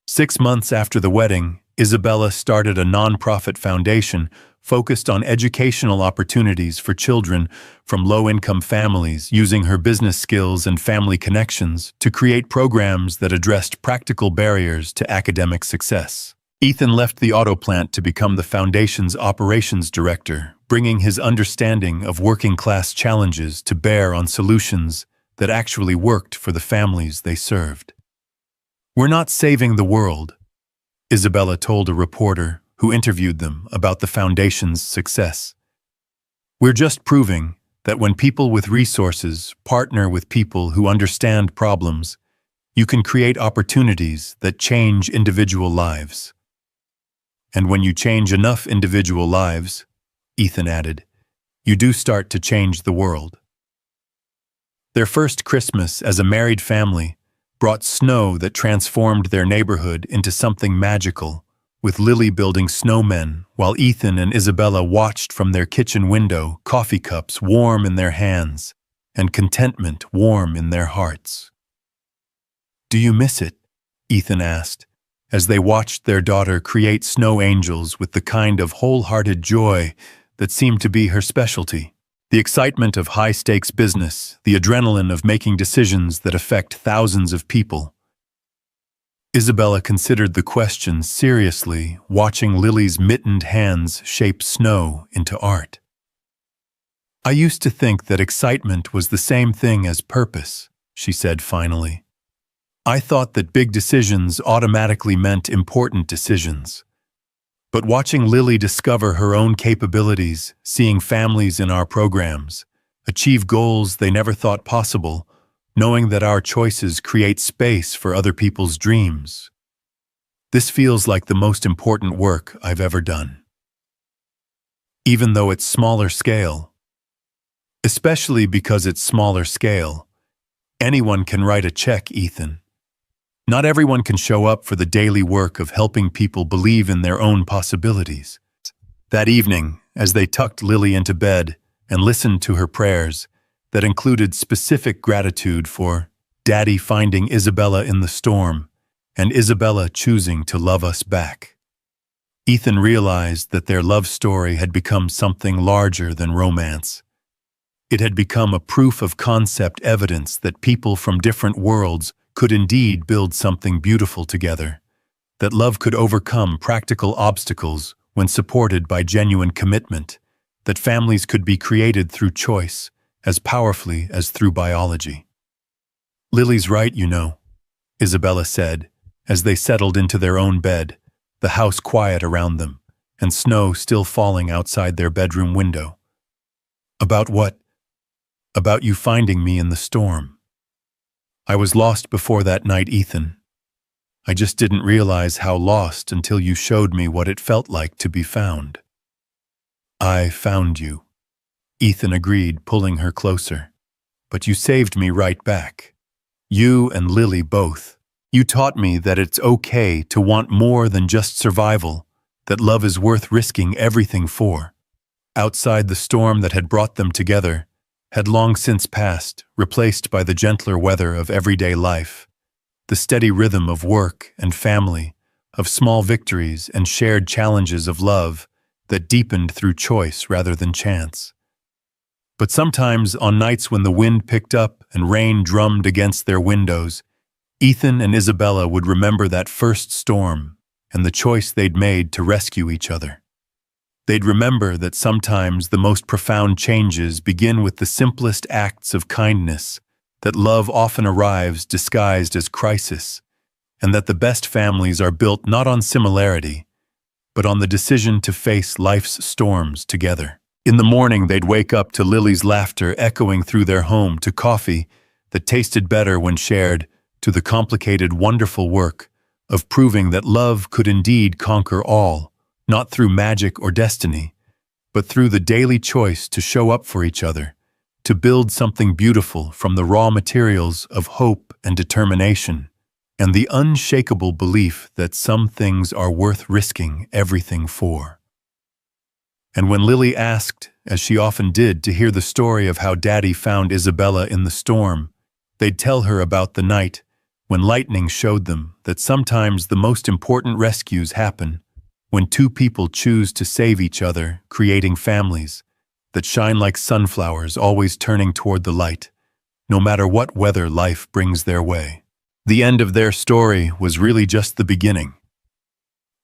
6 months after the wedding, Isabella started a nonprofit foundation focused on educational opportunities for children from low-income families, using her business skills and family connections to create programs that addressed practical barriers to academic success. Ethan left the auto plant to become the foundation's operations director, bringing his understanding of working-class challenges to bear on solutions that actually worked for the families they served. "We're not saving the world," Isabella told a reporter who interviewed them about the foundation's success. "We're just proving that when people with resources partner with people who understand problems, you can create opportunities that change individual lives. And when you change enough individual lives," Ethan added, "you do start to change the world." Their first Christmas as a married family brought snow that transformed their neighborhood into something magical, with Lily building snowmen while Ethan and Isabella watched from their kitchen window, coffee cups warm in their hands and contentment warm in their hearts. "Do you miss it?" Ethan asked, as they watched their daughter create snow angels with the kind of wholehearted joy that seemed to be her specialty. The excitement of high-stakes business, the adrenaline of making decisions that affect thousands of people. Isabella considered the question seriously, watching Lily's mittened hands shape snow into art. "I used to think that excitement was the same thing as purpose," she said finally. "I thought that big decisions automatically meant important decisions. But watching Lily discover her own capabilities, seeing families in our programs achieve goals they never thought possible, knowing that our choices create space for other people's dreams. This feels like the most important work I've ever done. Even though it's smaller scale. Especially because it's smaller scale. Anyone can write a check, Ethan. Not everyone can show up for the daily work of helping people believe in their own possibilities." That evening, as they tucked Lily into bed and listened to her prayers, that included specific gratitude for Daddy finding Isabella in the storm and Isabella choosing to love us back, Ethan realized that their love story had become something larger than romance. It had become a proof of concept evidence that people from different worlds could indeed build something beautiful together, that love could overcome practical obstacles when supported by genuine commitment, that families could be created through choice as powerfully as through biology. "Lily's right, you know," Isabella said, as they settled into their own bed, the house quiet around them, and snow still falling outside their bedroom window. "About what?" "About you finding me in the storm. I was lost before that night, Ethan. I just didn't realize how lost until you showed me what it felt like to be found." "I found you," Ethan agreed, pulling her closer. "But you saved me right back. You and Lily both. You taught me that it's okay to want more than just survival, that love is worth risking everything for." Outside, the storm that had brought them together had long since passed, replaced by the gentler weather of everyday life, the steady rhythm of work and family, of small victories and shared challenges of love that deepened through choice rather than chance. But sometimes, on nights when the wind picked up and rain drummed against their windows, Ethan and Isabella would remember that first storm and the choice they'd made to rescue each other. They'd remember that sometimes the most profound changes begin with the simplest acts of kindness, that love often arrives disguised as crisis, and that the best families are built not on similarity, but on the decision to face life's storms together. In the morning, they'd wake up to Lily's laughter echoing through their home, to coffee that tasted better when shared, to the complicated, wonderful work of proving that love could indeed conquer all, not through magic or destiny, but through the daily choice to show up for each other, to build something beautiful from the raw materials of hope and determination, and the unshakable belief that some things are worth risking everything for. And when Lily asked, as she often did, to hear the story of how Daddy found Isabella in the storm, they'd tell her about the night when lightning showed them that sometimes the most important rescues happen when two people choose to save each other, creating families that shine like sunflowers, always turning toward the light, no matter what weather life brings their way. The end of their story was really just the beginning.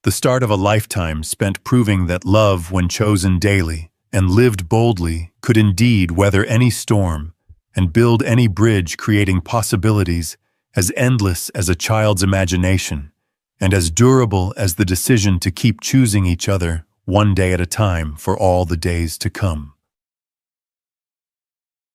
The start of a lifetime spent proving that love, when chosen daily and lived boldly could indeed weather any storm and build any bridge, creating possibilities as endless as a child's imagination and as durable as the decision to keep choosing each other one day at a time for all the days to come.